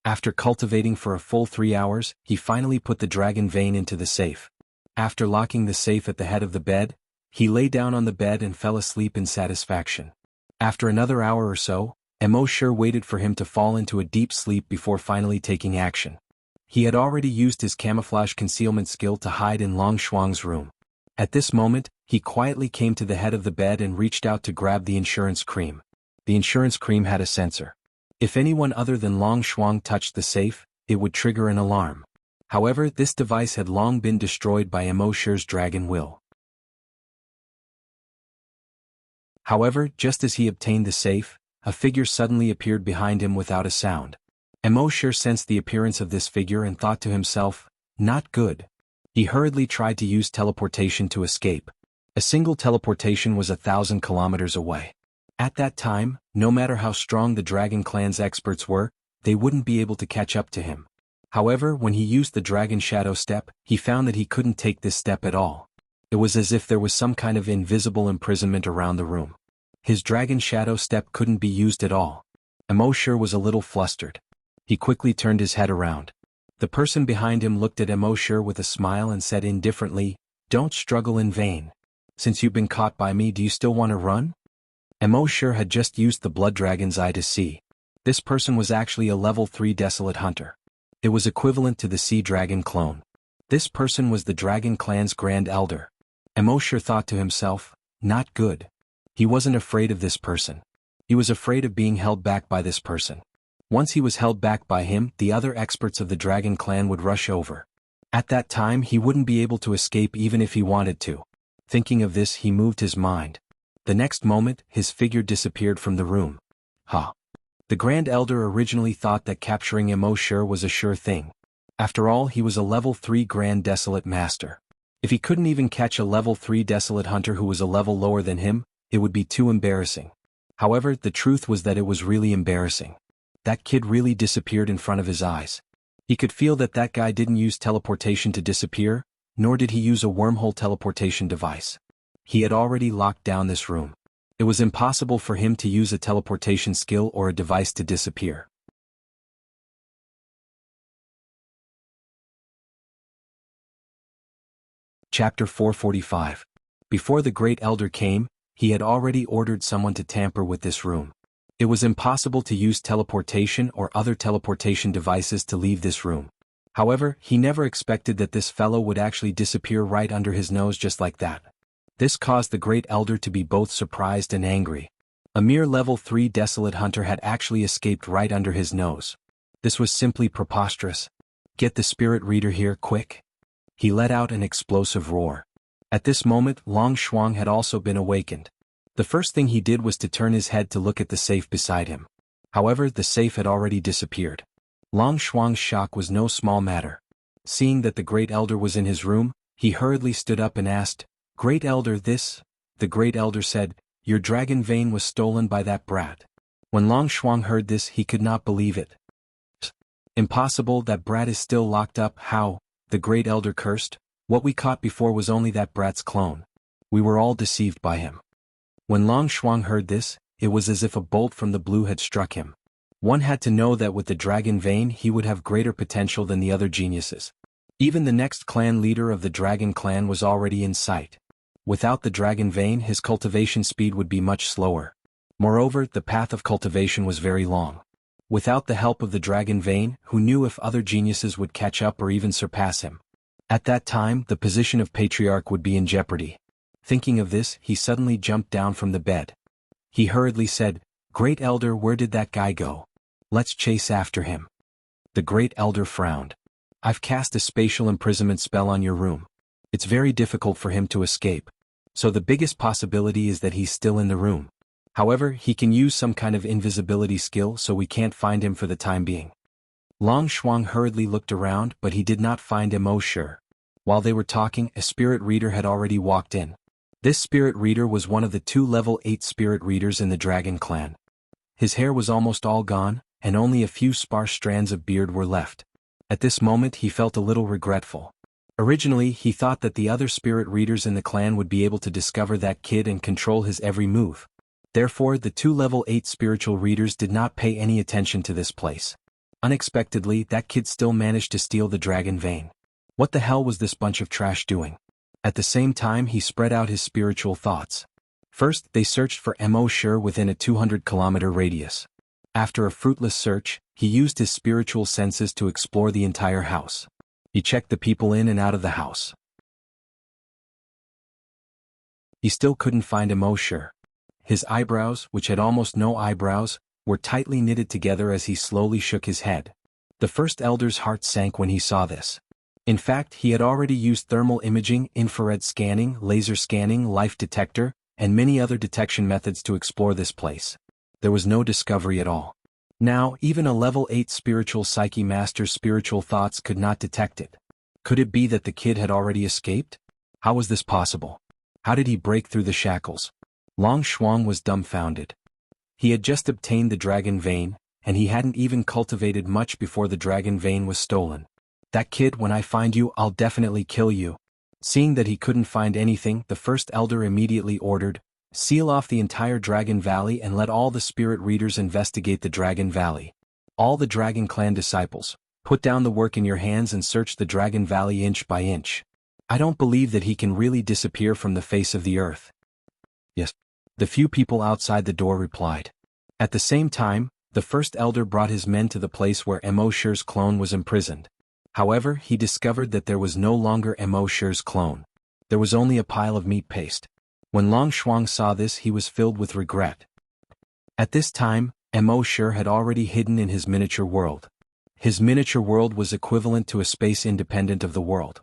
After cultivating for a full 3 hours, he finally put the dragon vein into the safe. After locking the safe at the head of the bed, he lay down on the bed and fell asleep in satisfaction. After another hour or so, Emosure waited for him to fall into a deep sleep before finally taking action. He had already used his camouflage concealment skill to hide in Long Shuang's room. At this moment, he quietly came to the head of the bed and reached out to grab the insurance cream. The insurance cream had a sensor. If anyone other than Long Shuang touched the safe, it would trigger an alarm. However, this device had long been destroyed by Emosure's dragon will. However, just as he obtained the safe, a figure suddenly appeared behind him without a sound. Emosure sensed the appearance of this figure and thought to himself, "Not good." He hurriedly tried to use teleportation to escape. A single teleportation was 1,000 kilometers away. At that time, no matter how strong the Dragon Clan's experts were, they wouldn't be able to catch up to him. However, when he used the Dragon Shadow Step, he found that he couldn't take this step at all. It was as if there was some kind of invisible imprisonment around the room. His Dragon Shadow Step couldn't be used at all. Emosure was a little flustered. He quickly turned his head around. The person behind him looked at Emosure with a smile and said indifferently, "Don't struggle in vain. Since you've been caught by me, do you still want to run?" Emosure had just used the Blood Dragon's eye to see. This person was actually a level 3 Desolate Hunter. It was equivalent to the Sea Dragon clone. This person was the Dragon Clan's Grand Elder. Emosure thought to himself, "Not good." He wasn't afraid of this person. He was afraid of being held back by this person. Once he was held back by him, the other experts of the Dragon Clan would rush over. At that time he wouldn't be able to escape even if he wanted to. Thinking of this, he moved his mind. The next moment, his figure disappeared from the room. The Grand Elder originally thought that capturing Emosure was a sure thing. After all, he was a level 3 Grand Desolate Master. If he couldn't even catch a level 3 Desolate Hunter who was a level lower than him, it would be too embarrassing. However, the truth was that it was really embarrassing. That kid really disappeared in front of his eyes. He could feel that that guy didn't use teleportation to disappear, nor did he use a wormhole teleportation device. He had already locked down this room. It was impossible for him to use a teleportation skill or a device to disappear. Chapter 445. Before the Great Elder came, he had already ordered someone to tamper with this room. It was impossible to use teleportation or other teleportation devices to leave this room. However, he never expected that this fellow would actually disappear right under his nose just like that. This caused the Great Elder to be both surprised and angry. A mere level 3 Desolate Hunter had actually escaped right under his nose. This was simply preposterous. "Get the Spirit Reader here, quick!" He let out an explosive roar. At this moment, Long Shuang had also been awakened. The first thing he did was to turn his head to look at the safe beside him. However, the safe had already disappeared. Long Shuang's shock was no small matter. Seeing that the Great Elder was in his room, he hurriedly stood up and asked, "Great Elder, this?" The Great Elder said, "Your dragon vein was stolen by that brat." When Long Shuang heard this, he could not believe it. "Impossible, that brat is still locked up." "How?" The Great Elder cursed. "What we caught before was only that brat's clone. We were all deceived by him." When Long Shuang heard this, it was as if a bolt from the blue had struck him. One had to know that with the dragon vein he would have greater potential than the other geniuses. Even the next clan leader of the Dragon Clan was already in sight. Without the dragon vein, his cultivation speed would be much slower. Moreover, the path of cultivation was very long. Without the help of the dragon vein, who knew if other geniuses would catch up or even surpass him? At that time, the position of Patriarch would be in jeopardy. Thinking of this, he suddenly jumped down from the bed. He hurriedly said, "Great Elder, where did that guy go? Let's chase after him." The Great Elder frowned. "I've cast a spatial imprisonment spell on your room. It's very difficult for him to escape. So the biggest possibility is that he's still in the room. However, he can use some kind of invisibility skill, so we can't find him for the time being." Long Shuang hurriedly looked around, but he did not find Emosure. While they were talking, a spirit reader had already walked in. This spirit reader was one of the 2 level 8 spirit readers in the Dragon Clan. His hair was almost all gone, and only a few sparse strands of beard were left. At this moment he felt a little regretful. Originally, he thought that the other spirit readers in the clan would be able to discover that kid and control his every move. Therefore, the two level 8 spiritual readers did not pay any attention to this place. Unexpectedly, that kid still managed to steal the dragon vein. What the hell was this bunch of trash doing? At the same time, he spread out his spiritual thoughts. First, they searched for Mo Sure within a 200-kilometer radius. After a fruitless search, he used his spiritual senses to explore the entire house. He checked the people in and out of the house. He still couldn't find Mo Sure. His eyebrows, which had almost no eyebrows, were tightly knitted together as he slowly shook his head. The first elder's heart sank when he saw this. In fact, he had already used thermal imaging, infrared scanning, laser scanning, life detector, and many other detection methods to explore this place. There was no discovery at all. Now, even a level 8 spiritual psyche master's spiritual thoughts could not detect it. Could it be that the kid had already escaped? How was this possible? How did he break through the shackles? Long Shuang was dumbfounded. He had just obtained the dragon vein, and he hadn't even cultivated much before the dragon vein was stolen. That kid, when I find you, I'll definitely kill you. Seeing that he couldn't find anything, the first elder immediately ordered, seal off the entire Dragon Valley and let all the spirit readers investigate the Dragon Valley. All the Dragon Clan disciples, put down the work in your hands and search the Dragon Valley inch by inch. I don't believe that he can really disappear from the face of the earth. Yes. The few people outside the door replied. At the same time, the first elder brought his men to the place where Mo Sure's clone was imprisoned. However, he discovered that there was no longer Mo Sure's clone. There was only a pile of meat paste. When Long Shuang saw this, he was filled with regret. At this time, Mo Sure had already hidden in his miniature world. His miniature world was equivalent to a space independent of the world.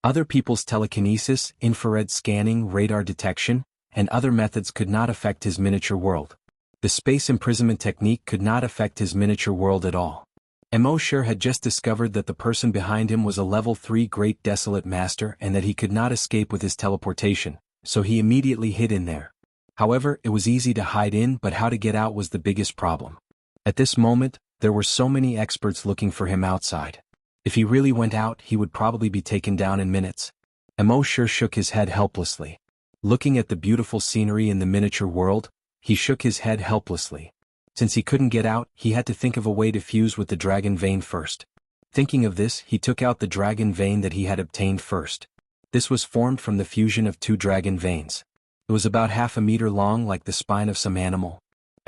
Other people's telekinesis, infrared scanning, radar detection, and other methods could not affect his miniature world. The space imprisonment technique could not affect his miniature world at all. Mo Sure had just discovered that the person behind him was a level 3 Great Desolate Master and that he could not escape with his teleportation, so he immediately hid in there. However, it was easy to hide in, but how to get out was the biggest problem. At this moment, there were so many experts looking for him outside. If he really went out, he would probably be taken down in minutes. Mo Sure shook his head helplessly. Looking at the beautiful scenery in the miniature world, he shook his head helplessly. Since he couldn't get out, he had to think of a way to fuse with the dragon vein first. Thinking of this, he took out the dragon vein that he had obtained first. This was formed from the fusion of two dragon veins. It was about half a meter long, like the spine of some animal.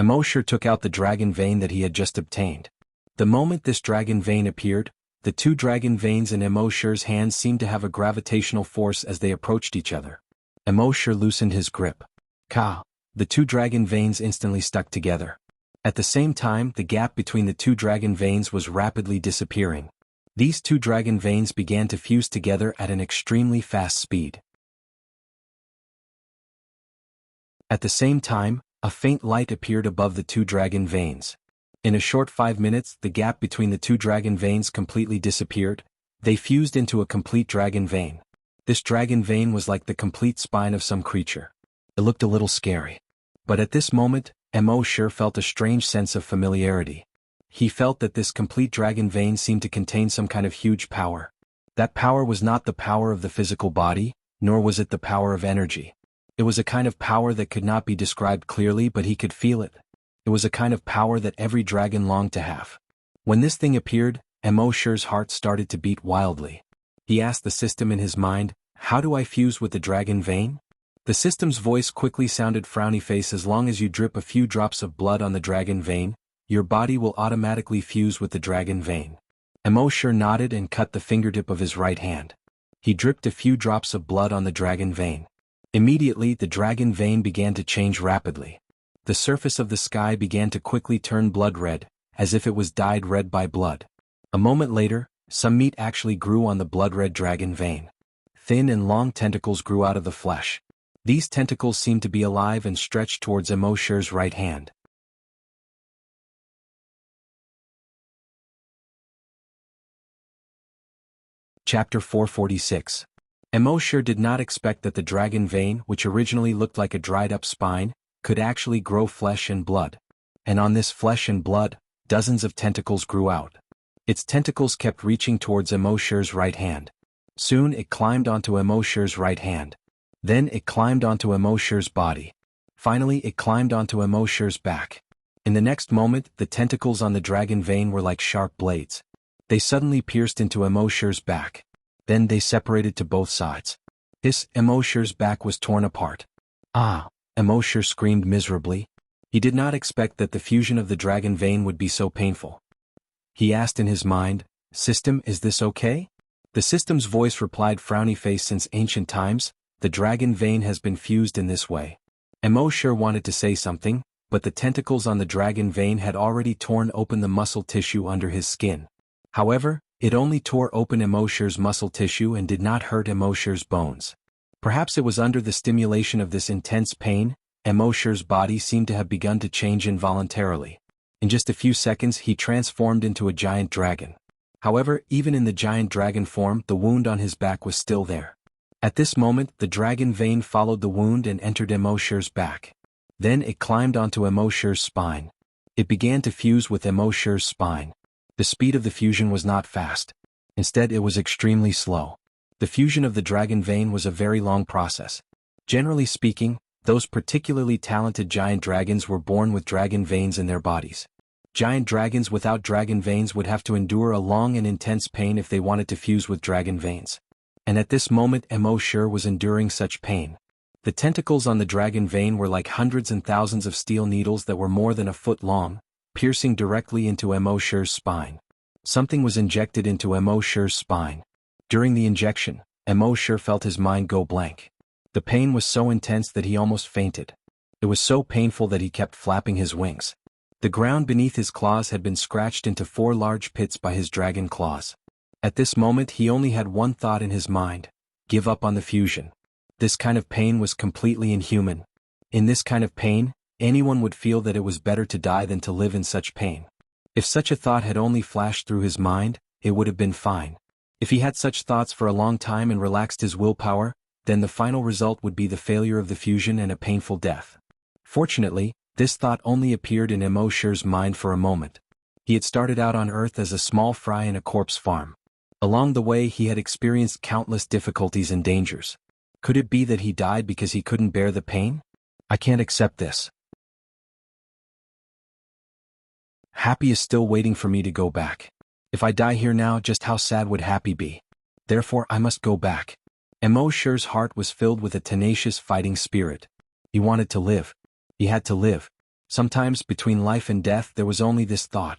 Mo Sure took out the dragon vein that he had just obtained. The moment this dragon vein appeared, the two dragon veins in Mo Sure's hands seemed to have a gravitational force as they approached each other. Mo Sure loosened his grip. Ka! The two dragon veins instantly stuck together. At the same time, the gap between the two dragon veins was rapidly disappearing. These two dragon veins began to fuse together at an extremely fast speed. At the same time, a faint light appeared above the two dragon veins. In a short 5 minutes, the gap between the two dragon veins completely disappeared. They fused into a complete dragon vein. This dragon vein was like the complete spine of some creature. It looked a little scary. But at this moment, Mo Sure felt a strange sense of familiarity. He felt that this complete dragon vein seemed to contain some kind of huge power. That power was not the power of the physical body, nor was it the power of energy. It was a kind of power that could not be described clearly, but he could feel it. It was a kind of power that every dragon longed to have. When this thing appeared, Mo Sure's heart started to beat wildly. He asked the system in his mind, "How do I fuse with the dragon vein?" The system's voice quickly sounded frowny face. As long as you drip a few drops of blood on the dragon vein, your body will automatically fuse with the dragon vein. Mo Sure nodded and cut the fingertip of his right hand. He dripped a few drops of blood on the dragon vein. Immediately, the dragon vein began to change rapidly. The surface of the sky began to quickly turn blood red, as if it was dyed red by blood. A moment later, some meat actually grew on the blood-red dragon vein. Thin and long tentacles grew out of the flesh. These tentacles seemed to be alive and stretched towards Mo Sure's right hand. Chapter 446. Mo Sure did not expect that the dragon vein, which originally looked like a dried-up spine, could actually grow flesh and blood. And on this flesh and blood, dozens of tentacles grew out. Its tentacles kept reaching towards Mo Sure's right hand. Soon it climbed onto Emoshir's right hand. Then it climbed onto Emoshir's body. Finally it climbed onto Emoshir's back. In the next moment, the tentacles on the dragon vein were like sharp blades. They suddenly pierced into Emoshir's back. Then they separated to both sides. Emoshir's back was torn apart. Ah! Emoshir screamed miserably. He did not expect that the fusion of the dragon vein would be so painful. He asked in his mind, "System, is this okay?" The system's voice replied, "Frowny face, since ancient times, the dragon vein has been fused in this way." Emoshir wanted to say something, but the tentacles on the dragon vein had already torn open the muscle tissue under his skin. However, it only tore open Emoshir's muscle tissue and did not hurt Emoshir's bones. Perhaps it was under the stimulation of this intense pain, Emoshir's body seemed to have begun to change involuntarily. In just a few seconds he transformed into a giant dragon. However, even in the giant dragon form, the wound on his back was still there. At this moment, the dragon vein followed the wound and entered Emoshir's back. Then it climbed onto Emoshir's spine. It began to fuse with Emoshir's spine. The speed of the fusion was not fast. Instead, it was extremely slow. The fusion of the dragon vein was a very long process. Generally speaking, those particularly talented giant dragons were born with dragon veins in their bodies. Giant dragons without dragon veins would have to endure a long and intense pain if they wanted to fuse with dragon veins. And at this moment Emoshir was enduring such pain. The tentacles on the dragon vein were like hundreds and thousands of steel needles that were more than a foot long, piercing directly into Emoshir's spine. Something was injected into Emoshir's spine. During the injection, Emoshir felt his mind go blank. The pain was so intense that he almost fainted. It was so painful that he kept flapping his wings. The ground beneath his claws had been scratched into 4 large pits by his dragon claws. At this moment he only had one thought in his mind: give up on the fusion. This kind of pain was completely inhuman. In this kind of pain, anyone would feel that it was better to die than to live in such pain. If such a thought had only flashed through his mind, it would have been fine. If he had such thoughts for a long time and relaxed his willpower, then the final result would be the failure of the fusion and a painful death. Fortunately, this thought only appeared in Emoshir's mind for a moment. He had started out on Earth as a small fry in a corpse farm. Along the way he had experienced countless difficulties and dangers. Could it be that he died because he couldn't bear the pain? I can't accept this. Happy is still waiting for me to go back. If I die here now, just how sad would Happy be? Therefore I must go back. Emoshir's heart was filled with a tenacious fighting spirit. He wanted to live. He had to live. Sometimes between life and death there was only this thought.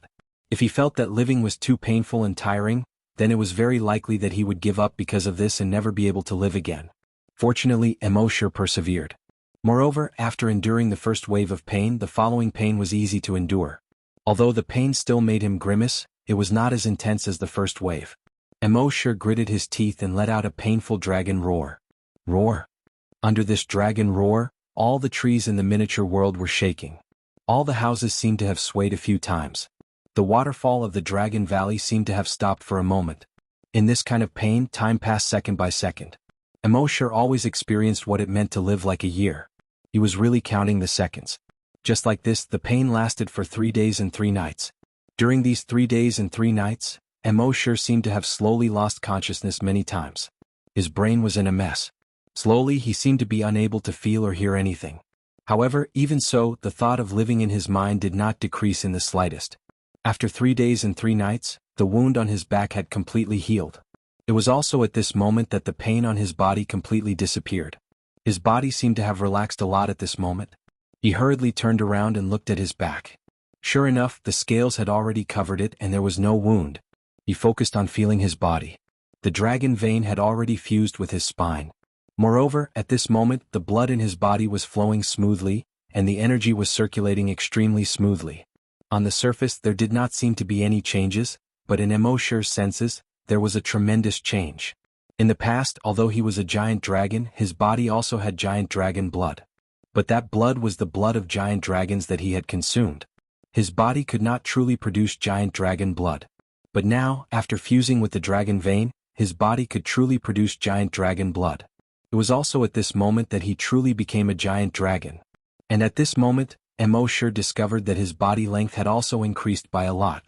If he felt that living was too painful and tiring, then it was very likely that he would give up because of this and never be able to live again. Fortunately, Emoshir persevered. Moreover, after enduring the first wave of pain, the following pain was easy to endure. Although the pain still made him grimace, it was not as intense as the first wave. Emoshir gritted his teeth and let out a painful dragon roar. Roar. Under this dragon roar, all the trees in the miniature world were shaking. All the houses seemed to have swayed a few times. The waterfall of the Dragon Valley seemed to have stopped for a moment. In this kind of pain, time passed second by second. Emoshir always experienced what it meant to live like a year. He was really counting the seconds. Just like this, the pain lasted for 3 days and 3 nights. During these 3 days and 3 nights, Emoshir seemed to have slowly lost consciousness many times. His brain was in a mess. Slowly he seemed to be unable to feel or hear anything. However, even so, the thought of living in his mind did not decrease in the slightest. After 3 days and 3 nights, the wound on his back had completely healed. It was also at this moment that the pain on his body completely disappeared. His body seemed to have relaxed a lot at this moment. He hurriedly turned around and looked at his back. Sure enough, the scales had already covered it and there was no wound. He focused on feeling his body. The dragon vein had already fused with his spine. Moreover, at this moment, the blood in his body was flowing smoothly, and the energy was circulating extremely smoothly. On the surface there did not seem to be any changes, but in Emoshir's senses, there was a tremendous change. In the past, although he was a giant dragon, his body also had giant dragon blood. But that blood was the blood of giant dragons that he had consumed. His body could not truly produce giant dragon blood. But now, after fusing with the dragon vein, his body could truly produce giant dragon blood. It was also at this moment that he truly became a giant dragon. And at this moment, Emoshir discovered that his body length had also increased by a lot.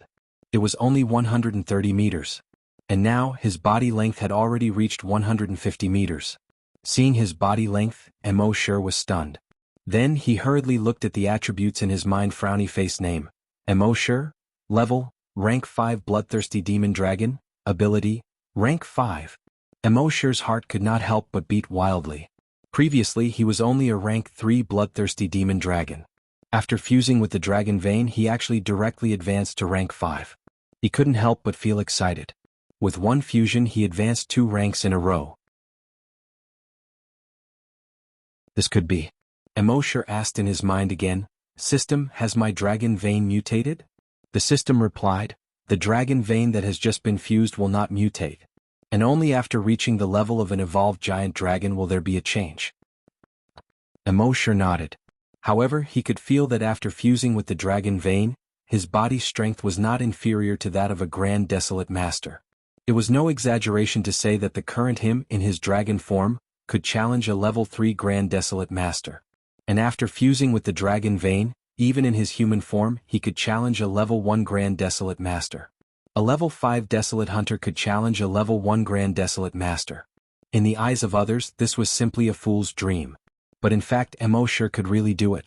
It was only 130 meters. And now, his body length had already reached 150 meters. Seeing his body length, embark was stunned. Then he hurriedly looked at the attributes in his mind. Frowny face. Name: embark. Level: rank 5 bloodthirsty demon dragon. Ability: rank 5. Embark's heart could not help but beat wildly. Previously he was only a rank 3 bloodthirsty demon dragon. After fusing with the dragon vein, he actually directly advanced to rank 5. He couldn't help but feel excited. With one fusion he advanced 2 ranks in a row. This could be. Embark asked in his mind again. System, has my dragon vein mutated? The system replied, the dragon vein that has just been fused will not mutate. And only after reaching the level of an evolved giant dragon will there be a change. Embark nodded. However, he could feel that after fusing with the dragon vein, his body's strength was not inferior to that of a grand desolate master. It was no exaggeration to say that the current him, in his dragon form, could challenge a level 3 grand desolate master. And after fusing with the dragon vein, even in his human form, he could challenge a level 1 grand desolate master. A level 5 desolate hunter could challenge a level 1 grand desolate master. In the eyes of others, this was simply a fool's dream. But in fact, embark could really do it.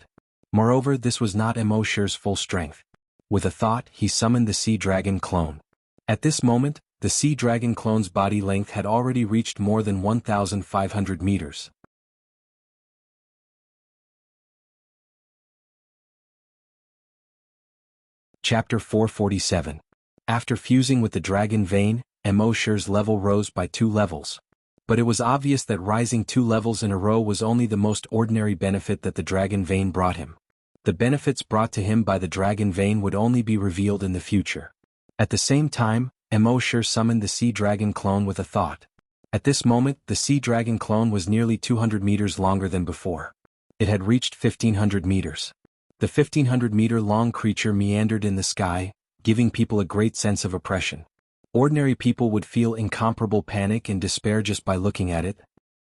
Moreover, this was not embark's full strength. With a thought, he summoned the sea dragon clone. At this moment, the sea dragon clone's body length had already reached more than 1,500 meters. Chapter 447. After fusing with the dragon vein, embark's level rose by 2 levels. But it was obvious that rising 2 levels in a row was only the most ordinary benefit that the dragon vein brought him. The benefits brought to him by the dragon vein would only be revealed in the future. At the same time, embark summoned the sea dragon clone with a thought. At this moment, the sea dragon clone was nearly 200 meters longer than before. It had reached 1,500 meters. The 1,500-meter-long creature meandered in the sky, giving people a great sense of oppression. Ordinary people would feel incomparable panic and despair just by looking at it.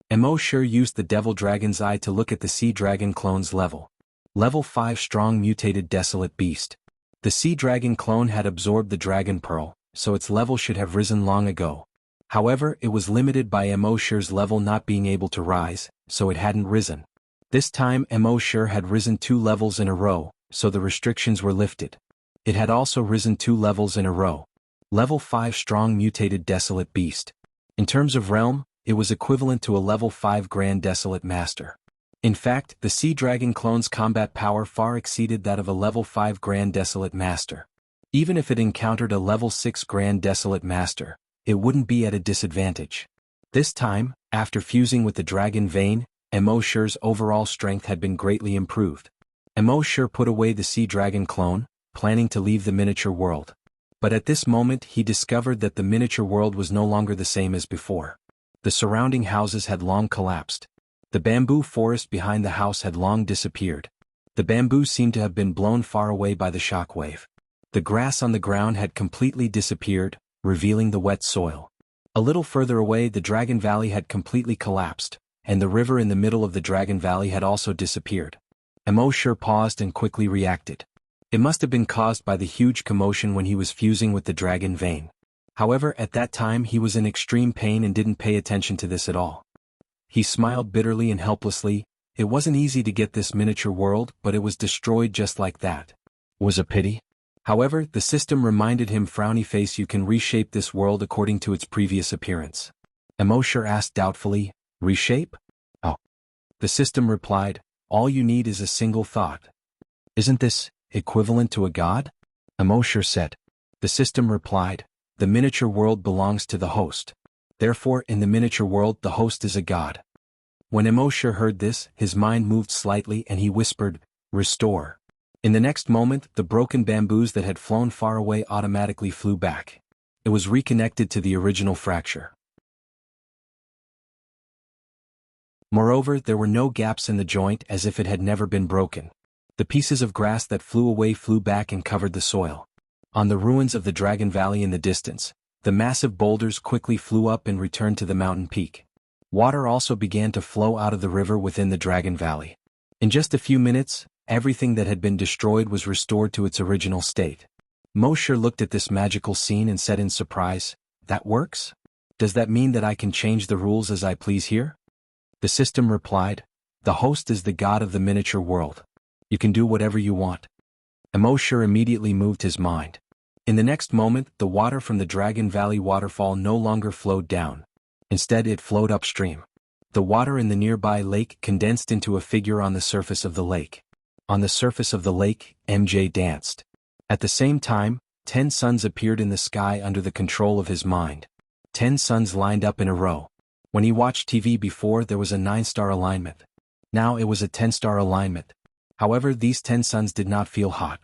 Embark used the devil dragon's eye to look at the sea dragon clone's level. Level 5 strong mutated desolate beast. The sea dragon clone had absorbed the dragon pearl, so its level should have risen long ago. However, it was limited by embark's level not being able to rise, so it hadn't risen. This time embark had risen 2 levels in a row, so the restrictions were lifted. It had also risen 2 levels in a row. Level 5 strong mutated desolate beast. In terms of realm, it was equivalent to a level 5 grand desolate master. In fact, the sea dragon clone's combat power far exceeded that of a level 5 grand desolate master. Even if it encountered a level 6 grand desolate master, it wouldn't be at a disadvantage. This time, after fusing with the dragon vein, embark's overall strength had been greatly improved. Embark put away the sea dragon clone, planning to leave the miniature world. But at this moment he discovered that the miniature world was no longer the same as before. The surrounding houses had long collapsed. The bamboo forest behind the house had long disappeared. The bamboo seemed to have been blown far away by the shockwave. The grass on the ground had completely disappeared, revealing the wet soil. A little further away the Dragon Valley had completely collapsed, and the river in the middle of the Dragon Valley had also disappeared. Embark paused and quickly reacted. It must have been caused by the huge commotion when he was fusing with the dragon vein. However, at that time he was in extreme pain and didn't pay attention to this at all. He smiled bitterly and helplessly. It wasn't easy to get this miniature world, but it was destroyed just like that. Was a pity. However, the system reminded him, frowny face, you can reshape this world according to its previous appearance. Embark asked doubtfully, reshape? Oh. The system replied, all you need is a single thought. Isn't this equivalent to a god? Embark said. The system replied, the miniature world belongs to the host. Therefore, in the miniature world the host is a god. When Embark heard this, his mind moved slightly and he whispered, restore. In the next moment, the broken bamboos that had flown far away automatically flew back. It was reconnected to the original fracture. Moreover, there were no gaps in the joint, as if it had never been broken. The pieces of grass that flew away flew back and covered the soil. On the ruins of the Dragon Valley in the distance, the massive boulders quickly flew up and returned to the mountain peak. Water also began to flow out of the river within the Dragon Valley. In just a few minutes, everything that had been destroyed was restored to its original state. Embark looked at this magical scene and said in surprise, That works? Does that mean that I can change the rules as I please here? The system replied, the host is the god of the miniature world. You can do whatever you want. Emosure immediately moved his mind. In the next moment, the water from the Dragon Valley waterfall no longer flowed down. Instead, it flowed upstream. The water in the nearby lake condensed into a figure on the surface of the lake. On the surface of the lake, MJ danced. At the same time, 10 suns appeared in the sky under the control of his mind. 10 suns lined up in a row. When he watched TV before, there was a 9-star alignment. Now it was a 10-star alignment. However, these 10 suns did not feel hot.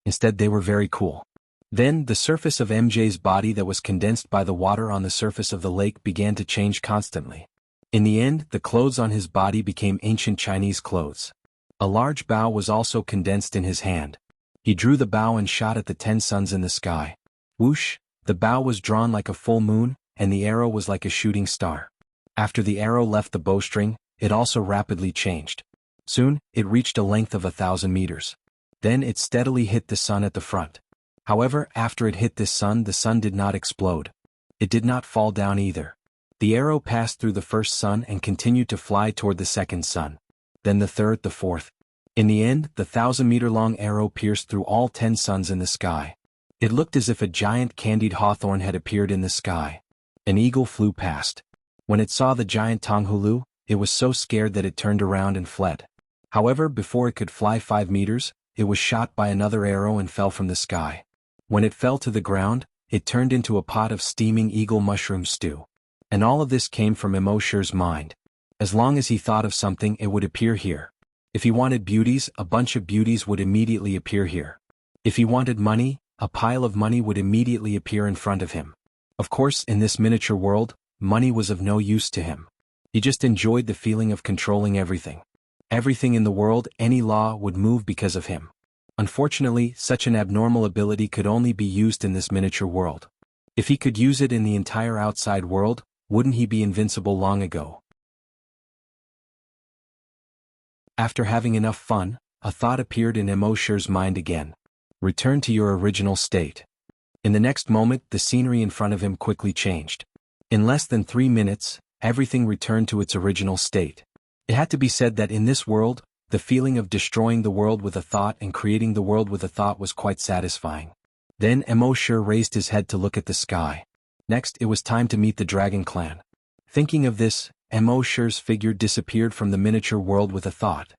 Instead, they were very cool. Then, the surface of MJ's body that was condensed by the water on the surface of the lake began to change constantly. In the end, the clothes on his body became ancient Chinese clothes. A large bow was also condensed in his hand. He drew the bow and shot at the 10 suns in the sky. Whoosh, the bow was drawn like a full moon, and the arrow was like a shooting star. After the arrow left the bowstring, it also rapidly changed. Soon, it reached a length of 1,000 meters. Then it steadily hit the sun at the front. However, after it hit this sun, the sun did not explode. It did not fall down either. The arrow passed through the first sun and continued to fly toward the second sun. Then the third, the fourth. In the end, the 1,000-meter-long arrow pierced through all 10 suns in the sky. It looked as if a giant candied hawthorn had appeared in the sky. An eagle flew past. When it saw the giant Tonghulu, it was so scared that it turned around and fled. However, before it could fly 5 meters, it was shot by another arrow and fell from the sky. When it fell to the ground, it turned into a pot of steaming eagle mushroom stew. And all of this came from Emosure's mind. As long as he thought of something, it would appear here. If he wanted beauties, a bunch of beauties would immediately appear here. If he wanted money, a pile of money would immediately appear in front of him. Of course, in this miniature world, money was of no use to him. He just enjoyed the feeling of controlling everything. Everything in the world, any law, would move because of him. Unfortunately, such an abnormal ability could only be used in this miniature world. If he could use it in the entire outside world, wouldn't he be invincible long ago? After having enough fun, a thought appeared in Emosure's mind again. Return to your original state. In the next moment, the scenery in front of him quickly changed. In less than 3 minutes, everything returned to its original state. It had to be said that in this world, the feeling of destroying the world with a thought and creating the world with a thought was quite satisfying. Then Emosure raised his head to look at the sky. Next, it was time to meet the Dragon Clan. Thinking of this, Emosure's figure disappeared from the miniature world with a thought.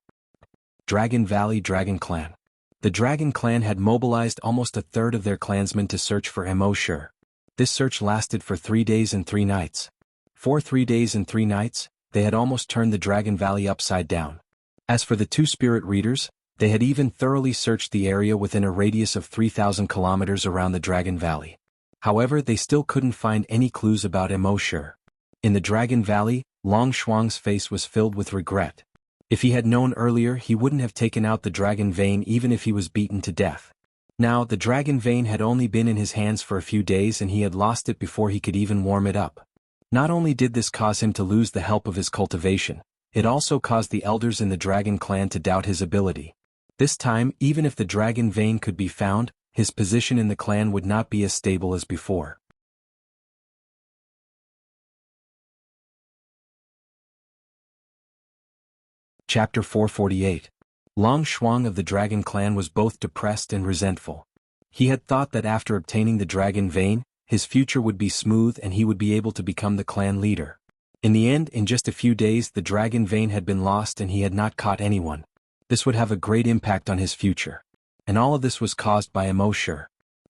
Dragon Valley Dragon Clan. The Dragon Clan had mobilized almost a third of their clansmen to search for Emosure. This search lasted for 3 days and 3 nights. For 3 days and 3 nights, they had almost turned the Dragon Valley upside down. As for the 2 spirit readers, they had even thoroughly searched the area within a radius of 3,000 kilometers around the Dragon Valley. However, they still couldn't find any clues about Emosure. In the Dragon Valley, Long Shuang's face was filled with regret. If he had known earlier, he wouldn't have taken out the dragon vein even if he was beaten to death. Now, the dragon vein had only been in his hands for a few days and he had lost it before he could even warm it up. Not only did this cause him to lose the help of his cultivation, it also caused the elders in the Dragon Clan to doubt his ability. This time, even if the dragon vein could be found, his position in the clan would not be as stable as before. Chapter 448. Long Shuang of the Dragon Clan was both depressed and resentful. He had thought that after obtaining the dragon vein, his future would be smooth and he would be able to become the clan leader. In the end, in just a few days, the dragon vein had been lost and he had not caught anyone. This would have a great impact on his future. And all of this was caused by Emosure.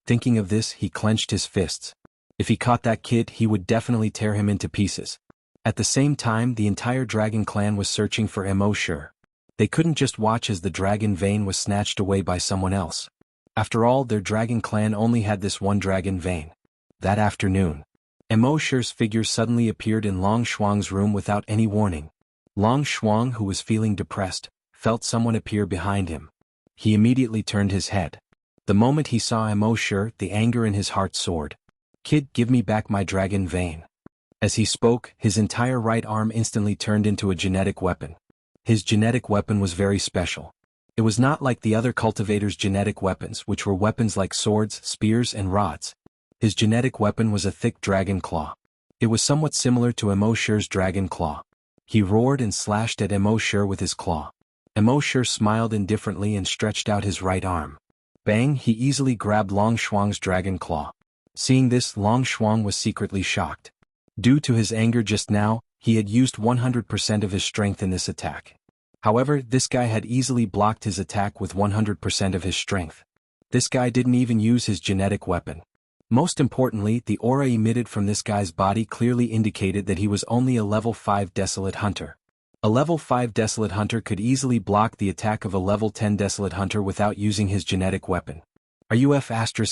Thinking of this, he clenched his fists. If he caught that kid, he would definitely tear him into pieces. At the same time, the entire Dragon Clan was searching for Emosure. They couldn't just watch as the dragon vein was snatched away by someone else. After all, their Dragon Clan only had this one dragon vein. That afternoon, Emosure's figure suddenly appeared in Long Shuang's room without any warning. Long Shuang, who was feeling depressed, felt someone appear behind him. He immediately turned his head. The moment he saw Emosure, the anger in his heart soared. "Kid, give me back my dragon vein." As he spoke, his entire right arm instantly turned into a genetic weapon. His genetic weapon was very special. It was not like the other cultivators' genetic weapons, which were weapons like swords, spears, and rods. His genetic weapon was a thick dragon claw. It was somewhat similar to Emosher's dragon claw. He roared and slashed at Emosher with his claw. Emosher smiled indifferently and stretched out his right arm. Bang! He easily grabbed Long Shuang's dragon claw. Seeing this, Long Shuang was secretly shocked. Due to his anger just now, he had used 100% of his strength in this attack. However, this guy had easily blocked his attack with 100% of his strength. This guy didn't even use his genetic weapon. Most importantly, the aura emitted from this guy's body clearly indicated that he was only a level 5 Desolate Hunter. A level 5 Desolate Hunter could easily block the attack of a level 10 Desolate Hunter without using his genetic weapon. Are you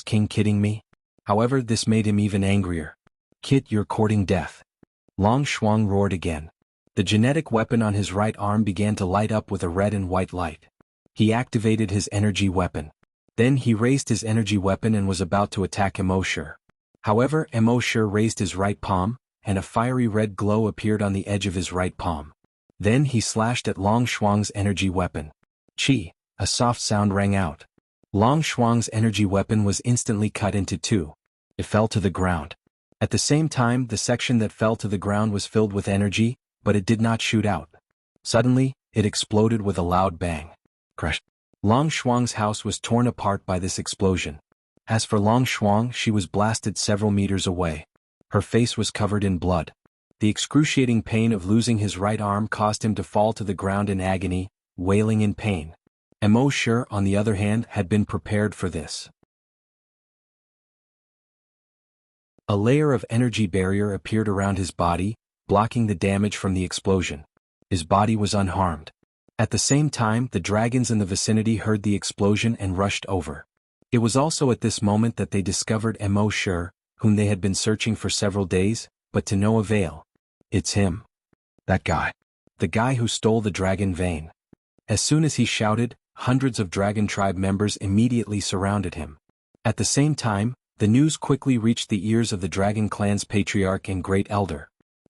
King kidding me? However, this made him even angrier. Kid, you're courting death. Long Shuang roared again. The genetic weapon on his right arm began to light up with a red and white light. He activated his energy weapon. Then he raised his energy weapon and was about to attack Emosher. However, Emosher raised his right palm, and a fiery red glow appeared on the edge of his right palm. Then he slashed at Long Shuang's energy weapon. Chi! A soft sound rang out. Long Shuang's energy weapon was instantly cut into two. It fell to the ground. At the same time, the section that fell to the ground was filled with energy, but it did not shoot out. Suddenly, it exploded with a loud bang. Crash! Long Shuang's house was torn apart by this explosion. As for Long Shuang, she was blasted several meters away. Her face was covered in blood. The excruciating pain of losing his right arm caused him to fall to the ground in agony, wailing in pain. Emosher, on the other hand, had been prepared for this. A layer of energy barrier appeared around his body, blocking the damage from the explosion. His body was unharmed. At the same time, the dragons in the vicinity heard the explosion and rushed over. It was also at this moment that they discovered Emosher, whom they had been searching for several days, but to no avail. It's him. That guy. The guy who stole the dragon vein. As soon as he shouted, hundreds of dragon tribe members immediately surrounded him. At the same time, the news quickly reached the ears of the dragon clan's patriarch and great elder.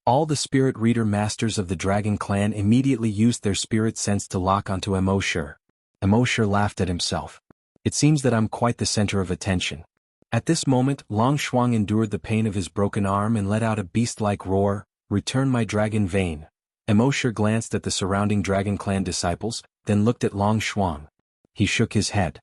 All the spirit reader masters of the dragon clan immediately used their spirit sense to lock onto Emosher. Emosher laughed at himself. It seems that I'm quite the center of attention. At this moment, Long Shuang endured the pain of his broken arm and let out a beast-like roar, "Return my dragon vein." Emosher glanced at the surrounding dragon clan disciples, then looked at Long Shuang. He shook his head.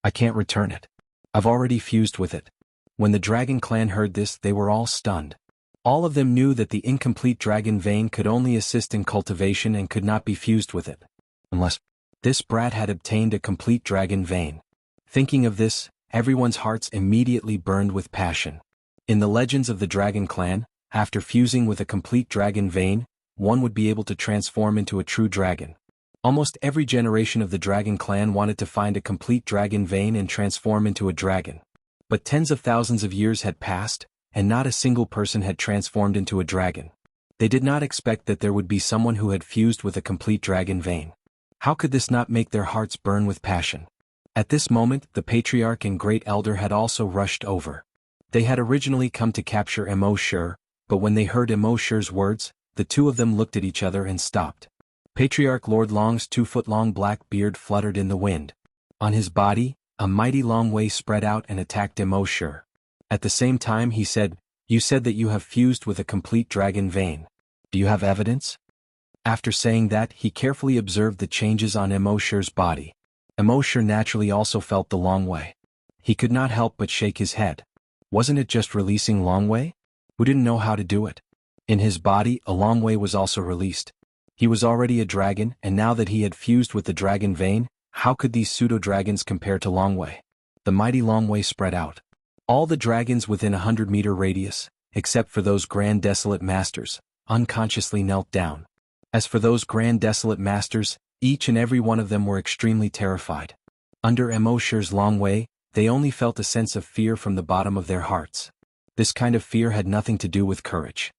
I can't return it. I've already fused with it. When the dragon clan heard this, they were all stunned. All of them knew that the incomplete dragon vein could only assist in cultivation and could not be fused with it. Unless this brat had obtained a complete dragon vein. Thinking of this, everyone's hearts immediately burned with passion. In the legends of the dragon clan, after fusing with a complete dragon vein, one would be able to transform into a true dragon. Almost every generation of the dragon clan wanted to find a complete dragon vein and transform into a dragon. But tens of thousands of years had passed, and not a single person had transformed into a dragon. They did not expect that there would be someone who had fused with a complete dragon vein. How could this not make their hearts burn with passion? At this moment, the patriarch and great elder had also rushed over. They had originally come to capture Emosher, but when they heard Emosher's words, the two of them looked at each other and stopped. Patriarch Lord Long's 2-foot-long black beard fluttered in the wind. On his body, a mighty long way spread out and attacked Emosher. At the same time he said, "You said that you have fused with a complete dragon vein. Do you have evidence?" After saying that, he carefully observed the changes on Emosher's body. Emosher naturally also felt the long way. He could not help but shake his head. Wasn't it just releasing long way? Who didn't know how to do it? In his body, a long way was also released. He was already a dragon, and now that he had fused with the dragon vein, how could these pseudo-dragons compare to Longwei? The mighty Longwei spread out. All the dragons within 100-meter radius, except for those Grand Desolate Masters, unconsciously knelt down. As for those Grand Desolate Masters, each and every one of them were extremely terrified. Under Emosher's Longwei, they only felt a sense of fear from the bottom of their hearts. This kind of fear had nothing to do with courage.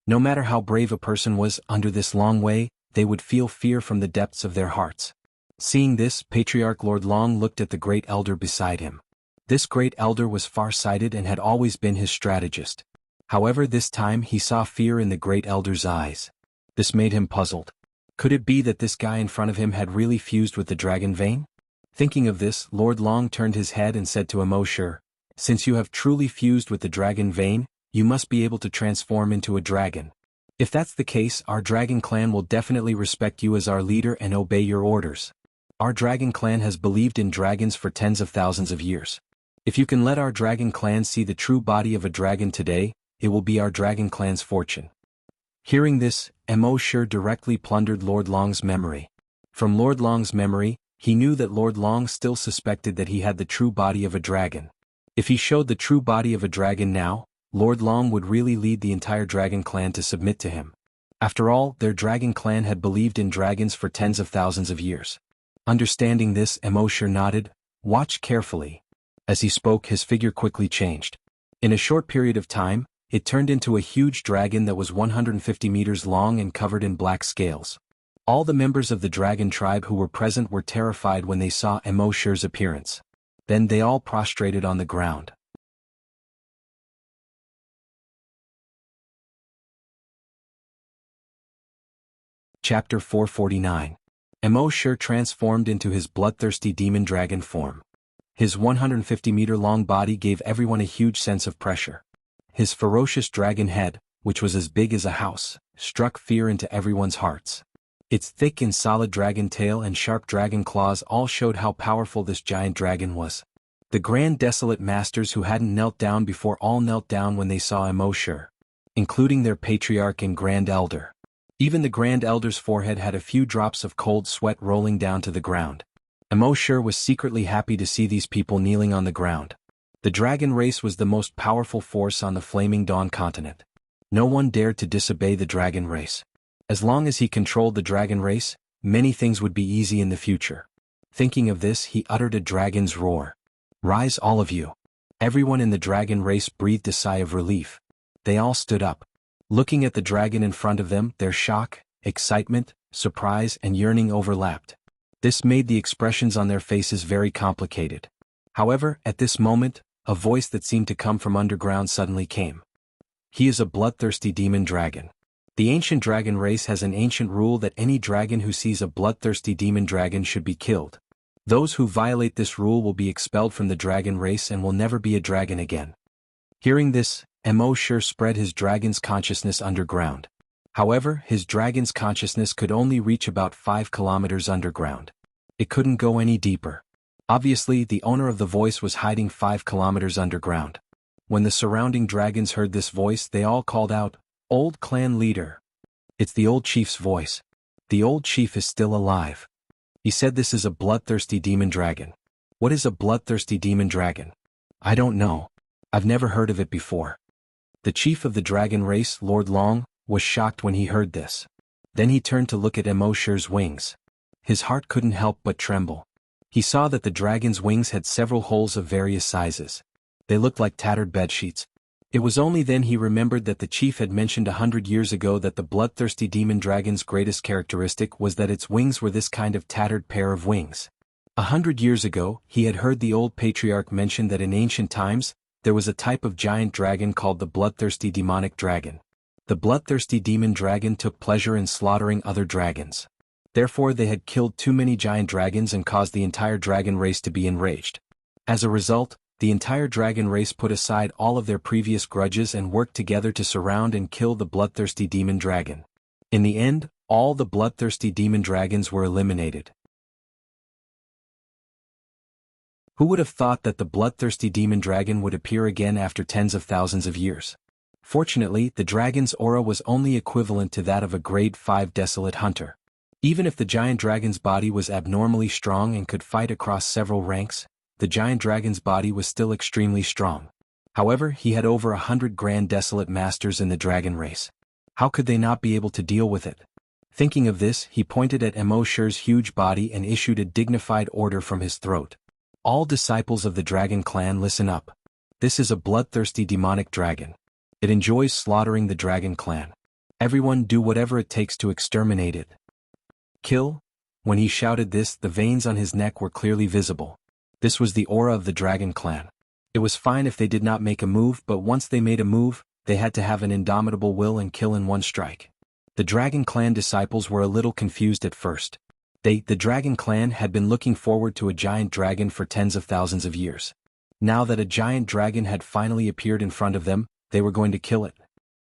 No matter how brave a person was under this Longwei, they would feel fear from the depths of their hearts. Seeing this, Patriarch Lord Long looked at the great elder beside him. This great elder was far-sighted and had always been his strategist. However, this time he saw fear in the great elder's eyes. This made him puzzled. Could it be that this guy in front of him had really fused with the dragon vein? Thinking of this, Lord Long turned his head and said to Emoshur, "Since you have truly fused with the dragon vein, you must be able to transform into a dragon. If that's the case, our dragon clan will definitely respect you as our leader and obey your orders. Our dragon clan has believed in dragons for tens of thousands of years. If you can let our dragon clan see the true body of a dragon today, it will be our dragon clan's fortune." Hearing this, Emoshur directly plundered Lord Long's memory. From Lord Long's memory, he knew that Lord Long still suspected that he had the true body of a dragon. If he showed the true body of a dragon now, Lord Long would really lead the entire dragon clan to submit to him. After all, their dragon clan had believed in dragons for tens of thousands of years. Understanding this, Emoshur nodded, "Watch carefully." As he spoke, his figure quickly changed. In a short period of time, it turned into a huge dragon that was 150 meters long and covered in black scales. All the members of the dragon tribe who were present were terrified when they saw Emoshur's appearance. Then they all prostrated on the ground. Chapter 449. Emoshur transformed into his bloodthirsty demon dragon form. His 150-meter-long body gave everyone a huge sense of pressure. His ferocious dragon head, which was as big as a house, struck fear into everyone's hearts. Its thick and solid dragon tail and sharp dragon claws all showed how powerful this giant dragon was. The Grand Desolate Masters who hadn't knelt down before all knelt down when they saw Emoshur, including their patriarch and Grand Elder. Even the Grand Elder's forehead had a few drops of cold sweat rolling down to the ground. Emoshur was secretly happy to see these people kneeling on the ground. The dragon race was the most powerful force on the Flaming Dawn continent. No one dared to disobey the dragon race. As long as he controlled the dragon race, many things would be easy in the future. Thinking of this, he uttered a dragon's roar. "Rise, all of you." Everyone in the dragon race breathed a sigh of relief. They all stood up. Looking at the dragon in front of them, their shock, excitement, surprise, and yearning overlapped. This made the expressions on their faces very complicated. However, at this moment, a voice that seemed to come from underground suddenly came. "He is a bloodthirsty demon dragon. The ancient dragon race has an ancient rule that any dragon who sees a bloodthirsty demon dragon should be killed. Those who violate this rule will be expelled from the dragon race and will never be a dragon again." Hearing this, Emoshur spread his dragon's consciousness underground. However, his dragon's consciousness could only reach about 5 kilometers underground. It couldn't go any deeper. Obviously, the owner of the voice was hiding 5 kilometers underground. When the surrounding dragons heard this voice, they all called out, "Old clan leader." It's the old chief's voice. The old chief is still alive. He said this is a bloodthirsty demon dragon. What is a bloodthirsty demon dragon? I don't know. I've never heard of it before. The chief of the dragon race, Lord Long, was shocked when he heard this. Then he turned to look at Emoshur's wings. His heart couldn't help but tremble. He saw that the dragon's wings had several holes of various sizes. They looked like tattered bedsheets. It was only then he remembered that the chief had mentioned 100 years ago that the bloodthirsty demon dragon's greatest characteristic was that its wings were this kind of tattered pair of wings. 100 years ago, he had heard the old patriarch mention that in ancient times, there was a type of giant dragon called the bloodthirsty demonic dragon. The bloodthirsty demon dragon took pleasure in slaughtering other dragons. Therefore, they had killed too many giant dragons and caused the entire dragon race to be enraged. As a result, the entire dragon race put aside all of their previous grudges and worked together to surround and kill the bloodthirsty demon dragon. In the end, all the bloodthirsty demon dragons were eliminated. Who would have thought that the bloodthirsty demon dragon would appear again after tens of thousands of years? Fortunately, the dragon's aura was only equivalent to that of a grade 5 desolate hunter. Even if the giant dragon's body was abnormally strong and could fight across several ranks, the giant dragon's body was still extremely strong. However, he had over 100 Grand Desolate Masters in the dragon race. How could they not be able to deal with it? Thinking of this, he pointed at Emoshur's huge body and issued a dignified order from his throat. "All disciples of the dragon clan, listen up. This is a bloodthirsty demonic dragon. It enjoys slaughtering the dragon clan. Everyone do whatever it takes to exterminate it. Kill." When he shouted this, the veins on his neck were clearly visible. This was the aura of the dragon clan. It was fine if they did not make a move, but once they made a move, they had to have an indomitable will and kill in one strike. The dragon clan disciples were a little confused at first. The dragon clan, had been looking forward to a giant dragon for tens of thousands of years. Now that a giant dragon had finally appeared in front of them, they were going to kill it.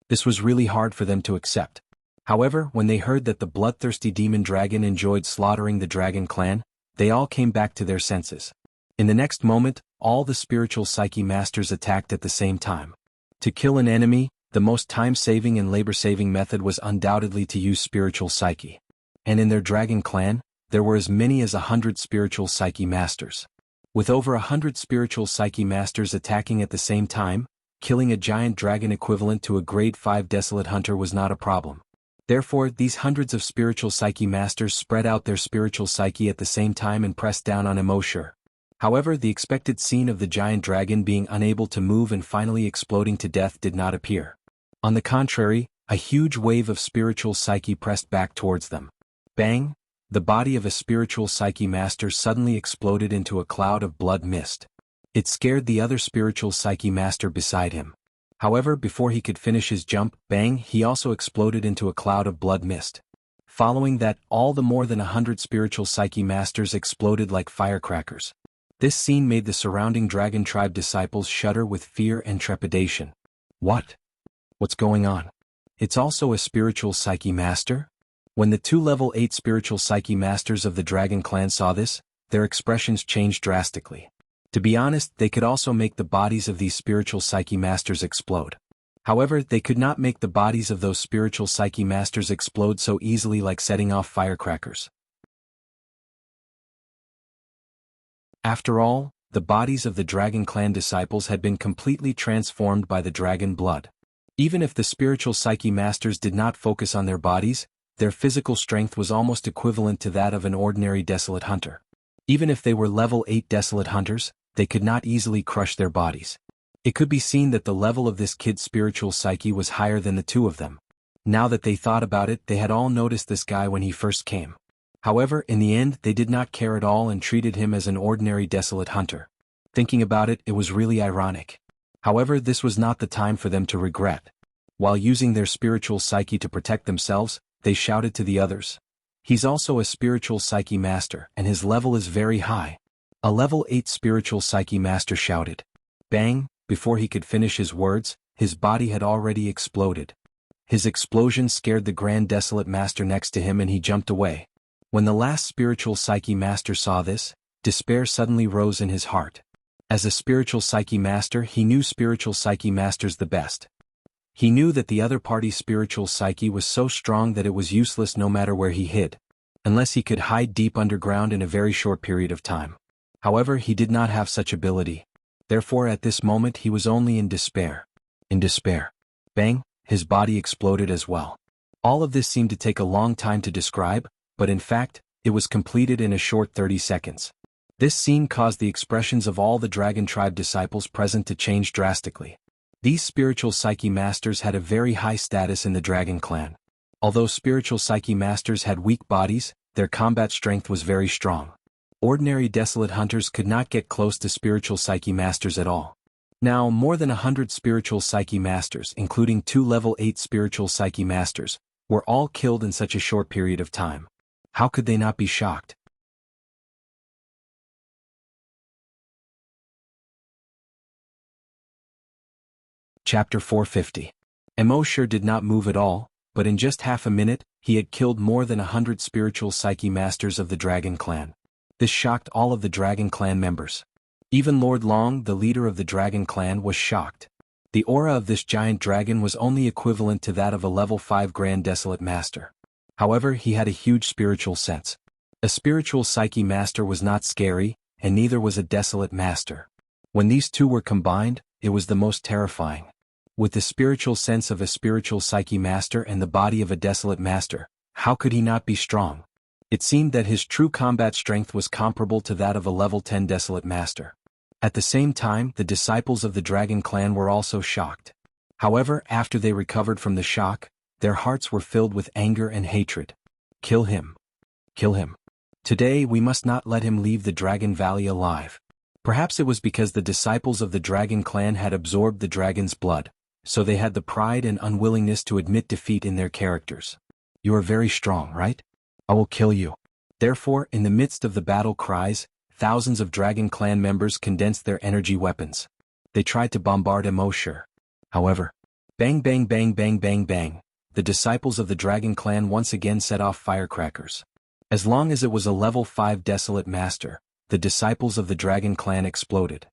This was really hard for them to accept. However, when they heard that the bloodthirsty demon dragon enjoyed slaughtering the dragon clan, they all came back to their senses. In the next moment, all the spiritual psyche masters attacked at the same time. To kill an enemy, the most time-saving and labor-saving method was undoubtedly to use spiritual psyche. And in their dragon clan, there were as many as 100 spiritual psyche masters. With over 100 spiritual psyche masters attacking at the same time, killing a giant dragon equivalent to a grade 5 desolate hunter was not a problem. Therefore, these hundreds of spiritual psyche masters spread out their spiritual psyche at the same time and pressed down on embark. However, the expected scene of the giant dragon being unable to move and finally exploding to death did not appear. On the contrary, a huge wave of spiritual psyche pressed back towards them. Bang! The body of a spiritual psyche master suddenly exploded into a cloud of blood mist. It scared the other spiritual psyche master beside him. However, before he could finish his jump, bang, he also exploded into a cloud of blood mist. Following that, all the more than 100 spiritual psyche masters exploded like firecrackers. This scene made the surrounding dragon tribe disciples shudder with fear and trepidation. What's going on? It's also a spiritual psyche master? When the two level 8 spiritual psyche masters of the dragon clan saw this, their expressions changed drastically. To be honest, they could also make the bodies of these spiritual psyche masters explode. However, they could not make the bodies of those spiritual psyche masters explode so easily like setting off firecrackers. After all, the bodies of the dragon clan disciples had been completely transformed by the dragon blood. Even if the spiritual psyche masters did not focus on their bodies, their physical strength was almost equivalent to that of an ordinary desolate hunter. Even if they were level 8 desolate hunters, they could not easily crush their bodies. It could be seen that the level of this kid's spiritual psyche was higher than the two of them. Now that they thought about it, they had all noticed this guy when he first came. However, in the end, they did not care at all and treated him as an ordinary desolate hunter. Thinking about it, it was really ironic. However, this was not the time for them to regret. While using their spiritual psyche to protect themselves, they shouted to the others. He's also a spiritual psyche master, and his level is very high. A level 8 spiritual psyche master shouted. Bang! Before he could finish his words, his body had already exploded. His explosion scared the Grand Desolate Master next to him and he jumped away. When the last spiritual psyche master saw this, despair suddenly rose in his heart. As a spiritual psyche master, he knew spiritual psyche masters the best. He knew that the other party's spiritual psyche was so strong that it was useless no matter where he hid, unless he could hide deep underground in a very short period of time. However, he did not have such ability. Therefore, at this moment he was only in despair. In despair. Bang! His body exploded as well. All of this seemed to take a long time to describe, but in fact, it was completed in a short 30 seconds. This scene caused the expressions of all the Dragon Tribe disciples present to change drastically. These spiritual psyche masters had a very high status in the Dragon Clan. Although spiritual psyche masters had weak bodies, their combat strength was very strong. Ordinary desolate hunters could not get close to spiritual psyche masters at all. Now, more than 100 spiritual psyche masters, including 2 level 8 spiritual psyche masters, were all killed in such a short period of time. How could they not be shocked? Chapter 450. Emosure did not move at all, but in just half a minute, he had killed more than 100 spiritual psyche masters of the Dragon Clan. This shocked all of the Dragon Clan members. Even Lord Long, the leader of the Dragon Clan, was shocked. The aura of this giant dragon was only equivalent to that of a level 5 Grand Desolate Master. However, he had a huge spiritual sense. A spiritual psyche master was not scary, and neither was a desolate master. When these two were combined, it was the most terrifying. With the spiritual sense of a spiritual psyche master and the body of a desolate master, how could he not be strong? It seemed that his true combat strength was comparable to that of a level 10 desolate master. At the same time, the disciples of the Dragon Clan were also shocked. However, after they recovered from the shock, their hearts were filled with anger and hatred. Kill him. Kill him. Today we must not let him leave the Dragon Valley alive. Perhaps it was because the disciples of the Dragon Clan had absorbed the dragon's blood, so they had the pride and unwillingness to admit defeat in their characters. You are very strong, right? I will kill you. Therefore, in the midst of the battle cries, thousands of Dragon Clan members condensed their energy weapons. They tried to bombard Emoshur. However, bang bang bang bang bang bang, the disciples of the Dragon Clan once again set off firecrackers. As long as it was a level 5 Desolate Master, the disciples of the Dragon Clan exploded.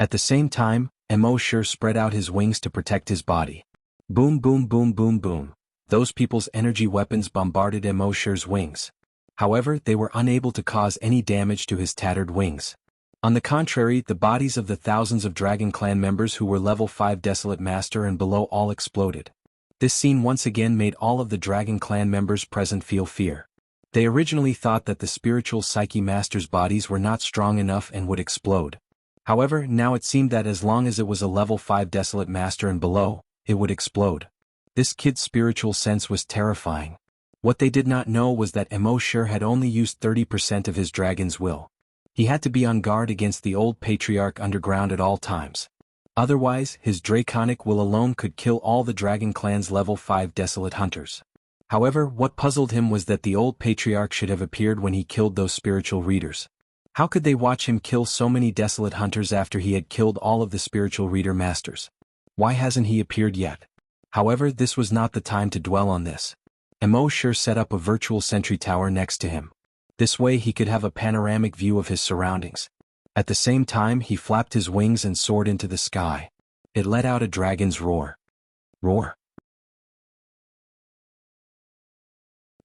At the same time, Emoshur spread out his wings to protect his body. Boom boom boom boom boom. Those people's energy weapons bombarded Emoshur's wings. However, they were unable to cause any damage to his tattered wings. On the contrary, the bodies of the thousands of Dragon Clan members who were level 5 Desolate Master and below all exploded. This scene once again made all of the Dragon Clan members present feel fear. They originally thought that the spiritual Psyche Masters' bodies were not strong enough and would explode. However, now it seemed that as long as it was a level 5 Desolate Master and below, it would explode. This kid's spiritual sense was terrifying. What they did not know was that Emoshur had only used 30% of his dragon's will. He had to be on guard against the old Patriarch underground at all times. Otherwise, his draconic will alone could kill all the Dragon Clan's level 5 Desolate Hunters. However, what puzzled him was that the old Patriarch should have appeared when he killed those spiritual readers. How could they watch him kill so many Desolate Hunters after he had killed all of the spiritual reader masters? Why hasn't he appeared yet? However, this was not the time to dwell on this. Emoshur set up a virtual sentry tower next to him. This way he could have a panoramic view of his surroundings. At the same time, he flapped his wings and soared into the sky. It let out a dragon's roar. Roar.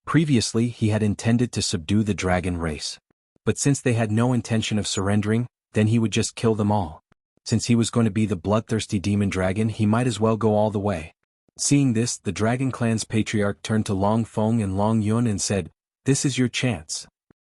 Previously, he had intended to subdue the dragon race. But since they had no intention of surrendering, then he would just kill them all. Since he was going to be the bloodthirsty demon dragon, he might as well go all the way. Seeing this, the Dragon Clan's Patriarch turned to Long Feng and Long Yun and said, "This is your chance."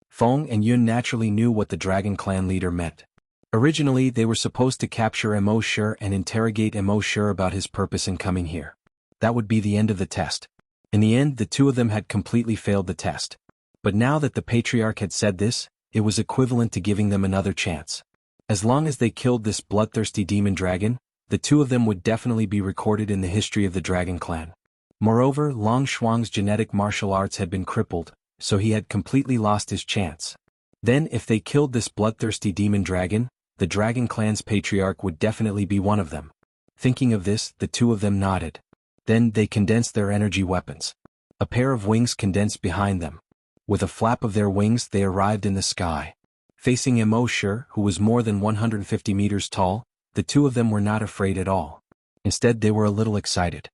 Feng and Yun naturally knew what the Dragon Clan leader meant. Originally, they were supposed to capture Emoshur and interrogate Emoshur about his purpose in coming here. That would be the end of the test. In the end, the two of them had completely failed the test. But now that the Patriarch had said this, it was equivalent to giving them another chance. As long as they killed this bloodthirsty demon dragon, the two of them would definitely be recorded in the history of the Dragon Clan. Moreover, Long Shuang's genetic martial arts had been crippled, so he had completely lost his chance. Then if they killed this bloodthirsty demon dragon, the Dragon Clan's Patriarch would definitely be one of them. Thinking of this, the two of them nodded. Then they condensed their energy weapons. A pair of wings condensed behind them. With a flap of their wings they arrived in the sky. Facing Emoshur, who was more than 150 meters tall, the two of them were not afraid at all. Instead, they were a little excited.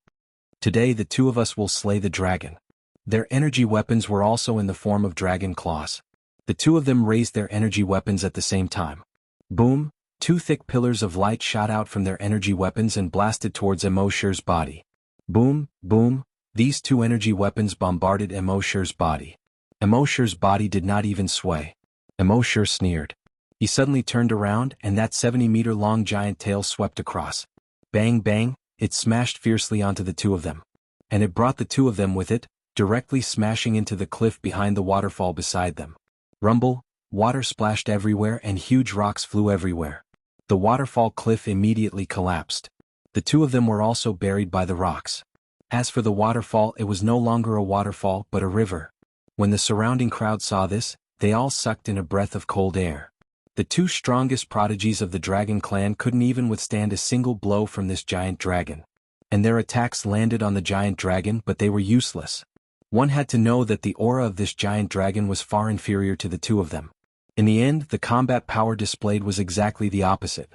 Today the two of us will slay the dragon. Their energy weapons were also in the form of dragon claws. The two of them raised their energy weapons at the same time. Boom! Two thick pillars of light shot out from their energy weapons and blasted towards Emoshur's body. Boom! Boom! These two energy weapons bombarded Emoshur's body. Emoshur's body did not even sway. Emoshur sneered. He suddenly turned around and that 70-meter-long giant tail swept across. Bang bang, it smashed fiercely onto the two of them. And it brought the two of them with it, directly smashing into the cliff behind the waterfall beside them. Rumble, water splashed everywhere and huge rocks flew everywhere. The waterfall cliff immediately collapsed. The two of them were also buried by the rocks. As for the waterfall, it was no longer a waterfall but a river. When the surrounding crowd saw this, they all sucked in a breath of cold air. The two strongest prodigies of the Dragon Clan couldn't even withstand a single blow from this giant dragon. And their attacks landed on the giant dragon, but they were useless. One had to know that the aura of this giant dragon was far inferior to the two of them. In the end, the combat power displayed was exactly the opposite.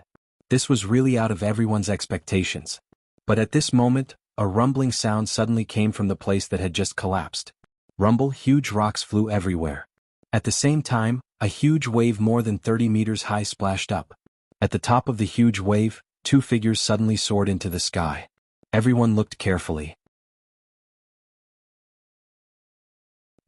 This was really out of everyone's expectations. But at this moment, a rumbling sound suddenly came from the place that had just collapsed. Rumble, huge rocks flew everywhere. At the same time, a huge wave more than 30 meters high splashed up. At the top of the huge wave, two figures suddenly soared into the sky. Everyone looked carefully.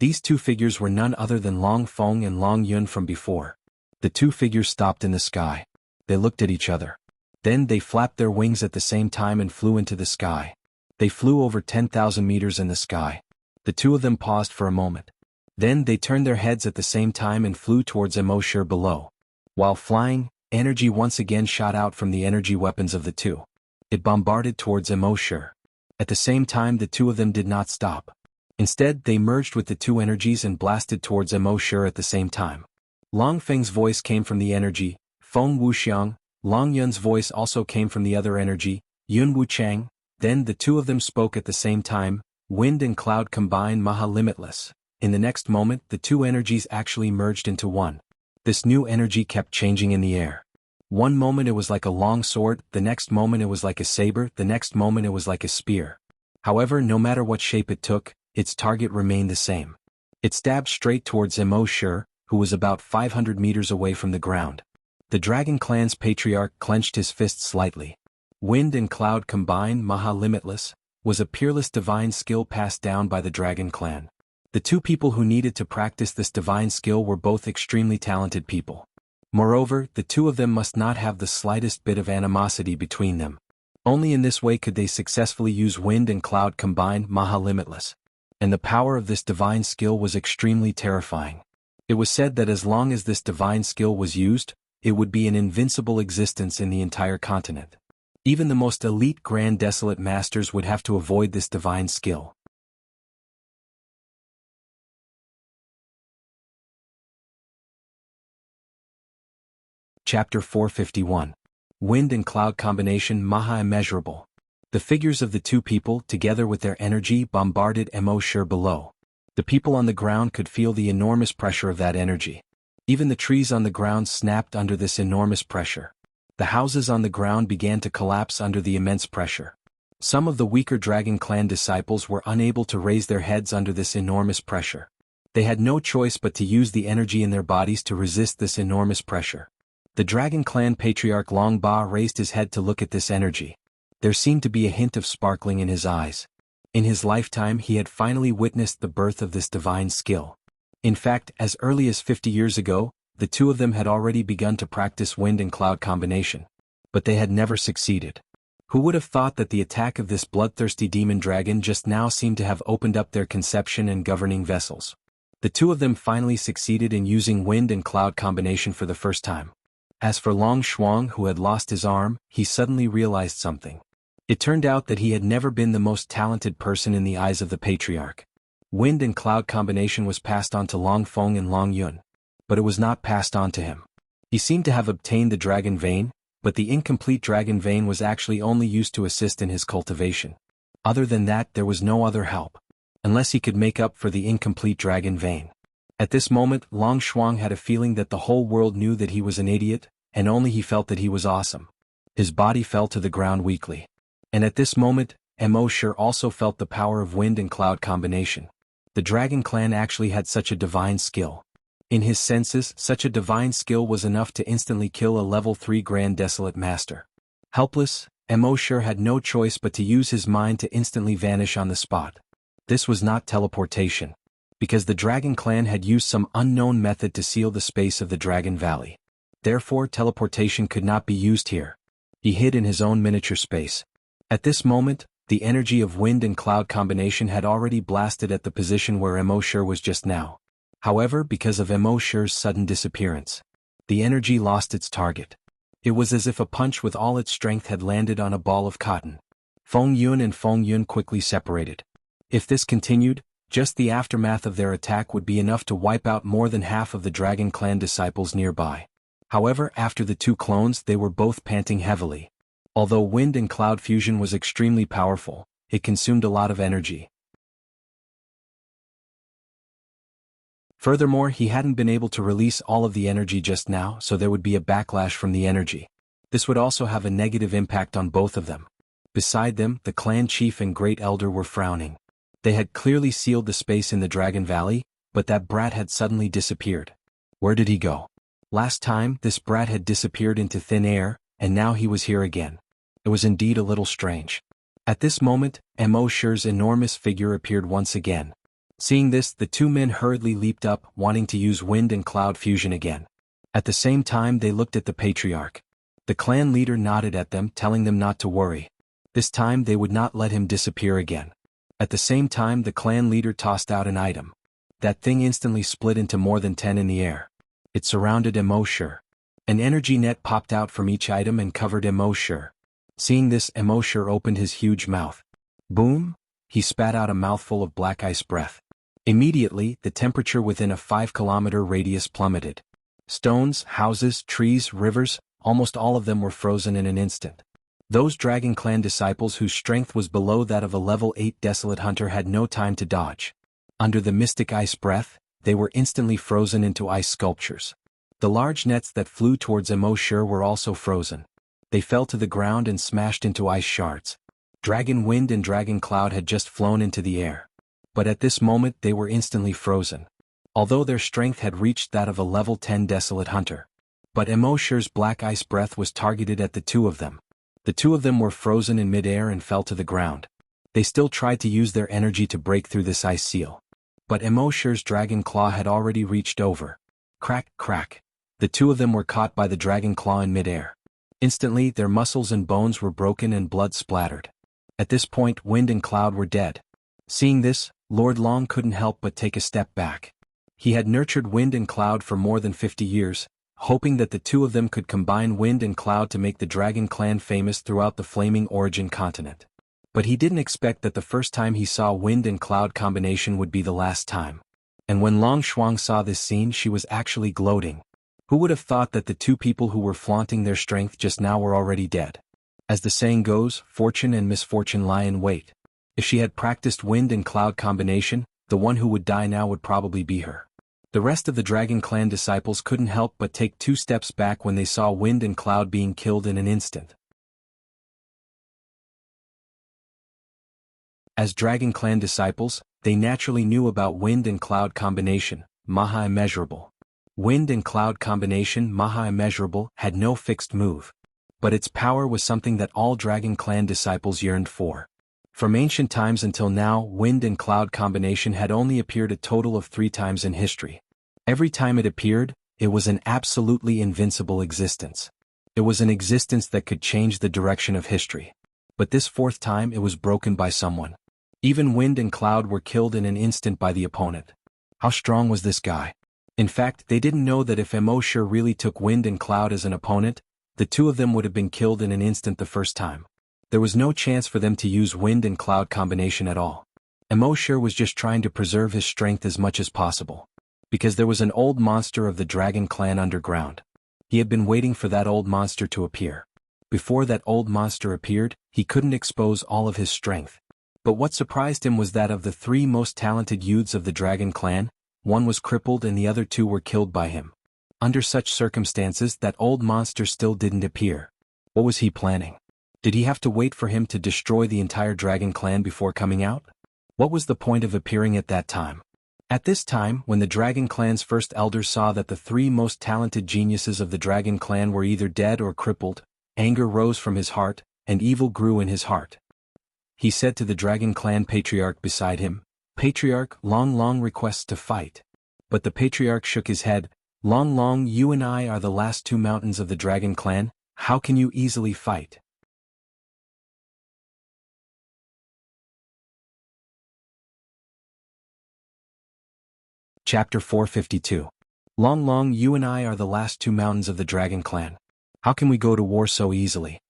These two figures were none other than Long Feng and Long Yun from before. The two figures stopped in the sky. They looked at each other. Then they flapped their wings at the same time and flew into the sky. They flew over 10,000 meters in the sky. The two of them paused for a moment. Then they turned their heads at the same time and flew towards Emoshur below. While flying, energy once again shot out from the energy weapons of the two. It bombarded towards Emoshur. At the same time, the two of them did not stop. Instead, they merged with the two energies and blasted towards Mo Shi at the same time. Long Feng's voice came from the energy, Feng Wuxiang. Long Yun's voice also came from the other energy, Yun Wuchang. Then the two of them spoke at the same time. Wind and cloud combined, Maha Limitless. In the next moment, the two energies actually merged into one. This new energy kept changing in the air. One moment it was like a long sword, the next moment it was like a saber, the next moment it was like a spear. However, no matter what shape it took, its target remained the same. It stabbed straight towards Mo Shi, who was about 500 meters away from the ground. The Dragon Clan's patriarch clenched his fist slightly. Wind and cloud combined, Maha Limitless, was a peerless divine skill passed down by the Dragon Clan. The two people who needed to practice this divine skill were both extremely talented people. Moreover, the two of them must not have the slightest bit of animosity between them. Only in this way could they successfully use wind and cloud combined, Maha Limitless. And the power of this divine skill was extremely terrifying. It was said that as long as this divine skill was used, it would be an invincible existence in the entire continent. Even the most elite Grand Desolate Masters would have to avoid this divine skill. Chapter 451. Wind and Cloud Combination, Maha Immeasurable. The figures of the two people, together with their energy, bombarded Mo Shi below. The people on the ground could feel the enormous pressure of that energy. Even the trees on the ground snapped under this enormous pressure. The houses on the ground began to collapse under the immense pressure. Some of the weaker Dragon Clan disciples were unable to raise their heads under this enormous pressure. They had no choice but to use the energy in their bodies to resist this enormous pressure. The Dragon Clan patriarch Long Ba raised his head to look at this energy. There seemed to be a hint of sparkling in his eyes. In his lifetime he had finally witnessed the birth of this divine skill. In fact, as early as 50 years ago, the two of them had already begun to practice wind and cloud combination. But they had never succeeded. Who would have thought that the attack of this bloodthirsty demon dragon just now seemed to have opened up their conception and governing vessels? The two of them finally succeeded in using wind and cloud combination for the first time. As for Long Shuang, who had lost his arm, he suddenly realized something. It turned out that he had never been the most talented person in the eyes of the patriarch. Wind and cloud combination was passed on to Long Feng and Long Yun. But it was not passed on to him. He seemed to have obtained the dragon vein, but the incomplete dragon vein was actually only used to assist in his cultivation. Other than that, there was no other help. Unless he could make up for the incomplete dragon vein. At this moment, Long Shuang had a feeling that the whole world knew that he was an idiot, and only he felt that he was awesome. His body fell to the ground weakly. And at this moment, Mo Shi also felt the power of wind and cloud combination. The Dragon Clan actually had such a divine skill. In his senses, such a divine skill was enough to instantly kill a level 3 Grand Desolate Master. Helpless, Mo Shi had no choice but to use his mind to instantly vanish on the spot. This was not teleportation. Because the Dragon Clan had used some unknown method to seal the space of the Dragon Valley. Therefore, teleportation could not be used here. He hid in his own miniature space. At this moment, the energy of wind and cloud combination had already blasted at the position where Mo Shi was just now. However, because of Mo Shi's sudden disappearance, the energy lost its target. It was as if a punch with all its strength had landed on a ball of cotton. Feng Yun and Feng Yun quickly separated. If this continued, just the aftermath of their attack would be enough to wipe out more than half of the Dragon Clan disciples nearby. However, after the two clones, they were both panting heavily. Although wind and cloud fusion was extremely powerful, it consumed a lot of energy. Furthermore, he hadn't been able to release all of the energy just now, so there would be a backlash from the energy. This would also have a negative impact on both of them. Beside them, the clan chief and great elder were frowning. They had clearly sealed the space in the Dragon Valley, but that brat had suddenly disappeared. Where did he go? Last time, this brat had disappeared into thin air, and now he was here again. It was indeed a little strange. At this moment, Mo Shi's enormous figure appeared once again. Seeing this, the two men hurriedly leaped up, wanting to use wind and cloud fusion again. At the same time, they looked at the patriarch. The clan leader nodded at them, telling them not to worry. This time they would not let him disappear again. At the same time, the clan leader tossed out an item. That thing instantly split into more than 10 in the air. It surrounded Mo Shi. An energy net popped out from each item and covered Mo Shi. Seeing this, Mo Shi opened his huge mouth. Boom! he spat out a mouthful of black ice breath. Immediately, the temperature within a 5-kilometer radius plummeted. Stones, houses, trees, rivers, almost all of them were frozen in an instant. Those Dragon Clan disciples whose strength was below that of a level 8 desolate hunter had no time to dodge. Under the mystic ice breath, they were instantly frozen into ice sculptures. The large nets that flew towards Emo were also frozen. They fell to the ground and smashed into ice shards. Dragon Wind and Dragon Cloud had just flown into the air. But at this moment they were instantly frozen. Although their strength had reached that of a level 10 desolate hunter. But Emo's black ice breath was targeted at the two of them. The two of them were frozen in midair and fell to the ground. They still tried to use their energy to break through this ice seal. But Emo's dragon claw had already reached over. Crack, crack. The two of them were caught by the dragon claw in midair. Instantly, their muscles and bones were broken and blood splattered. At this point, Wind and Cloud were dead. Seeing this, Lord Long couldn't help but take a step back. He had nurtured Wind and Cloud for more than 50 years, hoping that the two of them could combine Wind and Cloud to make the Dragon Clan famous throughout the Flaming Origin continent. But he didn't expect that the first time he saw Wind and Cloud combination would be the last time. And when Long Shuang saw this scene, she was actually gloating. Who would have thought that the two people who were flaunting their strength just now were already dead? As the saying goes, fortune and misfortune lie in wait. If she had practiced Wind and Cloud combination, the one who would die now would probably be her. The rest of the Dragon Clan disciples couldn't help but take 2 steps back when they saw Wind and Cloud being killed in an instant. As Dragon Clan disciples, they naturally knew about Wind and Cloud combination, Maha Immeasurable. Wind and Cloud combination, Maha Immeasurable, had no fixed move. But its power was something that all Dragon Clan disciples yearned for. From ancient times until now, Wind and Cloud combination had only appeared a total of 3 times in history. Every time it appeared, it was an absolutely invincible existence. It was an existence that could change the direction of history. But this 4th time it was broken by someone. Even Wind and Cloud were killed in an instant by the opponent. How strong was this guy? In fact, they didn't know that if Emo really took Wind and Cloud as an opponent, the two of them would have been killed in an instant the first time. There was no chance for them to use Wind and Cloud combination at all. Emo was just trying to preserve his strength as much as possible. Because there was an old monster of the Dragon Clan underground. He had been waiting for that old monster to appear. Before that old monster appeared, he couldn't expose all of his strength. But what surprised him was that of the 3 most talented youths of the Dragon Clan, one was crippled and the other 2 were killed by him. Under such circumstances, that old monster still didn't appear. What was he planning? Did he have to wait for him to destroy the entire Dragon Clan before coming out? What was the point of appearing at that time? At this time, when the Dragon Clan's first elders saw that the 3 most talented geniuses of the Dragon Clan were either dead or crippled, anger rose from his heart, and evil grew in his heart. He said to the Dragon Clan patriarch beside him, "Patriarch, Long requests to fight." But the patriarch shook his head. "Long, you and I are the last 2 mountains of the Dragon Clan, how can you easily fight?" Chapter 452. Long, you and I are the last 2 mountains of the Dragon Clan. How can we go to war so easily?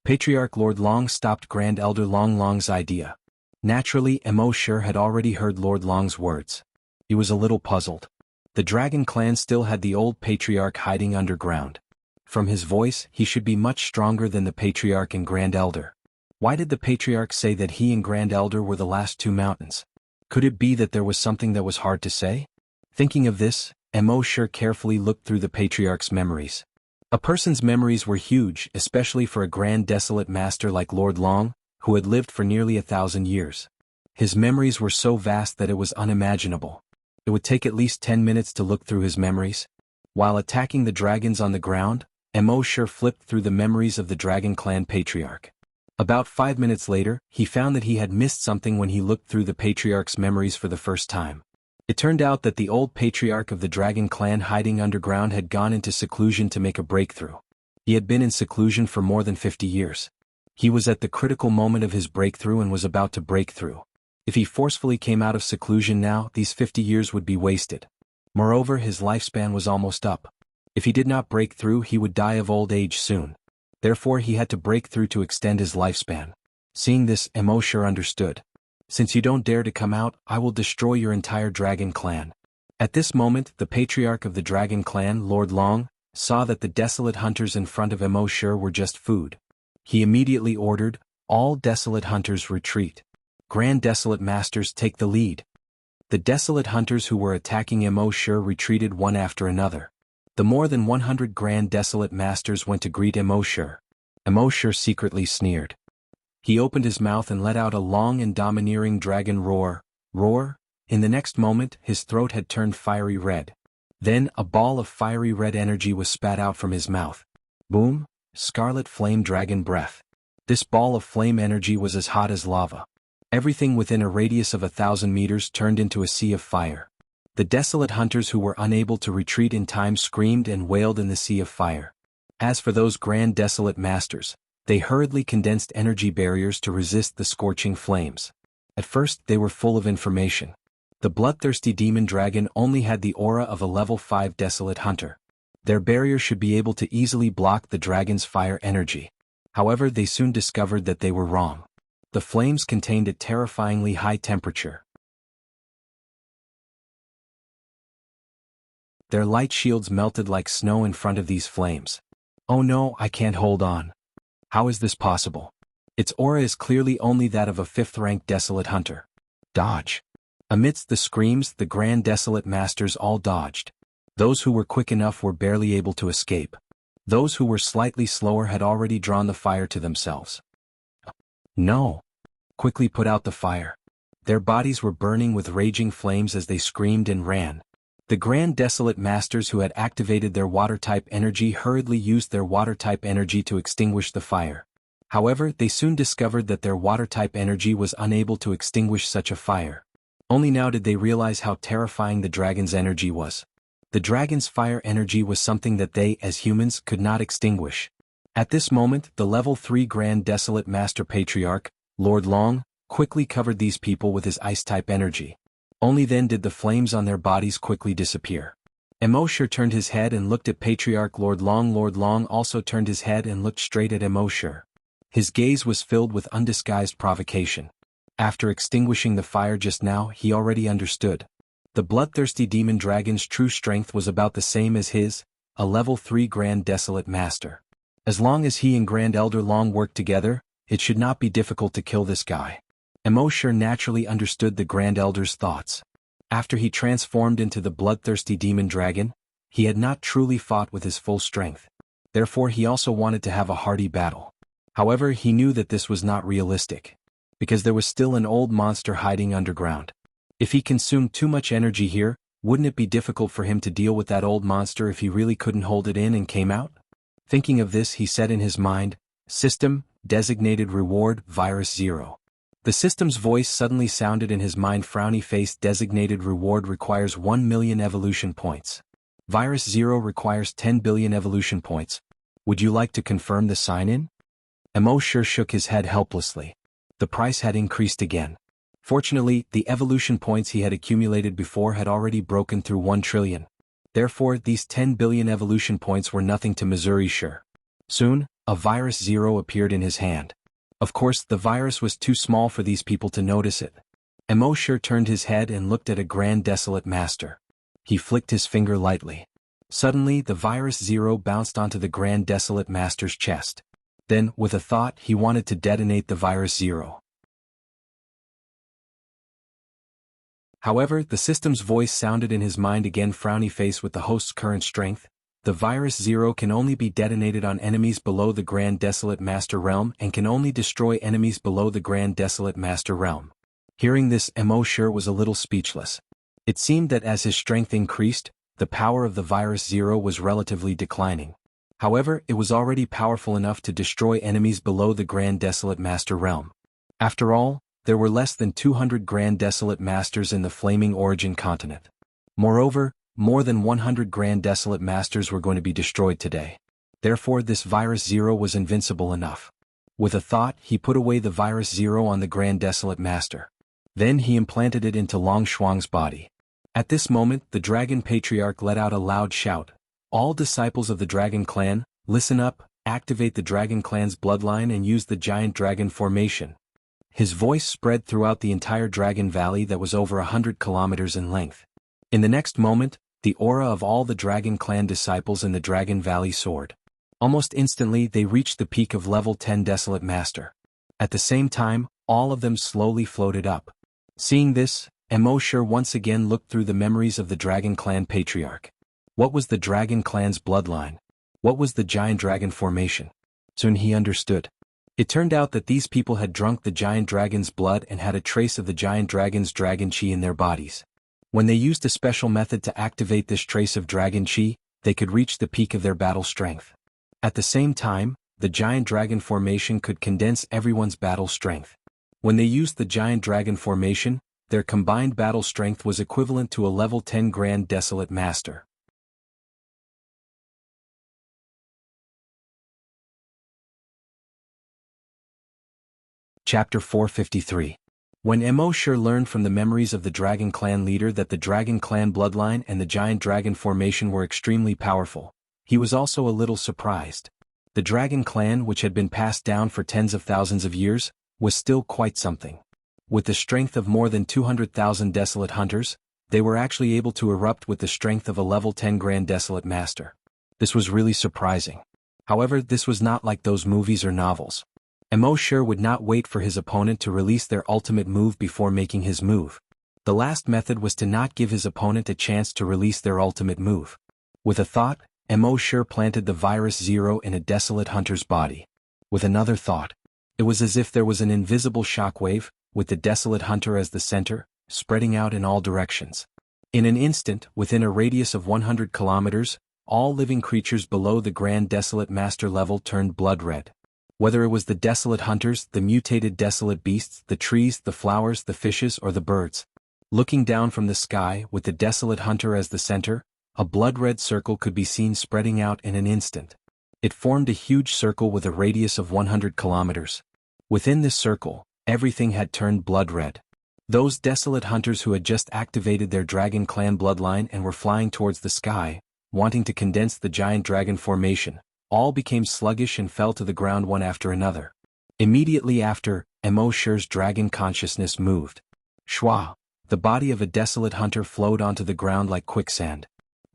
Patriarch Lord Long stopped Grand Elder Long's idea. Naturally, Emo had already heard Lord Long's words. He was a little puzzled. The Dragon Clan still had the old patriarch hiding underground. From his voice, he should be much stronger than the patriarch and Grand Elder. Why did the patriarch say that he and Grand Elder were the last 2 mountains? Could it be that there was something that was hard to say? Thinking of this, Emo carefully looked through the patriarch's memories. A person's memories were huge, especially for a grand desolate master like Lord Long, who had lived for nearly 1,000 years. His memories were so vast that it was unimaginable. It would take at least 10 minutes to look through his memories. While attacking the dragons on the ground, Emo flipped through the memories of the Dragon Clan patriarch. About 5 minutes later, he found that he had missed something when he looked through the patriarch's memories for the first time. It turned out that the old patriarch of the Dragon Clan hiding underground had gone into seclusion to make a breakthrough. He had been in seclusion for more than 50 years. He was at the critical moment of his breakthrough and was about to break through. If he forcefully came out of seclusion now, these 50 years would be wasted. Moreover, his lifespan was almost up. If he did not break through, he would die of old age soon. Therefore, he had to break through to extend his lifespan. Seeing this, Emo understood. Since you don't dare to come out, I will destroy your entire dragon clan. At this moment, the patriarch of the dragon clan, Lord Long, saw that the desolate hunters in front of Emoshur were just food. He immediately ordered, all desolate hunters retreat. Grand Desolate Masters take the lead. The desolate hunters who were attacking Emoshur retreated one after another. The more than 100 Grand Desolate Masters went to greet Emoshur. Emoshur secretly sneered. He opened his mouth and let out a long and domineering dragon roar. Roar? In the next moment, his throat had turned fiery red. Then, a ball of fiery red energy was spat out from his mouth. Boom! Scarlet flame dragon breath. This ball of flame energy was as hot as lava. Everything within a radius of 1,000 meters turned into a sea of fire. The desolate hunters who were unable to retreat in time screamed and wailed in the sea of fire. As for those Grand Desolate Masters, they hurriedly condensed energy barriers to resist the scorching flames. At first, they were full of information. The bloodthirsty demon dragon only had the aura of a level 5 desolate hunter. Their barrier should be able to easily block the dragon's fire energy. However, they soon discovered that they were wrong. The flames contained a terrifyingly high temperature. Their light shields melted like snow in front of these flames. Oh no, I can't hold on. How is this possible? Its aura is clearly only that of a 5th-ranked desolate hunter. Dodge. Amidst the screams, the Grand Desolate Masters all dodged. Those who were quick enough were barely able to escape. Those who were slightly slower had already drawn the fire to themselves. No. Quickly put out the fire. Their bodies were burning with raging flames as they screamed and ran. The Grand Desolate Masters who had activated their water-type energy hurriedly used their water-type energy to extinguish the fire. However, they soon discovered that their water-type energy was unable to extinguish such a fire. Only now did they realize how terrifying the dragon's energy was. The dragon's fire energy was something that they, as humans, could not extinguish. At this moment, the level 3 Grand Desolate Master Patriarch, Lord Long, quickly covered these people with his ice-type energy. Only then did the flames on their bodies quickly disappear. Emoshur turned his head and looked at Patriarch Lord Long. Lord Long also turned his head and looked straight at Emoshur. His gaze was filled with undisguised provocation. After extinguishing the fire just now, he already understood. The bloodthirsty demon dragon's true strength was about the same as his, a level 3 Grand Desolate Master. As long as he and Grand Elder Long worked together, it should not be difficult to kill this guy. Emoshur naturally understood the Grand Elder's thoughts. After he transformed into the bloodthirsty demon dragon, he had not truly fought with his full strength. Therefore he also wanted to have a hearty battle. However, he knew that this was not realistic, because there was still an old monster hiding underground. If he consumed too much energy here, wouldn't it be difficult for him to deal with that old monster if he really couldn't hold it in and came out? Thinking of this, he said in his mind, System, designated reward, Virus 0. The system's voice suddenly sounded in his mind. Frowny face. Designated reward requires 1 million evolution points. Virus 0 requires 10 billion evolution points. Would you like to confirm the sign-in? Emoshur shook his head helplessly. The price had increased again. Fortunately, the evolution points he had accumulated before had already broken through 1 trillion. Therefore, these 10 billion evolution points were nothing to Emoshur. Soon, a Virus 0 appeared in his hand. Of course, the virus was too small for these people to notice it. Emoshur turned his head and looked at a Grand Desolate Master. He flicked his finger lightly. Suddenly, the Virus 0 bounced onto the Grand Desolate Master's chest. Then, with a thought, he wanted to detonate the Virus 0. However, the system's voice sounded in his mind again. Frowny face. With the host's current strength, the Virus 0 can only be detonated on enemies below the Grand Desolate Master realm and can only destroy enemies below the Grand Desolate Master realm. Hearing this, Emoshur was a little speechless. It seemed that as his strength increased, the power of the Virus 0 was relatively declining. However, it was already powerful enough to destroy enemies below the Grand Desolate Master realm. After all, there were less than 200 Grand Desolate Masters in the Flaming Origin continent. Moreover, more than 100 Grand Desolate Masters were going to be destroyed today. Therefore, this Virus 0 was invincible enough. With a thought, he put away the Virus 0 on the Grand Desolate Master. Then he implanted it into Long Shuang's body. At this moment, the Dragon Patriarch let out a loud shout. All disciples of the Dragon Clan, listen up, activate the Dragon Clan's bloodline and use the Giant Dragon formation. His voice spread throughout the entire Dragon Valley that was over 100 kilometers in length. In the next moment, the aura of all the Dragon Clan disciples in the Dragon Valley soared. Almost instantly they reached the peak of level 10 Desolate Master. At the same time, all of them slowly floated up. Seeing this, Emosher once again looked through the memories of the Dragon Clan Patriarch. What was the Dragon Clan's bloodline? What was the Giant Dragon formation? Soon he understood. It turned out that these people had drunk the Giant Dragon's blood and had a trace of the Giant Dragon's Dragon Chi in their bodies. When they used a special method to activate this trace of Dragon Chi, they could reach the peak of their battle strength. At the same time, the Giant Dragon formation could condense everyone's battle strength. When they used the Giant Dragon formation, their combined battle strength was equivalent to a level 10 Grand Desolate Master. Chapter 453. When Emosher learned from the memories of the Dragon Clan leader that the Dragon Clan bloodline and the Giant Dragon formation were extremely powerful, he was also a little surprised. The Dragon Clan, which had been passed down for tens of thousands of years, was still quite something. With the strength of more than 200,000 Desolate Hunters, they were actually able to erupt with the strength of a level 10 Grand Desolate Master. This was really surprising. However, this was not like those movies or novels. Emosher would not wait for his opponent to release their ultimate move before making his move. The last method was to not give his opponent a chance to release their ultimate move. With a thought, Emosher planted the Virus Zero in a Desolate Hunter's body. With another thought, it was as if there was an invisible shockwave, with the Desolate Hunter as the center, spreading out in all directions. In an instant, within a radius of 100 kilometers, all living creatures below the Grand Desolate Master level turned blood red. Whether it was the Desolate Hunters, the mutated Desolate Beasts, the trees, the flowers, the fishes, or the birds. Looking down from the sky, with the Desolate Hunter as the center, a blood-red circle could be seen spreading out in an instant. It formed a huge circle with a radius of 100 kilometers. Within this circle, everything had turned blood-red. Those Desolate Hunters who had just activated their Dragon Clan bloodline and were flying towards the sky, wanting to condense the Giant Dragon formation, all became sluggish and fell to the ground one after another. Immediately after, Emosher's dragon consciousness moved. Shwa! The body of a Desolate Hunter flowed onto the ground like quicksand.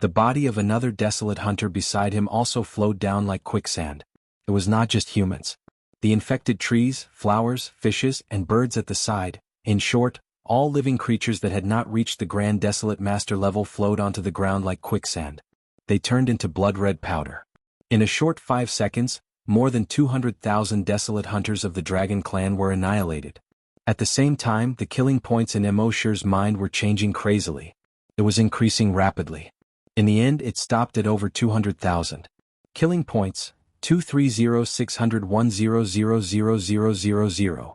The body of another Desolate Hunter beside him also flowed down like quicksand. It was not just humans. The infected trees, flowers, fishes, and birds at the side, in short, all living creatures that had not reached the Grand Desolate Master level flowed onto the ground like quicksand. They turned into blood-red powder. In a short 5 seconds, more than 200,000 Desolate Hunters of the Dragon Clan were annihilated. At the same time, the killing points in Emosher's mind were changing crazily. It was increasing rapidly. In the end, it stopped at over 200,000. Killing points, 230-601,000,000.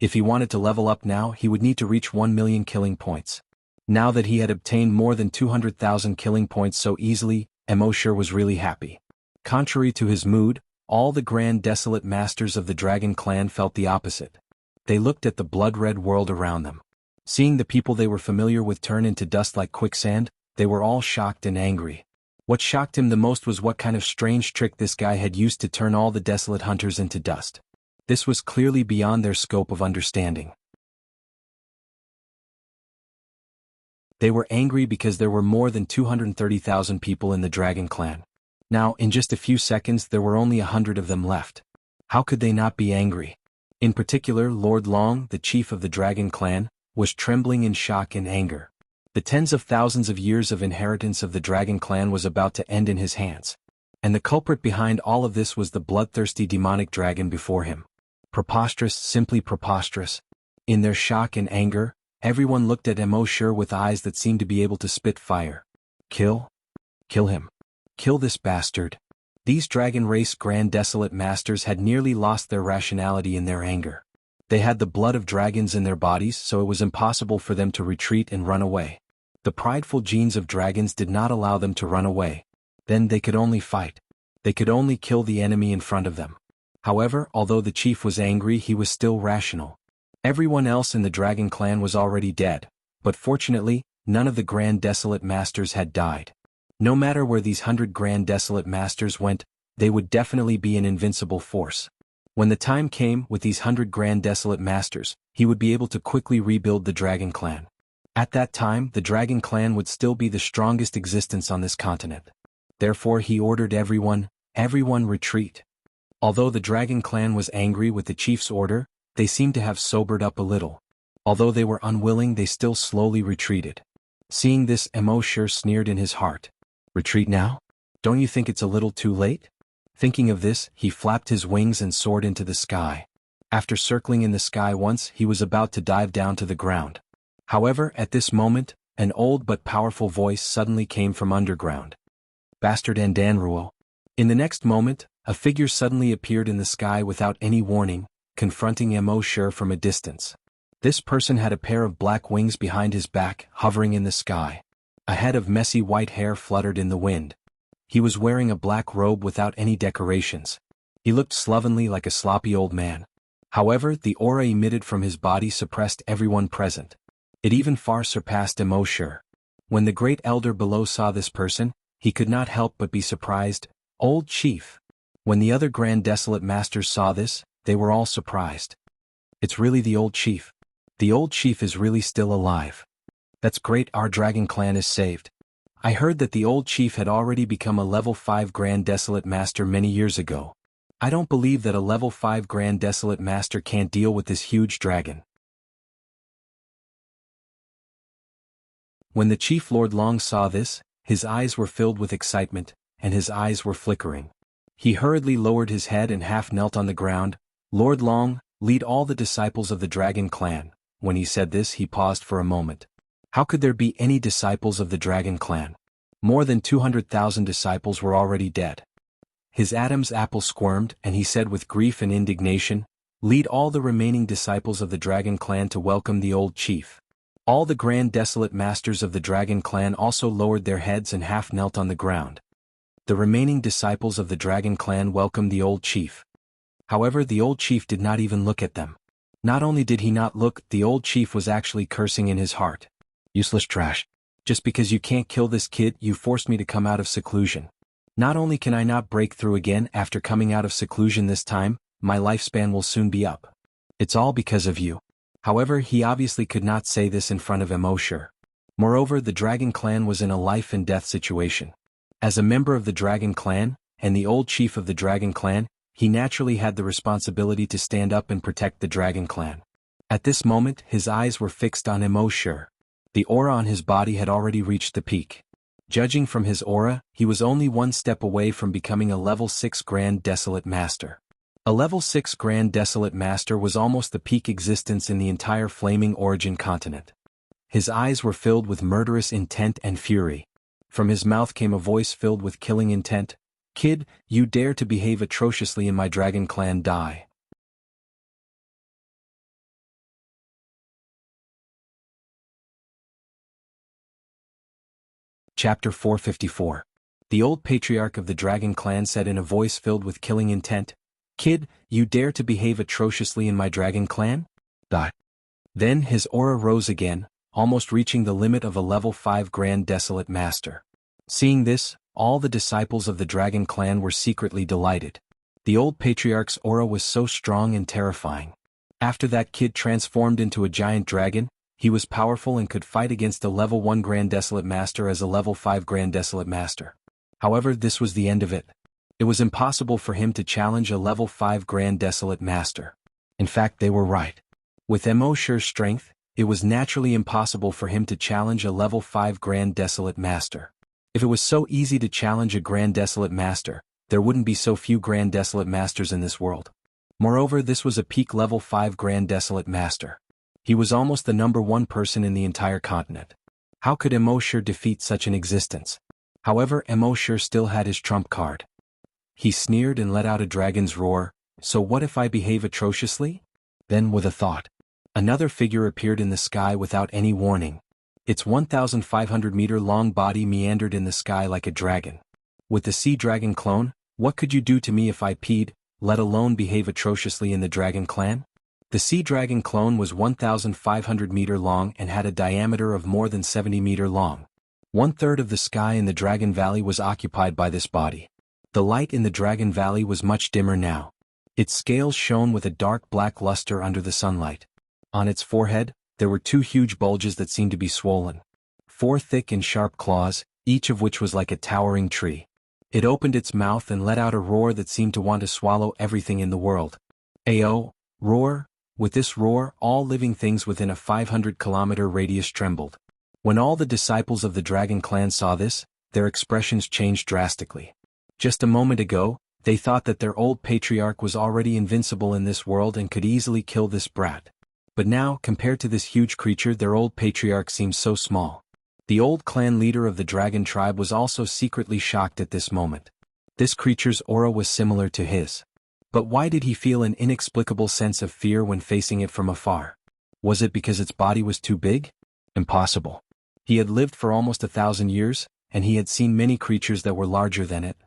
If he wanted to level up now, he would need to reach 1 million killing points. Now that he had obtained more than 200,000 killing points so easily, Emosher was really happy. Contrary to his mood, all the Grand Desolate Masters of the Dragon Clan felt the opposite. They looked at the blood-red world around them. Seeing the people they were familiar with turn into dust like quicksand, they were all shocked and angry. What shocked him the most was what kind of strange trick this guy had used to turn all the Desolate Hunters into dust. This was clearly beyond their scope of understanding. They were angry because there were more than 230,000 people in the Dragon Clan. Now, in just a few seconds there were only 100 of them left. How could they not be angry? In particular, Lord Long, the chief of the Dragon Clan, was trembling in shock and anger. The tens of thousands of years of inheritance of the Dragon Clan was about to end in his hands. And the culprit behind all of this was the bloodthirsty demonic dragon before him. Preposterous, simply preposterous. In their shock and anger, everyone looked at Emosher with eyes that seemed to be able to spit fire. Kill? Kill him. Kill this bastard. These dragon race Grand Desolate Masters had nearly lost their rationality in their anger. They had the blood of dragons in their bodies, so it was impossible for them to retreat and run away. The prideful genes of dragons did not allow them to run away. Then they could only fight. They could only kill the enemy in front of them. However, although the chief was angry, he was still rational. Everyone else in the Dragon Clan was already dead, but fortunately, none of the Grand Desolate Masters had died. No matter where these 100 Grand Desolate Masters went, they would definitely be an invincible force. When the time came with these 100 Grand Desolate Masters, he would be able to quickly rebuild the Dragon Clan. At that time, the Dragon Clan would still be the strongest existence on this continent. Therefore he ordered everyone retreat. Although the Dragon Clan was angry with the chief's order, they seemed to have sobered up a little. Although they were unwilling, they still slowly retreated. Seeing this, Emosher sneered in his heart. Retreat now? Don't you think it's a little too late? Thinking of this, he flapped his wings and soared into the sky. After circling in the sky once, he was about to dive down to the ground. However, at this moment, an old but powerful voice suddenly came from underground. Bastard and Danruo. In the next moment, a figure suddenly appeared in the sky without any warning, confronting Emosher from a distance. This person had a pair of black wings behind his back, hovering in the sky. A head of messy white hair fluttered in the wind. He was wearing a black robe without any decorations. He looked slovenly like a sloppy old man. However, the aura emitted from his body suppressed everyone present. It even far surpassed Emosher. When the great elder below saw this person, he could not help but be surprised. Old Chief. When the other Grand Desolate Masters saw this, they were all surprised. It's really the old chief. The old chief is really still alive. That's great, our Dragon Clan is saved. I heard that the old chief had already become a level 5 Grand Desolate Master many years ago. I don't believe that a level 5 Grand Desolate Master can't deal with this huge dragon. When the Chief Lord Long saw this, his eyes were filled with excitement, and his eyes were flickering. He hurriedly lowered his head and half knelt on the ground. Lord Long, lead all the disciples of the Dragon Clan. When he said this, he paused for a moment. How could there be any disciples of the Dragon Clan? More than 200,000 disciples were already dead. His Adam's apple squirmed, and he said with grief and indignation, lead all the remaining disciples of the Dragon Clan to welcome the old chief. All the Grand Desolate Masters of the Dragon Clan also lowered their heads and half knelt on the ground. The remaining disciples of the Dragon Clan welcomed the old chief. However, the old chief did not even look at them. Not only did he not look, the old chief was actually cursing in his heart. Useless trash. Just because you can't kill this kid, you forced me to come out of seclusion. Not only can I not break through again after coming out of seclusion this time, my lifespan will soon be up. It's all because of you. However, he obviously could not say this in front of Emosher. Moreover, the Dragon Clan was in a life and death situation. As a member of the Dragon Clan, and the old chief of the Dragon Clan, he naturally had the responsibility to stand up and protect the Dragon Clan. At this moment, his eyes were fixed on Emosher. The aura on his body had already reached the peak. Judging from his aura, he was only one step away from becoming a level 6 Grand Desolate Master. A level 6 Grand Desolate Master was almost the peak existence in the entire Flaming Origin continent. His eyes were filled with murderous intent and fury. From his mouth came a voice filled with killing intent. Kid, you dare to behave atrociously in my Dragon Clan, die. Chapter 454. The old patriarch of the Dragon Clan said in a voice filled with killing intent, Kid, you dare to behave atrociously in my Dragon Clan? Die. Then his aura rose again, almost reaching the limit of a level 5 Grand Desolate Master. Seeing this, all the disciples of the Dragon Clan were secretly delighted. The old patriarch's aura was so strong and terrifying. After that kid transformed into a giant dragon, he was powerful and could fight against a level 1 Grand Desolate Master as a level 5 Grand Desolate Master. However, this was the end of it. It was impossible for him to challenge a level 5 Grand Desolate Master. In fact, they were right. With Emosher's strength, it was naturally impossible for him to challenge a level 5 Grand Desolate Master. If it was so easy to challenge a Grand Desolate Master, there wouldn't be so few Grand Desolate Masters in this world. Moreover, this was a peak level 5 Grand Desolate Master. He was almost the number 1 person in the entire continent. How could Emosher defeat such an existence? However, Emosher still had his trump card. He sneered and let out a dragon's roar. So what if I behave atrociously? Then, with a thought, another figure appeared in the sky without any warning. Its 1,500-meter-long body meandered in the sky like a dragon. With the sea dragon clone, what could you do to me if I peed, let alone behave atrociously in the Dragon Clan? The sea dragon clone was 1,500 meter long and had a diameter of more than 70 meter long. 1/3 of the sky in the Dragon Valley was occupied by this body. The light in the Dragon Valley was much dimmer now. Its scales shone with a dark black luster under the sunlight. On its forehead, there were 2 huge bulges that seemed to be swollen. 4 thick and sharp claws, each of which was like a towering tree. It opened its mouth and let out a roar that seemed to want to swallow everything in the world. Ayo, roar! With this roar, all living things within a 500-kilometer radius trembled. When all the disciples of the Dragon Clan saw this, their expressions changed drastically. Just a moment ago, they thought that their old patriarch was already invincible in this world and could easily kill this brat. But now, compared to this huge creature, their old patriarch seemed so small. The old clan leader of the dragon tribe was also secretly shocked at this moment. This creature's aura was similar to his. But why did he feel an inexplicable sense of fear when facing it from afar? Was it because its body was too big? Impossible. He had lived for almost 1,000 years, and he had seen many creatures that were larger than it.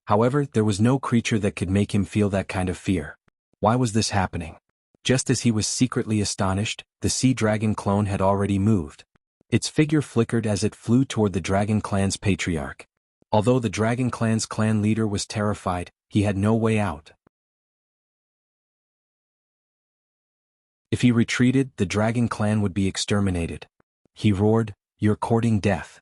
However, there was no creature that could make him feel that kind of fear. Why was this happening? Just as he was secretly astonished, the sea dragon clone had already moved. Its figure flickered as it flew toward the Dragon Clan's patriarch. Although the Dragon Clan's clan leader was terrified, he had no way out. If he retreated, the Dragon Clan would be exterminated. He roared, "You're courting death."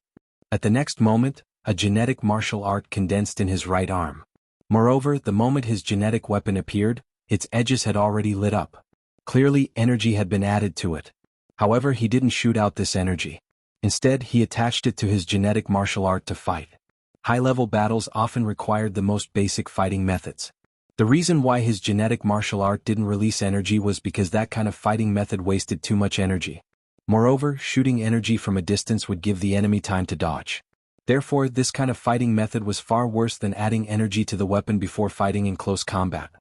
At the next moment, a genetic martial art condensed in his right arm. Moreover, the moment his genetic weapon appeared, its edges had already lit up. Clearly, energy had been added to it. However, he didn't shoot out this energy. Instead, he attached it to his genetic martial art to fight. High-level battles often required the most basic fighting methods. The reason why his genetic martial art didn't release energy was because that kind of fighting method wasted too much energy. Moreover, shooting energy from a distance would give the enemy time to dodge. Therefore, this kind of fighting method was far worse than adding energy to the weapon before fighting in close combat.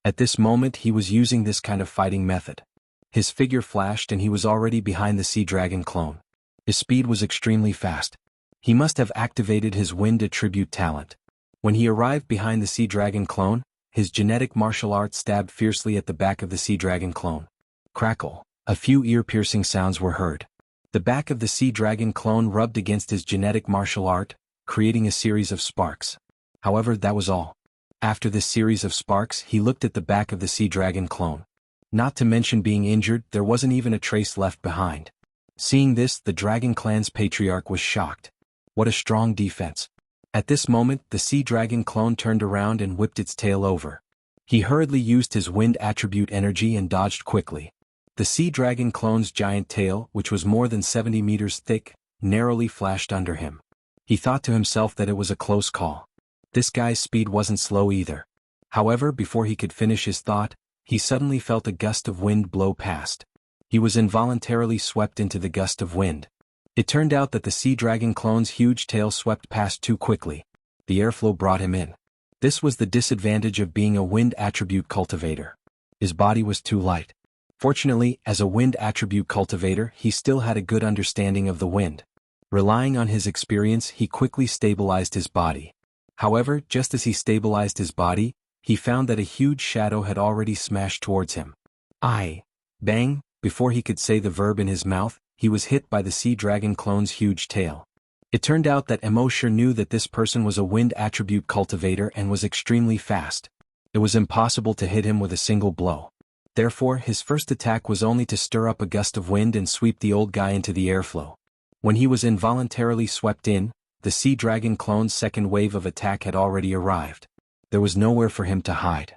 At this moment, he was using this kind of fighting method. His figure flashed and he was already behind the sea dragon clone. His speed was extremely fast. He must have activated his wind attribute talent. When he arrived behind the sea dragon clone, his genetic martial art stabbed fiercely at the back of the sea dragon clone. Crackle. A few ear-piercing sounds were heard. The back of the sea dragon clone rubbed against his genetic martial art, creating a series of sparks. However, that was all. After this series of sparks, he looked at the back of the sea dragon clone. Not to mention being injured, there wasn't even a trace left behind. Seeing this, the Dragon Clan's patriarch was shocked. What a strong defense. At this moment, the sea dragon clone turned around and whipped its tail over. He hurriedly used his wind attribute energy and dodged quickly. The sea dragon clone's giant tail, which was more than 70 meters thick, narrowly flashed under him. He thought to himself that it was a close call. This guy's speed wasn't slow either. However, before he could finish his thought, he suddenly felt a gust of wind blow past. He was involuntarily swept into the gust of wind. It turned out that the sea dragon clone's huge tail swept past too quickly. The airflow brought him in. This was the disadvantage of being a wind attribute cultivator. His body was too light. Fortunately, as a wind attribute cultivator, he still had a good understanding of the wind. Relying on his experience, he quickly stabilized his body. However, just as he stabilized his body, he found that a huge shadow had already smashed towards him. Bang! Before he could say the verb in his mouth, he was hit by the sea dragon clone's huge tail. It turned out that Emosher knew that this person was a wind attribute cultivator and was extremely fast. It was impossible to hit him with a single blow. Therefore, his first attack was only to stir up a gust of wind and sweep the old guy into the airflow. When he was involuntarily swept in, the sea dragon clone's second wave of attack had already arrived. There was nowhere for him to hide.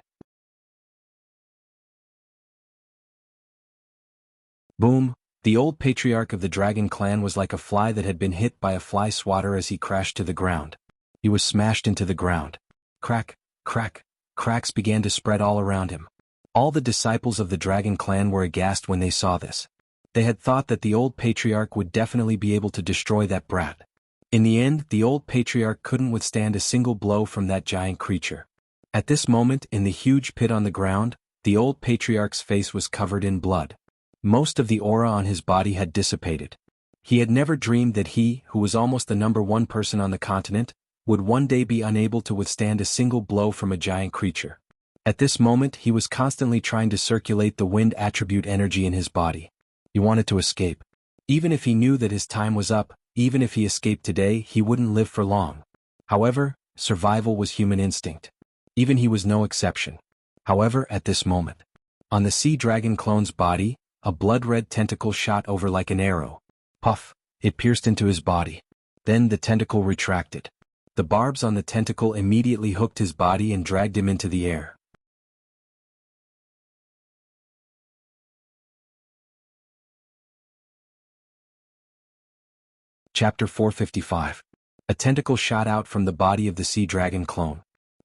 Boom! The old patriarch of the Dragon Clan was like a fly that had been hit by a fly swatter as he crashed to the ground. He was smashed into the ground. Crack, crack, cracks began to spread all around him. All the disciples of the Dragon Clan were aghast when they saw this. They had thought that the old patriarch would definitely be able to destroy that brat. In the end, the old patriarch couldn't withstand a single blow from that giant creature. At this moment, in the huge pit on the ground, the old patriarch's face was covered in blood. Most of the aura on his body had dissipated. He had never dreamed that he, who was almost the #1 person on the continent, would one day be unable to withstand a single blow from a giant creature. At this moment, he was constantly trying to circulate the wind attribute energy in his body. He wanted to escape. Even if he knew that his time was up, even if he escaped today, he wouldn't live for long. However, survival was human instinct. Even he was no exception. However, at this moment, on the sea dragon clone's body, a blood-red tentacle shot over like an arrow. Puff! It pierced into his body. Then the tentacle retracted. The barbs on the tentacle immediately hooked his body and dragged him into the air. Chapter 455. A tentacle shot out from the body of the sea dragon clone.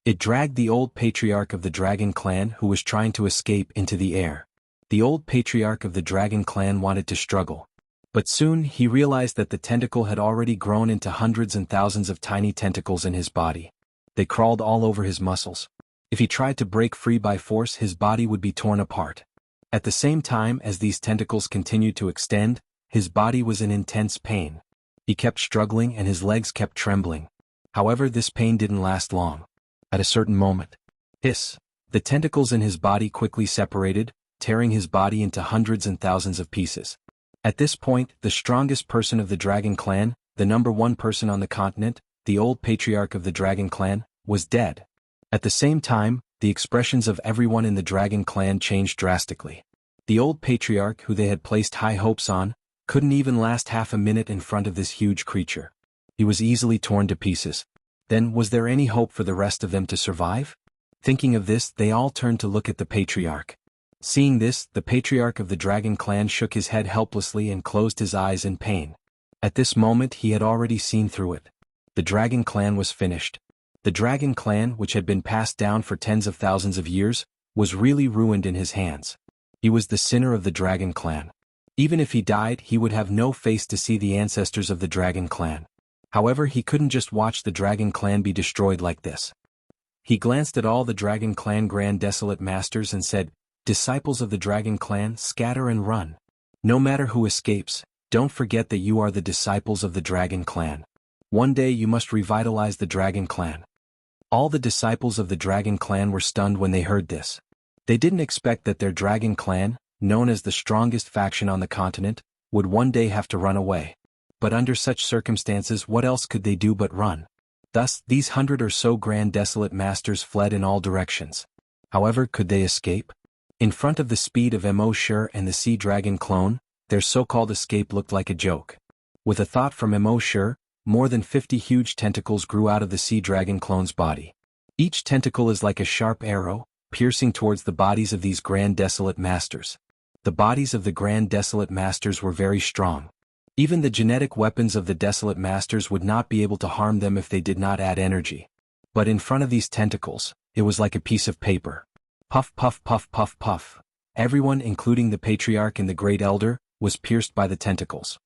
It dragged the old patriarch of the dragon clan who was trying to escape into the air. The old patriarch of the dragon clan wanted to struggle. But soon he realized that the tentacle had already grown into hundreds and thousands of tiny tentacles in his body. They crawled all over his muscles. If he tried to break free by force, his body would be torn apart. At the same time as these tentacles continued to extend, his body was in intense pain. He kept struggling and his legs kept trembling. However, this pain didn't last long. At a certain moment, hiss! The tentacles in his body quickly separated, tearing his body into hundreds and thousands of pieces. At this point, the strongest person of the dragon clan, the number one person on the continent, the old patriarch of the dragon clan, was dead. At the same time, the expressions of everyone in the dragon clan changed drastically. The old patriarch who they had placed high hopes on, couldn't even last half a minute in front of this huge creature. He was easily torn to pieces. Then was there any hope for the rest of them to survive? Thinking of this, they all turned to look at the patriarch. Seeing this, the patriarch of the dragon clan shook his head helplessly and closed his eyes in pain. At this moment he had already seen through it. The dragon clan was finished. The dragon clan, which had been passed down for tens of thousands of years, was really ruined in his hands. He was the sinner of the dragon clan. Even if he died, he would have no face to see the ancestors of the dragon clan. However, he couldn't just watch the dragon clan be destroyed like this. He glanced at all the dragon clan grand desolate masters and said, "Disciples of the dragon clan, scatter and run. No matter who escapes, don't forget that you are the disciples of the dragon clan. One day you must revitalize the dragon clan." All the disciples of the dragon clan were stunned when they heard this. They didn't expect that their dragon clan, known as the strongest faction on the continent, would one day have to run away. But under such circumstances, what else could they do but run? Thus, these 100 or so grand desolate masters fled in all directions. However, could they escape? In front of the speed of Emosher and the sea dragon clone, their so-called escape looked like a joke. With a thought from Emosher, more than 50 huge tentacles grew out of the sea dragon clone's body. Each tentacle is like a sharp arrow, piercing towards the bodies of these grand desolate masters. The bodies of the grand desolate masters were very strong. Even the genetic weapons of the desolate masters would not be able to harm them if they did not add energy. But in front of these tentacles, it was like a piece of paper. Puff, puff, puff, puff, puff. Everyone, including the patriarch and the great elder, was pierced by the tentacles.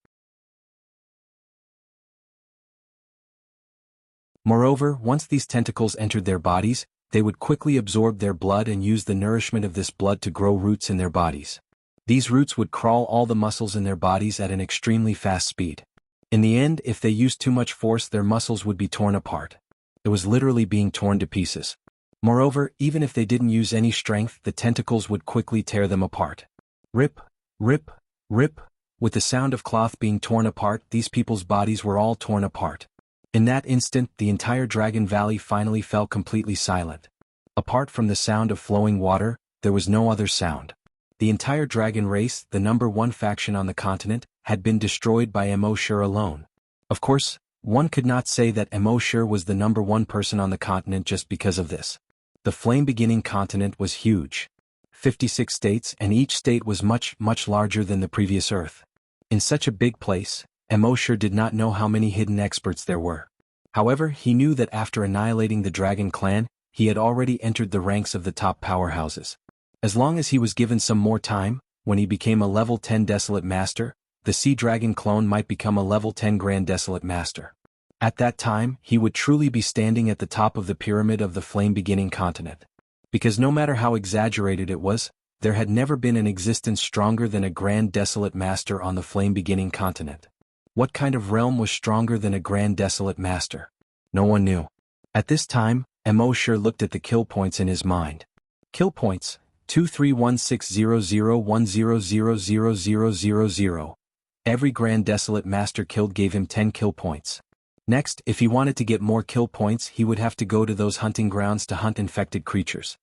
Moreover, once these tentacles entered their bodies, they would quickly absorb their blood and use the nourishment of this blood to grow roots in their bodies. These roots would crawl all the muscles in their bodies at an extremely fast speed. In the end, if they used too much force, their muscles would be torn apart. It was literally being torn to pieces. Moreover, even if they didn't use any strength, the tentacles would quickly tear them apart. Rip, rip, rip. With the sound of cloth being torn apart, these people's bodies were all torn apart. In that instant, the entire Dragon Valley finally fell completely silent. Apart from the sound of flowing water, there was no other sound. The entire dragon race, the number one faction on the continent, had been destroyed by Emosher alone. Of course, one could not say that Emosher was the number one person on the continent just because of this. The flame-beginning continent was huge. 56 states, and each state was much, much larger than the previous Earth. In such a big place, Emosher did not know how many hidden experts there were. However, he knew that after annihilating the dragon clan, he had already entered the ranks of the top powerhouses. As long as he was given some more time, when he became a level 10 Desolate Master, the Sea Dragon clone might become a level 10 Grand Desolate Master. At that time, he would truly be standing at the top of the pyramid of the flame-beginning continent. Because no matter how exaggerated it was, there had never been an existence stronger than a Grand Desolate Master on the flame-beginning continent. What kind of realm was stronger than a Grand Desolate Master? No one knew. At this time, Emosher looked at the kill points in his mind. Kill points. 231600100000. Every Grand Desolate Master killed gave him 10 kill points. Next, if he wanted to get more kill points, he would have to go to those hunting grounds to hunt infected creatures.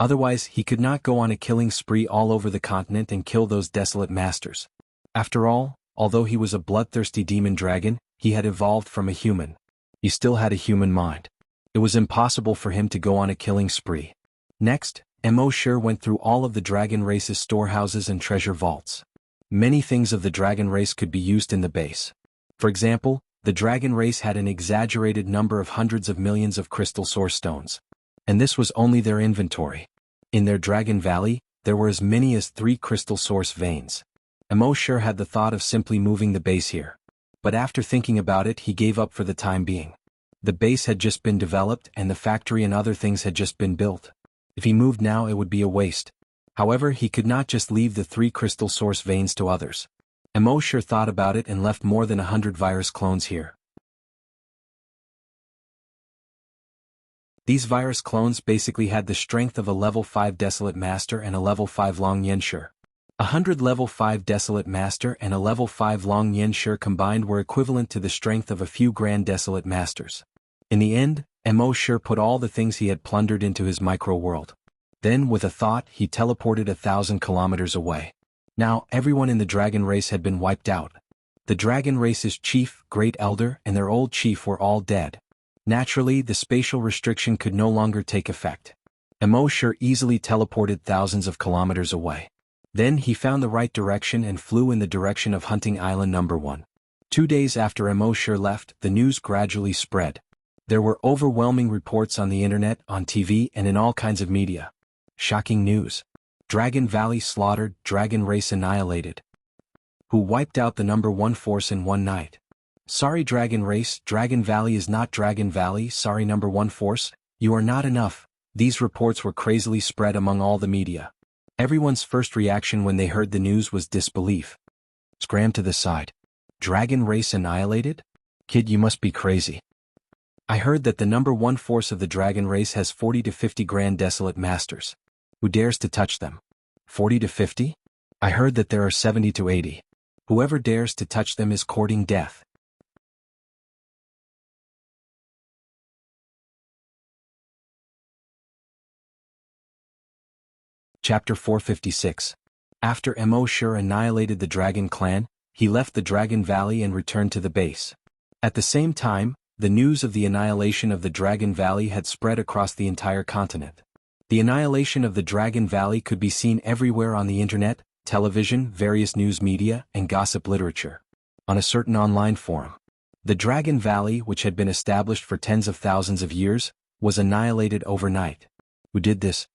Otherwise, he could not go on a killing spree all over the continent and kill those desolate masters. After all, although he was a bloodthirsty demon dragon, he had evolved from a human. He still had a human mind. It was impossible for him to go on a killing spree. Next, Emosher went through all of the dragon race's storehouses and treasure vaults. Many things of the dragon race could be used in the base. For example, the dragon race had an exaggerated number of hundreds of millions of crystal source stones. And this was only their inventory. In their Dragon Valley, there were as many as 3 crystal source veins. Emosher had the thought of simply moving the base here. But after thinking about it, he gave up for the time being. The base had just been developed and the factory and other things had just been built. If he moved now, it would be a waste. However, he could not just leave the 3 crystal source veins to others. Emosher thought about it and left more than 100 virus clones here. These virus clones basically had the strength of a level 5 Desolate Master and a level 5 Long Yenshur. 100 level 5 Desolate Master and a level 5 Long Yenshur combined were equivalent to the strength of a few Grand Desolate Masters. In the end, Emosher put all the things he had plundered into his micro-world. Then, with a thought, he teleported 1,000 kilometers away. Now, everyone in the dragon race had been wiped out. The dragon race's chief, great elder, and their old chief were all dead. Naturally, the spatial restriction could no longer take effect. Emosher easily teleported thousands of kilometers away. Then he found the right direction and flew in the direction of Hunting Island number 1. 2 days after Emosher left, the news gradually spread. There were overwhelming reports on the internet, on TV, and in all kinds of media. Shocking news. Dragon Valley slaughtered, dragon race annihilated. Who wiped out the number 1 force in one night? Sorry Dragon Race, Dragon Valley is not Dragon Valley, sorry number 1 force, you are not enough. These reports were crazily spread among all the media. Everyone's first reaction when they heard the news was disbelief. Scram to the side. Dragon Race annihilated? Kid, you must be crazy. I heard that the number 1 force of the Dragon Race has 40 to 50 Grand Desolate Masters. Who dares to touch them? 40 to 50? I heard that there are 70 to 80. Whoever dares to touch them is courting death. Chapter 456. After Emosher annihilated the Dragon Clan, he left the Dragon Valley and returned to the base. At the same time, the news of the annihilation of the Dragon Valley had spread across the entire continent. The annihilation of the Dragon Valley could be seen everywhere on the internet, television, various news media, and gossip literature. On a certain online forum. The Dragon Valley, which had been established for tens of thousands of years, was annihilated overnight. Who did this?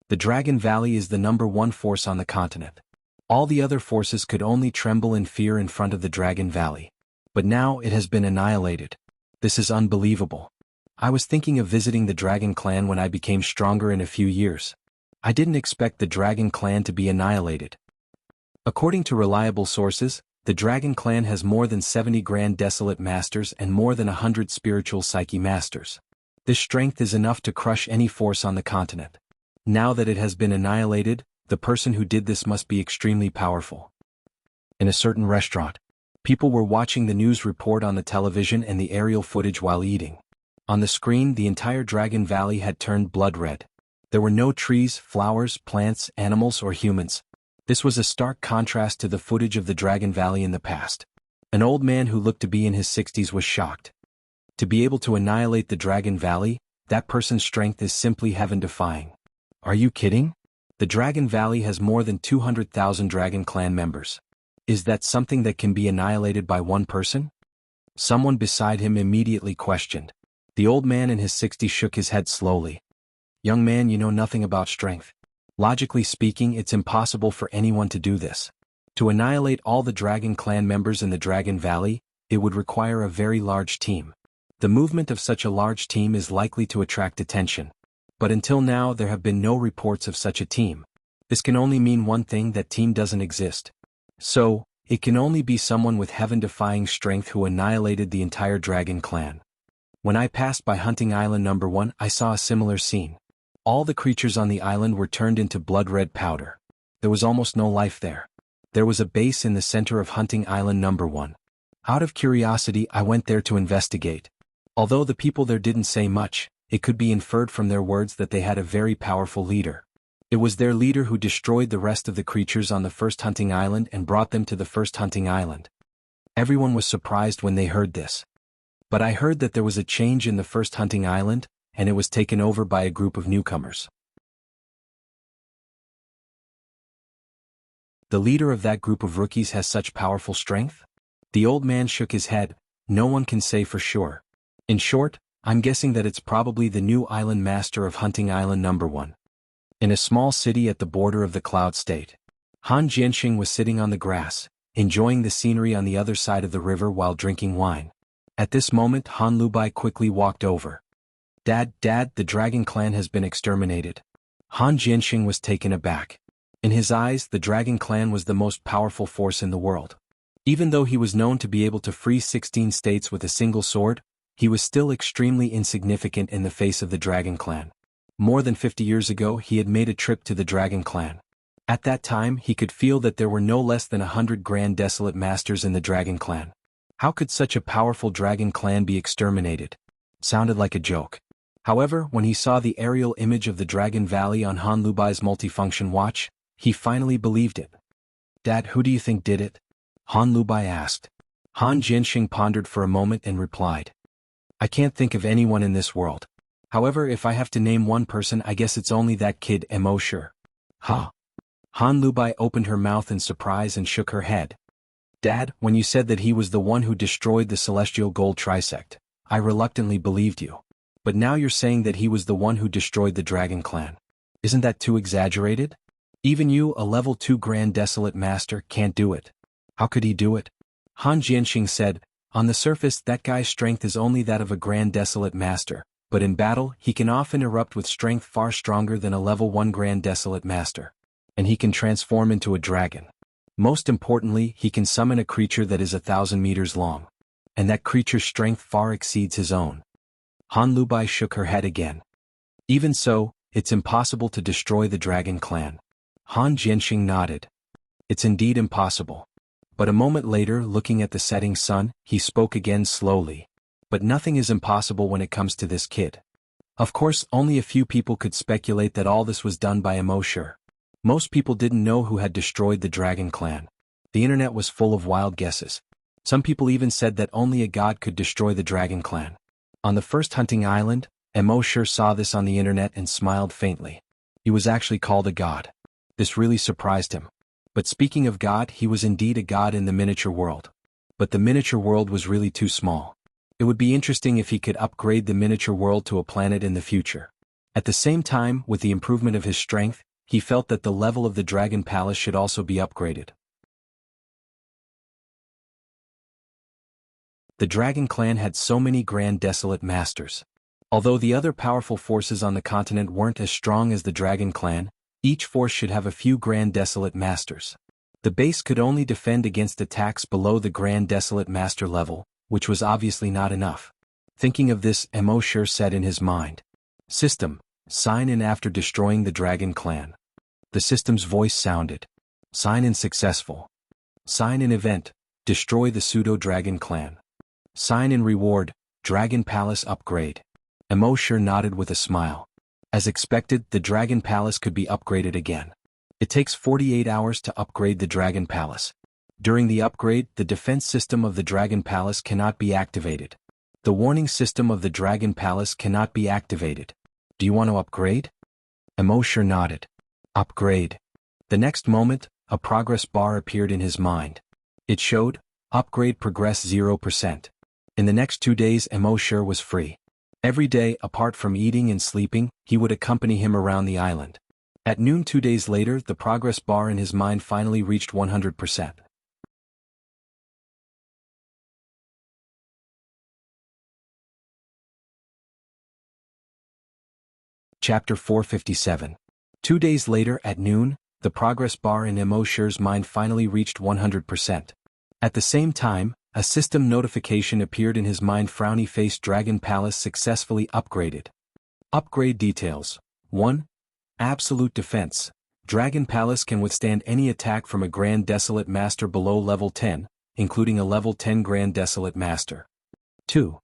The Dragon Valley is the number 1 force on the continent. All the other forces could only tremble in fear in front of the Dragon Valley. But now it has been annihilated. This is unbelievable. I was thinking of visiting the Dragon Clan when I became stronger in a few years. I didn't expect the Dragon Clan to be annihilated. According to reliable sources, the Dragon Clan has more than 70 Grand Desolate Masters and more than 100 Spiritual Psyche Masters. This strength is enough to crush any force on the continent. Now that it has been annihilated, the person who did this must be extremely powerful. In a certain restaurant, people were watching the news report on the television and the aerial footage while eating. On the screen, the entire Dragon Valley had turned blood red. There were no trees, flowers, plants, animals, or humans. This was a stark contrast to the footage of the Dragon Valley in the past. An old man who looked to be in his 60s was shocked. To be able to annihilate the Dragon Valley, that person's strength is simply heaven-defying. Are you kidding? The Dragon Valley has more than 200,000 Dragon Clan members. Is that something that can be annihilated by one person? Someone beside him immediately questioned. The old man in his 60s shook his head slowly. Young man, you know nothing about strength. Logically speaking, it's impossible for anyone to do this. To annihilate all the Dragon Clan members in the Dragon Valley, it would require a very large team. The movement of such a large team is likely to attract attention. But until now there have been no reports of such a team. This can only mean one thing, that team doesn't exist. So, it can only be someone with heaven-defying strength who annihilated the entire Dragon Clan. When I passed by Hunting Island number 1, I saw a similar scene. All the creatures on the island were turned into blood-red powder. There was almost no life there. There was a base in the center of Hunting Island number 1. Out of curiosity, I went there to investigate. Although the people there didn't say much, it could be inferred from their words that they had a very powerful leader. It was their leader who destroyed the rest of the creatures on the first hunting island and brought them to the first hunting island. Everyone was surprised when they heard this. But I heard that there was a change in the first hunting island, and it was taken over by a group of newcomers. The leader of that group of rookies has such powerful strength? The old man shook his head. No one can say for sure. In short, I'm guessing that it's probably the new island master of Hunting Island number 1. In a small city at the border of the Cloud State, Han Jianxing was sitting on the grass, enjoying the scenery on the other side of the river while drinking wine. At this moment Han Lubai quickly walked over. Dad, the Dragon Clan has been exterminated. Han Jianxing was taken aback. In his eyes, the Dragon Clan was the most powerful force in the world. Even though he was known to be able to free 16 states with a single sword, he was still extremely insignificant in the face of the Dragon Clan. More than 50 years ago he had made a trip to the Dragon Clan. At that time he could feel that there were no less than 100 Grand Desolate Masters in the Dragon Clan. How could such a powerful Dragon Clan be exterminated? Sounded like a joke. However, when he saw the aerial image of the Dragon Valley on Han Lubai's multifunction watch, he finally believed it. Dad, who do you think did it? Han Lubai asked. Han Jianxing pondered for a moment and replied. I can't think of anyone in this world. However, if I have to name one person, I guess it's only that kid Mo Sure. Huh? Han Lubai opened her mouth in surprise and shook her head. Dad, when you said that he was the one who destroyed the Celestial Gold Trisect, I reluctantly believed you. But now you're saying that he was the one who destroyed the Dragon Clan. Isn't that too exaggerated? Even you, a level 2 Grand Desolate Master, can't do it. How could he do it? Han Jianxing said, on the surface that guy's strength is only that of a Grand Desolate Master, but in battle he can often erupt with strength far stronger than a level 1 Grand Desolate Master. And he can transform into a dragon. Most importantly, he can summon a creature that is 1,000 meters long. And that creature's strength far exceeds his own. Han Lubai shook her head again. Even so, it's impossible to destroy the Dragon Clan. Han Jianxing nodded. It's indeed impossible. But a moment later, looking at the setting sun, he spoke again slowly. But nothing is impossible when it comes to this kid. Of course, only a few people could speculate that all this was done by Mo Sure. Most people didn't know who had destroyed the Dragon Clan. The internet was full of wild guesses. Some people even said that only a god could destroy the Dragon Clan. On the first hunting island, Mo Sure saw this on the internet and smiled faintly. He was actually called a god. This really surprised him. But speaking of God, he was indeed a god in the miniature world. But the miniature world was really too small. It would be interesting if he could upgrade the miniature world to a planet in the future. At the same time, with the improvement of his strength, he felt that the level of the Dragon Palace should also be upgraded. The Dragon Clan had so many Grand Desolate Masters. Although the other powerful forces on the continent weren't as strong as the Dragon Clan, each force should have a few Grand Desolate Masters. The base could only defend against attacks below the Grand Desolate Master level, which was obviously not enough. Thinking of this, Mo Sure said in his mind. System, sign in after destroying the Dragon Clan. The system's voice sounded. Sign in successful. Sign in event, destroy the Pseudo-Dragon Clan. Sign in reward, Dragon Palace upgrade. Mo Sure nodded with a smile. As expected, the Dragon Palace could be upgraded again. It takes 48 hours to upgrade the Dragon Palace. During the upgrade, the defense system of the Dragon Palace cannot be activated. The warning system of the Dragon Palace cannot be activated. Do you want to upgrade? Mo Sure nodded. Upgrade. The next moment, a progress bar appeared in his mind. It showed, upgrade progress 0%. In the next 2 days, Mo Sure was free. Every day, apart from eating and sleeping, he would accompany him around the island. At noon 2 days later, the progress bar in his mind finally reached 100%. Chapter 457. 2 days later, at noon, the progress bar in Mo Sure's mind finally reached 100%. At the same time, a system notification appeared in his mind. Frowny face. Dragon Palace successfully upgraded. Upgrade details. 1. Absolute defense. Dragon Palace can withstand any attack from a Grand Desolate Master below level 10, including a level 10 Grand Desolate Master. 2.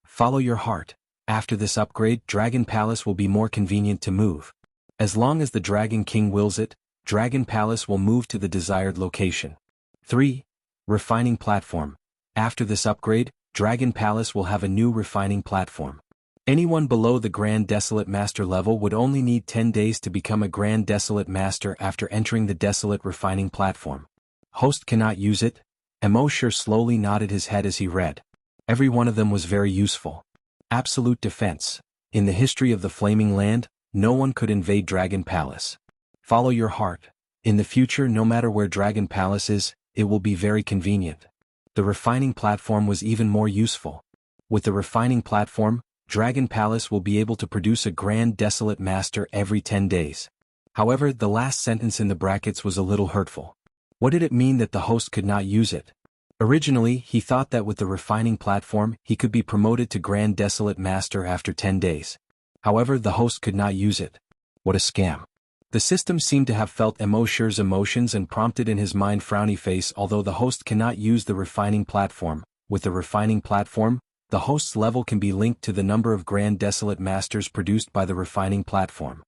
Follow your heart. After this upgrade, Dragon Palace will be more convenient to move. As long as the Dragon King wills it, Dragon Palace will move to the desired location. 3. Refining Platform. After this upgrade, Dragon Palace will have a new refining platform. Anyone below the Grand Desolate Master level would only need 10 days to become a Grand Desolate Master after entering the Desolate Refining Platform. Host cannot use it. Emosher slowly nodded his head as he read. Every one of them was very useful. Absolute defense. In the history of the Flaming Land, no one could invade Dragon Palace. Follow your heart. In the future, no matter where Dragon Palace is, it will be very convenient. The refining platform was even more useful. With the refining platform, Dragon Palace will be able to produce a Grand Desolate Master every 10 days. However, the last sentence in the brackets was a little hurtful. What did it mean that the host could not use it? Originally, he thought that with the refining platform, he could be promoted to Grand Desolate Master after 10 days. However, the host could not use it. What a scam. The system seemed to have felt Emosher's emotions and prompted in his mind frowny face. Although the host cannot use the refining platform, with the refining platform, the host's level can be linked to the number of Grand Desolate Masters produced by the refining platform.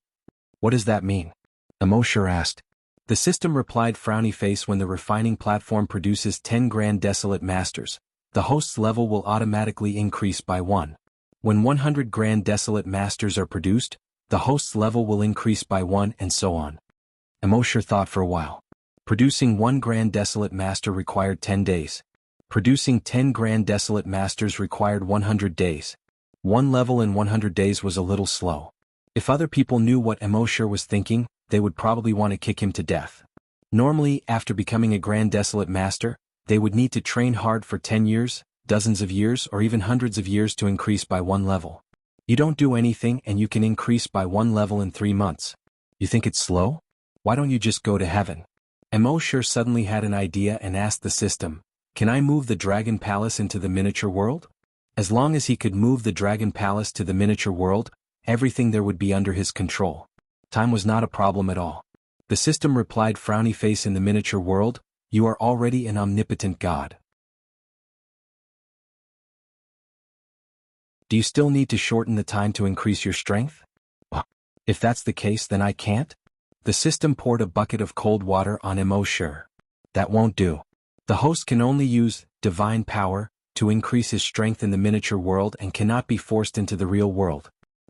What does that mean? Emosher asked. The system replied frowny face. When the refining platform produces 10 Grand Desolate Masters, the host's level will automatically increase by 1. When 100 Grand Desolate Masters are produced, the host's level will increase by 1 and so on. Emosher thought for a while. Producing 1 Grand Desolate Master required 10 days. Producing 10 Grand Desolate Masters required 100 days. 1 level in 100 days was a little slow. If other people knew what Emosher was thinking, they would probably want to kick him to death. Normally, after becoming a Grand Desolate Master, they would need to train hard for 10 years, dozens of years, or even hundreds of years to increase by 1 level. You don't do anything and you can increase by 1 level in 3 months. You think it's slow? Why don't you just go to heaven? Emosher suddenly had an idea and asked the system, "Can I move the Dragon Palace into the miniature world?" As long as he could move the Dragon Palace to the miniature world, everything there would be under his control. Time was not a problem at all. The system replied frowny face. In the miniature world, you are already an omnipotent god. Do you still need to shorten the time to increase your strength? If that's the case, then I can't. The system poured a bucket of cold water on Emosher. That won't do. The host can only use divine power to increase his strength in the miniature world and cannot be forced into the real world.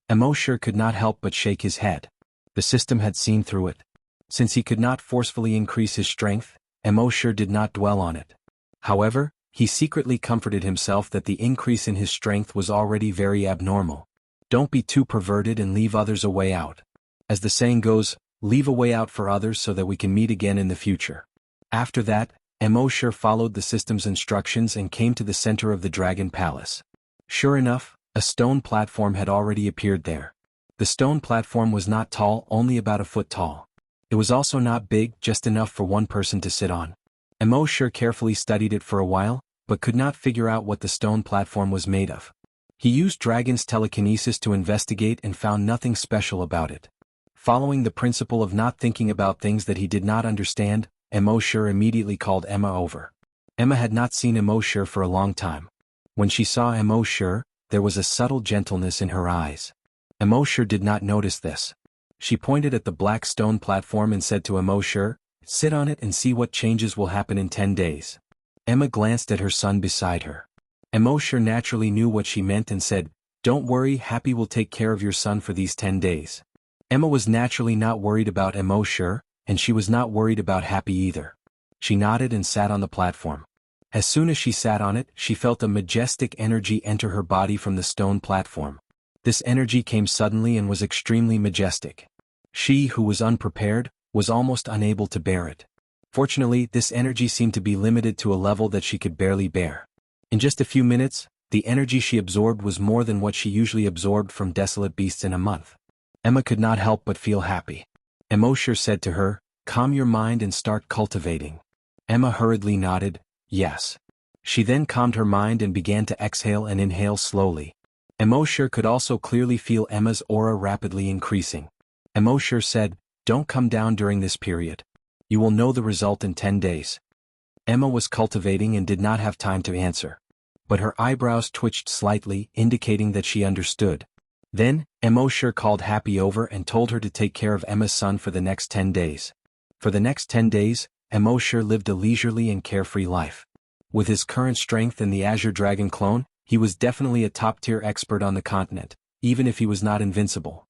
Emosher could not help but shake his head. The system had seen through it. Since he could not forcefully increase his strength, Emosher did not dwell on it. However, he secretly comforted himself that the increase in his strength was already very abnormal. Don't be too perverted and leave others a way out. As the saying goes, leave a way out for others so that we can meet again in the future. After that, Emosher followed the system's instructions and came to the center of the Dragon Palace. Sure enough, a stone platform had already appeared there. The stone platform was not tall, only about a foot tall. It was also not big, just enough for one person to sit on. Emosher carefully studied it for a while, but could not figure out what the stone platform was made of. He used dragon's telekinesis to investigate and found nothing special about it. Following the principle of not thinking about things that he did not understand, Emosher immediately called Emma over. Emma had not seen Emosher for a long time. When she saw Emosher, there was a subtle gentleness in her eyes. Emosher did not notice this. She pointed at the black stone platform and said to Emosher, "Sit on it and see what changes will happen in 10 days. Emma glanced at her son beside her. Emosher naturally knew what she meant and said, "Don't worry, Happy will take care of your son for these 10 days. Emma was naturally not worried about Emosher, and she was not worried about Happy either. She nodded and sat on the platform. As soon as she sat on it, she felt a majestic energy enter her body from the stone platform. This energy came suddenly and was extremely majestic. She, who was unprepared, was almost unable to bear it. Fortunately, this energy seemed to be limited to a level that she could barely bear. In just a few minutes, the energy she absorbed was more than what she usually absorbed from desolate beasts in a month. Emma could not help but feel happy. Emosher said to her, "Calm your mind and start cultivating." Emma hurriedly nodded, "Yes." She then calmed her mind and began to exhale and inhale slowly. Emosher could also clearly feel Emma's aura rapidly increasing. Emosher said, "Don't come down during this period. You will know the result in 10 days. Emma was cultivating and did not have time to answer. but her eyebrows twitched slightly, indicating that she understood. Then, Emosher called Happy over and told her to take care of Emma's son for the next 10 days. For the next 10 days, Emosher lived a leisurely and carefree life. With his current strength and the Azure Dragon clone, he was definitely a top-tier expert on the continent, even if he was not invincible.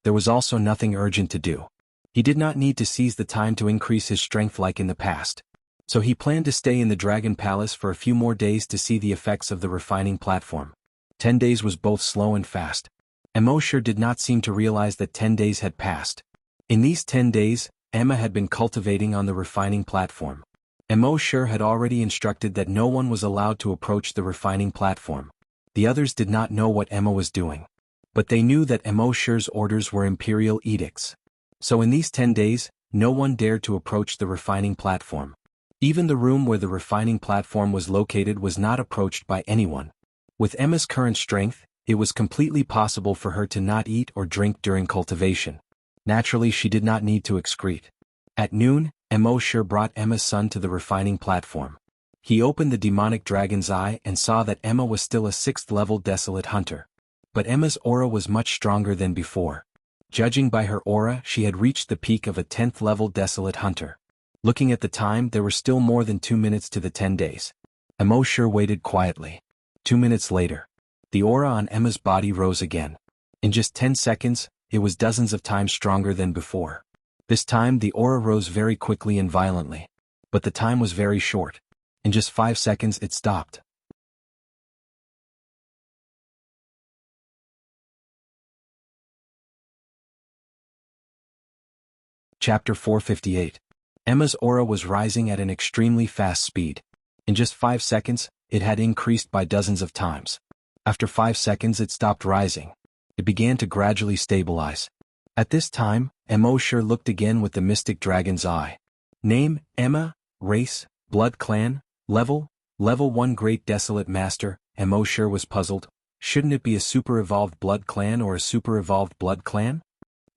There was also nothing urgent to do. He did not need to seize the time to increase his strength like in the past. So he planned to stay in the Dragon Palace for a few more days to see the effects of the refining platform. 10 days was both slow and fast. Emosher did not seem to realize that 10 days had passed. In these 10 days, Emma had been cultivating on the refining platform. Emosher had already instructed that no one was allowed to approach the refining platform. The others did not know what Emma was doing. But they knew that Emosher's orders were imperial edicts. So in these 10 days, no one dared to approach the refining platform. Even the room where the refining platform was located was not approached by anyone. With Emma's current strength, it was completely possible for her to not eat or drink during cultivation. Naturally, she did not need to excrete. At noon, Emosher brought Emma's son to the refining platform. He opened the demonic dragon's eye and saw that Emma was still a 6th-level desolate hunter. But Emma's aura was much stronger than before. Judging by her aura, she had reached the peak of a 10th-level desolate hunter. Looking at the time, there were still more than 2 minutes to the 10 days. Emosher waited quietly. 2 minutes later, the aura on Emma's body rose again. In just 10 seconds, it was dozens of times stronger than before. This time the aura rose very quickly and violently. But the time was very short. In just 5 seconds it stopped. Chapter 458. Emma's aura was rising at an extremely fast speed. In just 5 seconds, it had increased by dozens of times. After 5 seconds it stopped rising. It began to gradually stabilize. At this time, Emosher looked again with the mystic dragon's eye. Name, Emma, race, blood clan, level 1 Great Desolate Master. Emosher was puzzled. Shouldn't it be a super-evolved blood clan or a super-evolved blood clan?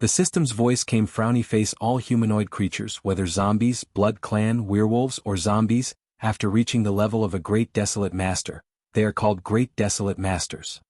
The system's voice came frowny face all humanoid creatures, whether zombies, blood clan, werewolves, or zombies, after reaching the level of a Great Desolate Master, they are called Great Desolate Masters.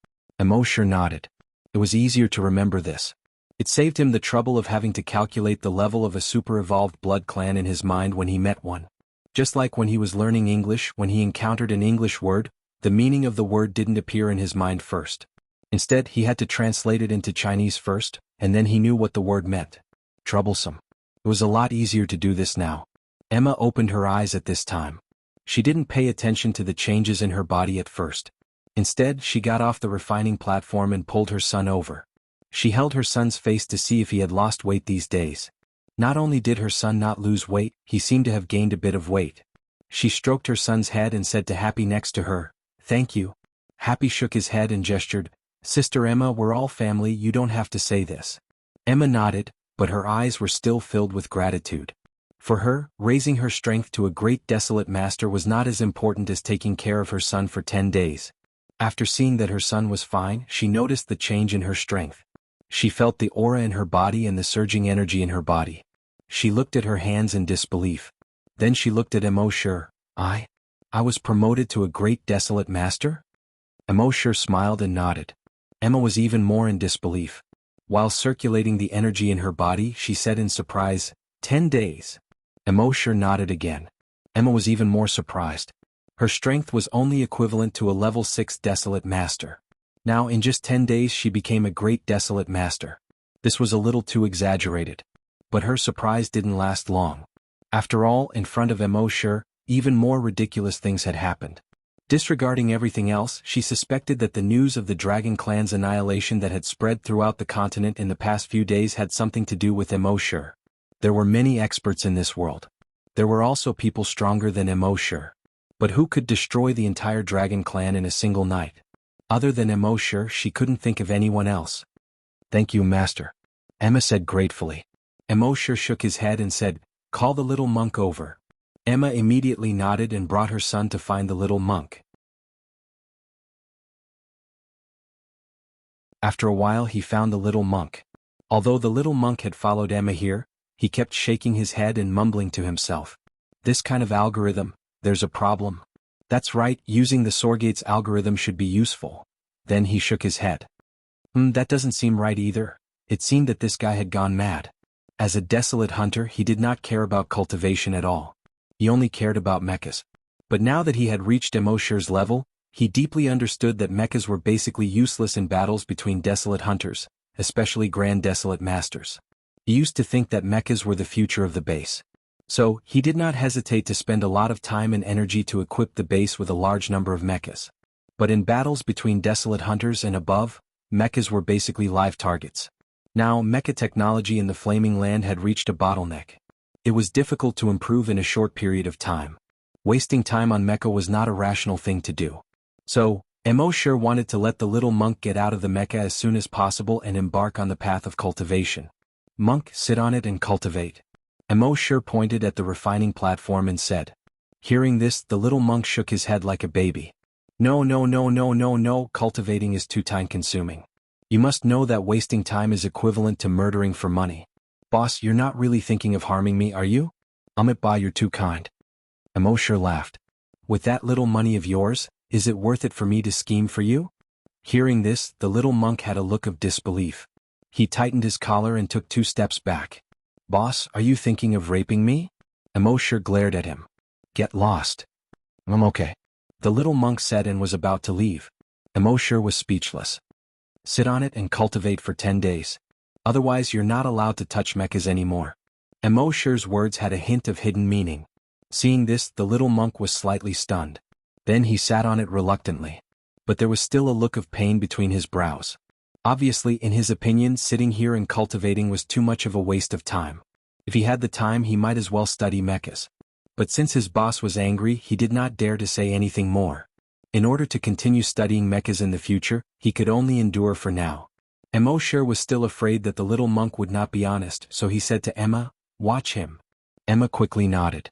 Emosher nodded. It was easier to remember this. It saved him the trouble of having to calculate the level of a super-evolved blood clan in his mind when he met one. Just like when he was learning English, when he encountered an English word, the meaning of the word didn't appear in his mind first. Instead, he had to translate it into Chinese first, and then he knew what the word meant. Troublesome. It was a lot easier to do this now. Emma opened her eyes at this time. She didn't pay attention to the changes in her body at first. Instead, she got off the refining platform and pulled her son over. She held her son's face to see if he had lost weight these days. Not only did her son not lose weight, he seemed to have gained a bit of weight. She stroked her son's head and said to Happy next to her, "Thank you." Happy shook his head and gestured, "Sister Emma, we're all family, you don't have to say this." Emma nodded, but her eyes were still filled with gratitude. For her, raising her strength to a Great Desolate Master was not as important as taking care of her son for 10 days. After seeing that her son was fine, she noticed the change in her strength. She felt the aura in her body and the surging energy in her body. She looked at her hands in disbelief. Then she looked at Emosher. I was promoted to a Great Desolate Master? Emosher smiled and nodded. Emma was even more in disbelief. While circulating the energy in her body, she said in surprise, 10 days. Emosher nodded again. Emma was even more surprised. Her strength was only equivalent to a level 6 Desolate Master. Now in just 10 days she became a Great Desolate Master. This was a little too exaggerated. But her surprise didn't last long. After all, in front of Emosher, even more ridiculous things had happened. Disregarding everything else, she suspected that the news of the Dragon Clan's annihilation that had spread throughout the continent in the past few days had something to do with Emosher. There were many experts in this world. There were also people stronger than Emosher. But who could destroy the entire Dragon Clan in a single night? Other than Emosher, she couldn't think of anyone else. "Thank you, Master," Emma said gratefully. Emosher shook his head and said, "Call the little monk over." Emma immediately nodded and brought her son to find the little monk. After a while he found the little monk. Although the little monk had followed Emma here, he kept shaking his head and mumbling to himself. This kind of algorithm, there's a problem. That's right, using the Sorgate's algorithm should be useful. Then he shook his head. That doesn't seem right either. It seemed that this guy had gone mad. As a desolate hunter, he did not care about cultivation at all. He only cared about mechas. But now that he had reached Emosher's level, he deeply understood that mechas were basically useless in battles between desolate hunters, especially Grand Desolate Masters. He used to think that mechas were the future of the base. So, he did not hesitate to spend a lot of time and energy to equip the base with a large number of mechas. But in battles between desolate hunters and above, mechas were basically live targets. Now, mecha technology in the Flaming Land had reached a bottleneck. It was difficult to improve in a short period of time. Wasting time on mecha was not a rational thing to do. So, Emosher wanted to let the little monk get out of the mecha as soon as possible and embark on the path of cultivation. Monk, sit on it and cultivate. Emosher pointed at the refining platform and said. Hearing this, the little monk shook his head like a baby. No, cultivating is too time-consuming. You must know that wasting time is equivalent to murdering for money. Boss, you're not really thinking of harming me, are you? Ba, you're too kind. Emosher laughed. With that little money of yours, is it worth it for me to scheme for you? Hearing this, the little monk had a look of disbelief. He tightened his collar and took 2 steps back. Boss, are you thinking of raping me? Emosher glared at him. Get lost. I'm okay. The little monk said and was about to leave. Emosher was speechless. Sit on it and cultivate for 10 days. Otherwise you're not allowed to touch mechas anymore. Emosher's words had a hint of hidden meaning. Seeing this, the little monk was slightly stunned. Then he sat on it reluctantly. But there was still a look of pain between his brows. Obviously, in his opinion, sitting here and cultivating was too much of a waste of time. If he had the time, he might as well study mechas. But since his boss was angry, he did not dare to say anything more. In order to continue studying mechas in the future, he could only endure for now. Emosher was still afraid that the little monk would not be honest, so he said to Emma, "Watch him." Emma quickly nodded.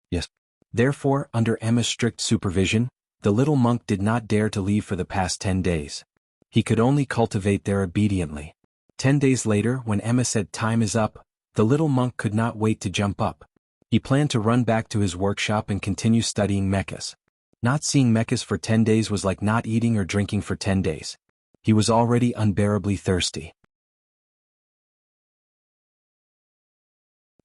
Yes. Therefore, under Emma's strict supervision, the little monk did not dare to leave for the past 10 days. He could only cultivate there obediently. 10 days later, when Emma said time is up, the little monk could not wait to jump up. He planned to run back to his workshop and continue studying mechas. Not seeing mechas for 10 days was like not eating or drinking for 10 days. He was already unbearably thirsty.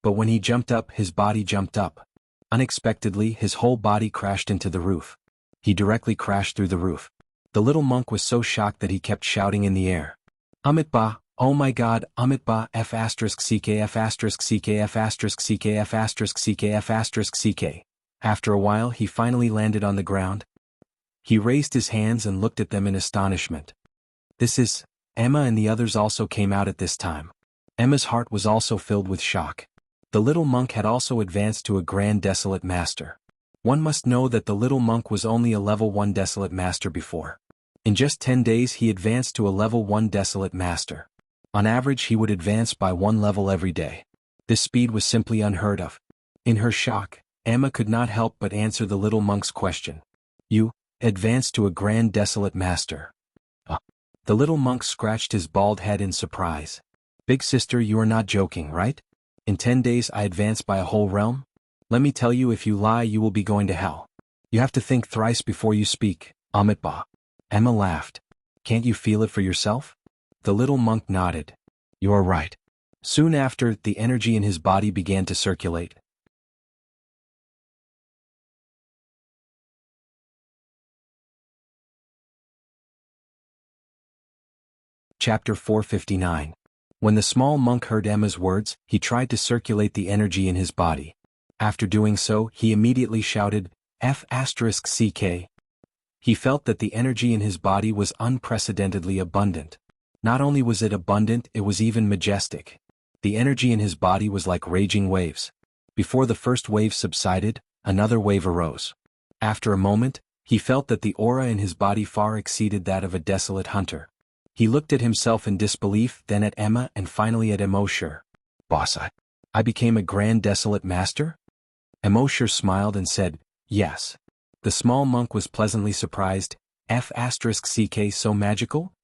But when he jumped up, his body jumped up. Unexpectedly, his whole body crashed into the roof. He directly crashed through the roof. The little monk was so shocked that he kept shouting in the air. Ba, oh my god, Ba, F asterisk CK F asterisk CK F asterisk CK F asterisk CK F asterisk CK. After a while, he finally landed on the ground. He raised his hands and looked at them in astonishment. This is... Emma and the others also came out at this time. Emma's heart was also filled with shock. The little monk had also advanced to a Grand Desolate Master. One must know that the little monk was only a level 1 Desolate Master before. In just 10 days he advanced to a level 1 Desolate Master. On average he would advance by 1 level every day. This speed was simply unheard of. In her shock, Emma could not help but answer the little monk's question. You advanced to a Grand Desolate Master. The little monk scratched his bald head in surprise. Big sister, you are not joking, right? In 10 days I advanced by a whole realm? Let me tell you, if you lie you will be going to hell. You have to think thrice before you speak, Ba. Emma laughed. Can't you feel it for yourself? The little monk nodded. You are right. Soon after, the energy in his body began to circulate. Chapter 459. When the small monk heard Emma's words, he tried to circulate the energy in his body. After doing so, he immediately shouted, F asterisk CK. He felt that the energy in his body was unprecedentedly abundant. Not only was it abundant, it was even majestic. The energy in his body was like raging waves. Before the first wave subsided, another wave arose. After a moment, he felt that the aura in his body far exceeded that of a desolate hunter. He looked at himself in disbelief, then at Emma, and finally at Emosher. Boss, I became a Grand Desolate Master? Emosher smiled and said, yes. The small monk was pleasantly surprised. F asterisk CK, so magical?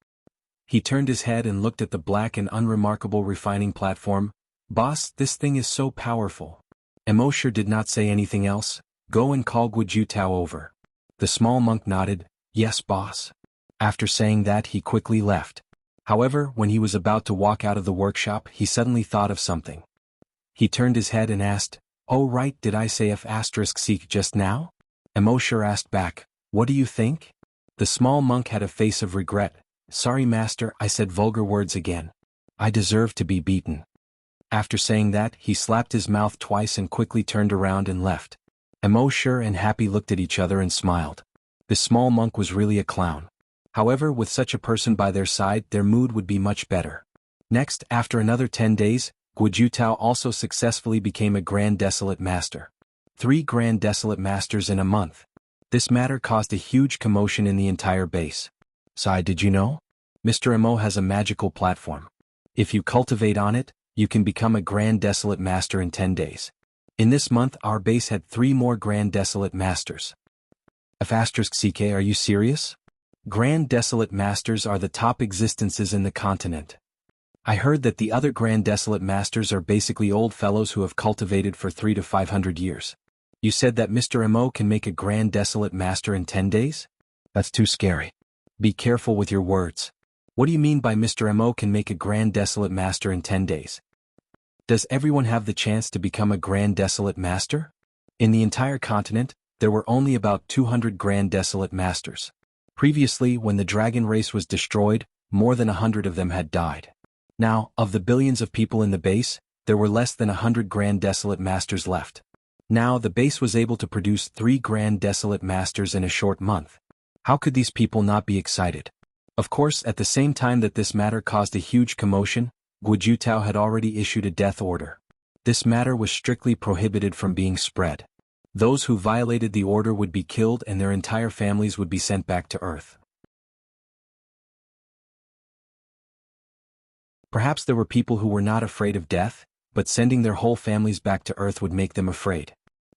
He turned his head and looked at the black and unremarkable refining platform. Boss, this thing is so powerful. Emosher did not say anything else. Go and call Guju Tao over. The small monk nodded. Yes, boss. After saying that, he quickly left. However, when he was about to walk out of the workshop, he suddenly thought of something. He turned his head and asked, "Oh right, did I say F*** just now?" Emosher asked back, "What do you think?" The small monk had a face of regret. "Sorry master, I said vulgar words again. I deserve to be beaten." After saying that, he slapped his mouth twice and quickly turned around and left. Emosher and Happy looked at each other and smiled. The small monk was really a clown. However, with such a person by their side, their mood would be much better. Next, after another 10 days, Guju Tao also successfully became a Grand Desolate Master. 3 Grand Desolate Masters in a month. This matter caused a huge commotion in the entire base. Sai, did you know? Mr. Mo has a magical platform. If you cultivate on it, you can become a Grand Desolate Master in 10 days. In this month, our base had 3 more Grand Desolate Masters. F***ck, are you serious? Grand Desolate Masters are the top existences in the continent. I heard that the other Grand Desolate Masters are basically old fellows who have cultivated for 300 to 500 years. You said that Mr. Mo can make a Grand Desolate Master in 10 days? That's too scary. Be careful with your words. What do you mean by Mr. Mo can make a Grand Desolate Master in 10 days? Does everyone have the chance to become a Grand Desolate Master? In the entire continent, there were only about 200 Grand Desolate Masters. Previously, when the dragon race was destroyed, more than 100 of them had died. Now, of the billions of people in the base, there were less than 100 Grand Desolate Masters left. Now, the base was able to produce 3 Grand Desolate Masters in a short month. How could these people not be excited? Of course, at the same time that this matter caused a huge commotion, Guju Tao had already issued a death order. This matter was strictly prohibited from being spread. Those who violated the order would be killed and their entire families would be sent back to Earth. Perhaps there were people who were not afraid of death, but sending their whole families back to Earth would make them afraid.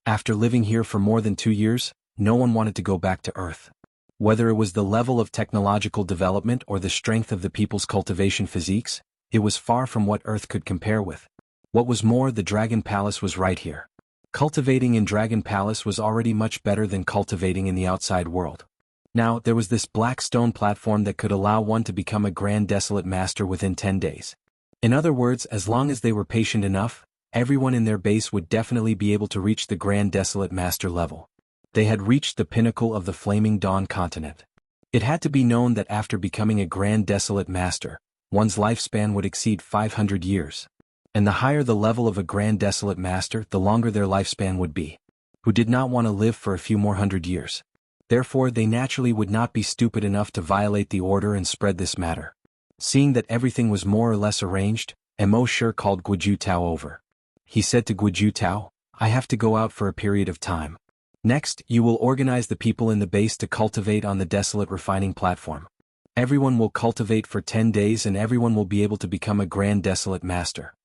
After living here for more than 2 years, no one wanted to go back to Earth. Whether it was the level of technological development or the strength of the people's cultivation physiques, it was far from what Earth could compare with. What was more, the Dragon Palace was right here. Cultivating in Dragon Palace was already much better than cultivating in the outside world. Now, there was this black stone platform that could allow one to become a Grand Desolate Master within 10 days. In other words, as long as they were patient enough, everyone in their base would definitely be able to reach the Grand Desolate Master level. They had reached the pinnacle of the Flaming Dawn continent. It had to be known that after becoming a Grand Desolate Master, one's lifespan would exceed 500 years. And the higher the level of a Grand Desolate Master, the longer their lifespan would be. Who did not want to live for a few more hundred years? Therefore, they naturally would not be stupid enough to violate the order and spread this matter. Seeing that everything was more or less arranged, Emosher called Guju Tao over. He said to Guju Tao, "I have to go out for a period of time. Next, you will organize the people in the base to cultivate on the Desolate Refining Platform. Everyone will cultivate for 10 days and everyone will be able to become a Grand Desolate Master."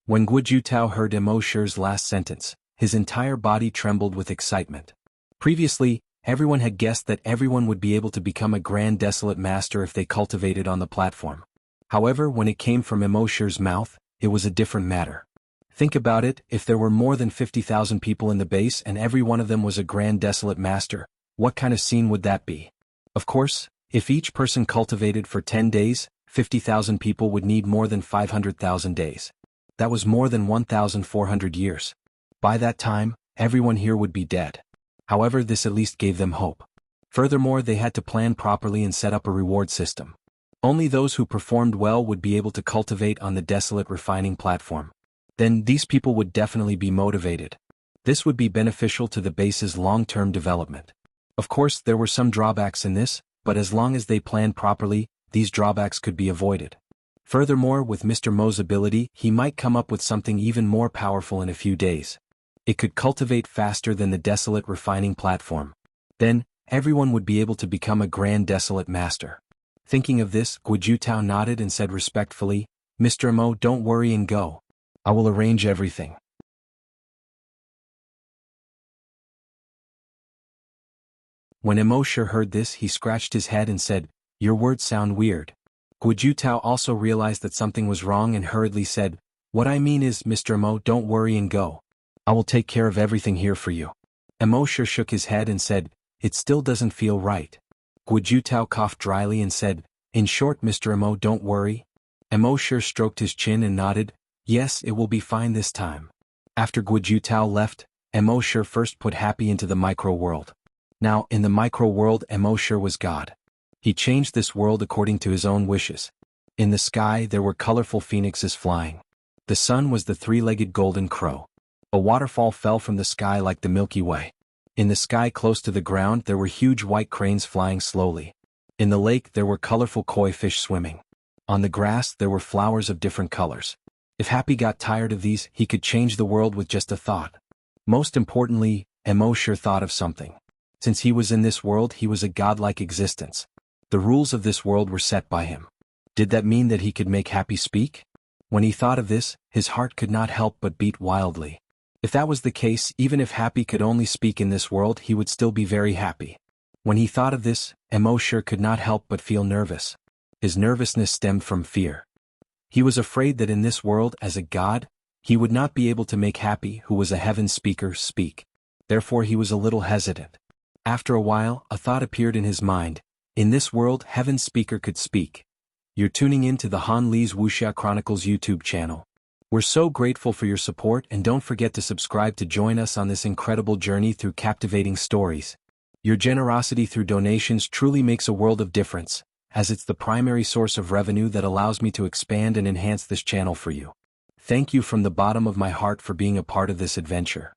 When Guju Tao heard Emosher's last sentence, his entire body trembled with excitement. Previously, everyone had guessed that everyone would be able to become a Grand Desolate Master if they cultivated on the platform. However, when it came from Emosher's mouth, it was a different matter. Think about it, if there were more than 50,000 people in the base and every one of them was a Grand Desolate Master, what kind of scene would that be? Of course, if each person cultivated for 10 days, 50,000 people would need more than 500,000 days. That was more than 1,400 years. By that time, everyone here would be dead. However, this at least gave them hope. Furthermore, they had to plan properly and set up a reward system. Only those who performed well would be able to cultivate on the Desolate Refining Platform. Then, these people would definitely be motivated. This would be beneficial to the base's long-term development. Of course, there were some drawbacks in this, but as long as they planned properly, these drawbacks could be avoided. Furthermore, with Mr. Mo's ability, he might come up with something even more powerful in a few days. It could cultivate faster than the Desolate Refining Platform. Then, everyone would be able to become a Grand Desolate Master. Thinking of this, Guju Tao nodded and said respectfully, "Mr. Mo, don't worry and go. I will arrange everything." When Emosher heard this, he scratched his head and said, "Your words sound weird." Guju Tao also realized that something was wrong and hurriedly said, "What I mean is, Mr. Mo, don't worry and go. I will take care of everything here for you. Emosher shook his head and said, "It still doesn't feel right." Guojutao coughed dryly and said, "In short, Mr. Emo, don't worry." Emosher stroked his chin and nodded, "Yes, it will be fine this time." After Guojutao left, Emosher first put Happy into the micro-world. Now, in the micro-world, Emosher was God. He changed this world according to his own wishes. In the sky there were colorful phoenixes flying. The sun was the three-legged golden crow. A waterfall fell from the sky like the Milky Way. In the sky close to the ground there were huge white cranes flying slowly. In the lake there were colorful koi fish swimming. On the grass there were flowers of different colors. If Happy got tired of these, he could change the world with just a thought. Most importantly, Emosher thought of something. Since he was in this world, he was a godlike existence. The rules of this world were set by him. Did that mean that he could make Happy speak? When he thought of this, his heart could not help but beat wildly. If that was the case, even if Happy could only speak in this world, he would still be very happy. When he thought of this, Emosher could not help but feel nervous. His nervousness stemmed from fear. He was afraid that in this world, as a god, he would not be able to make Happy, who was a heaven speaker, speak. Therefore he was a little hesitant. After a while, a thought appeared in his mind. In this world, heaven's speaker could speak. You're tuning in to the Han Lee's Wuxia Chronicles YouTube channel. We're so grateful for your support, and don't forget to subscribe to join us on this incredible journey through captivating stories. Your generosity through donations truly makes a world of difference, as it's the primary source of revenue that allows me to expand and enhance this channel for you. Thank you from the bottom of my heart for being a part of this adventure.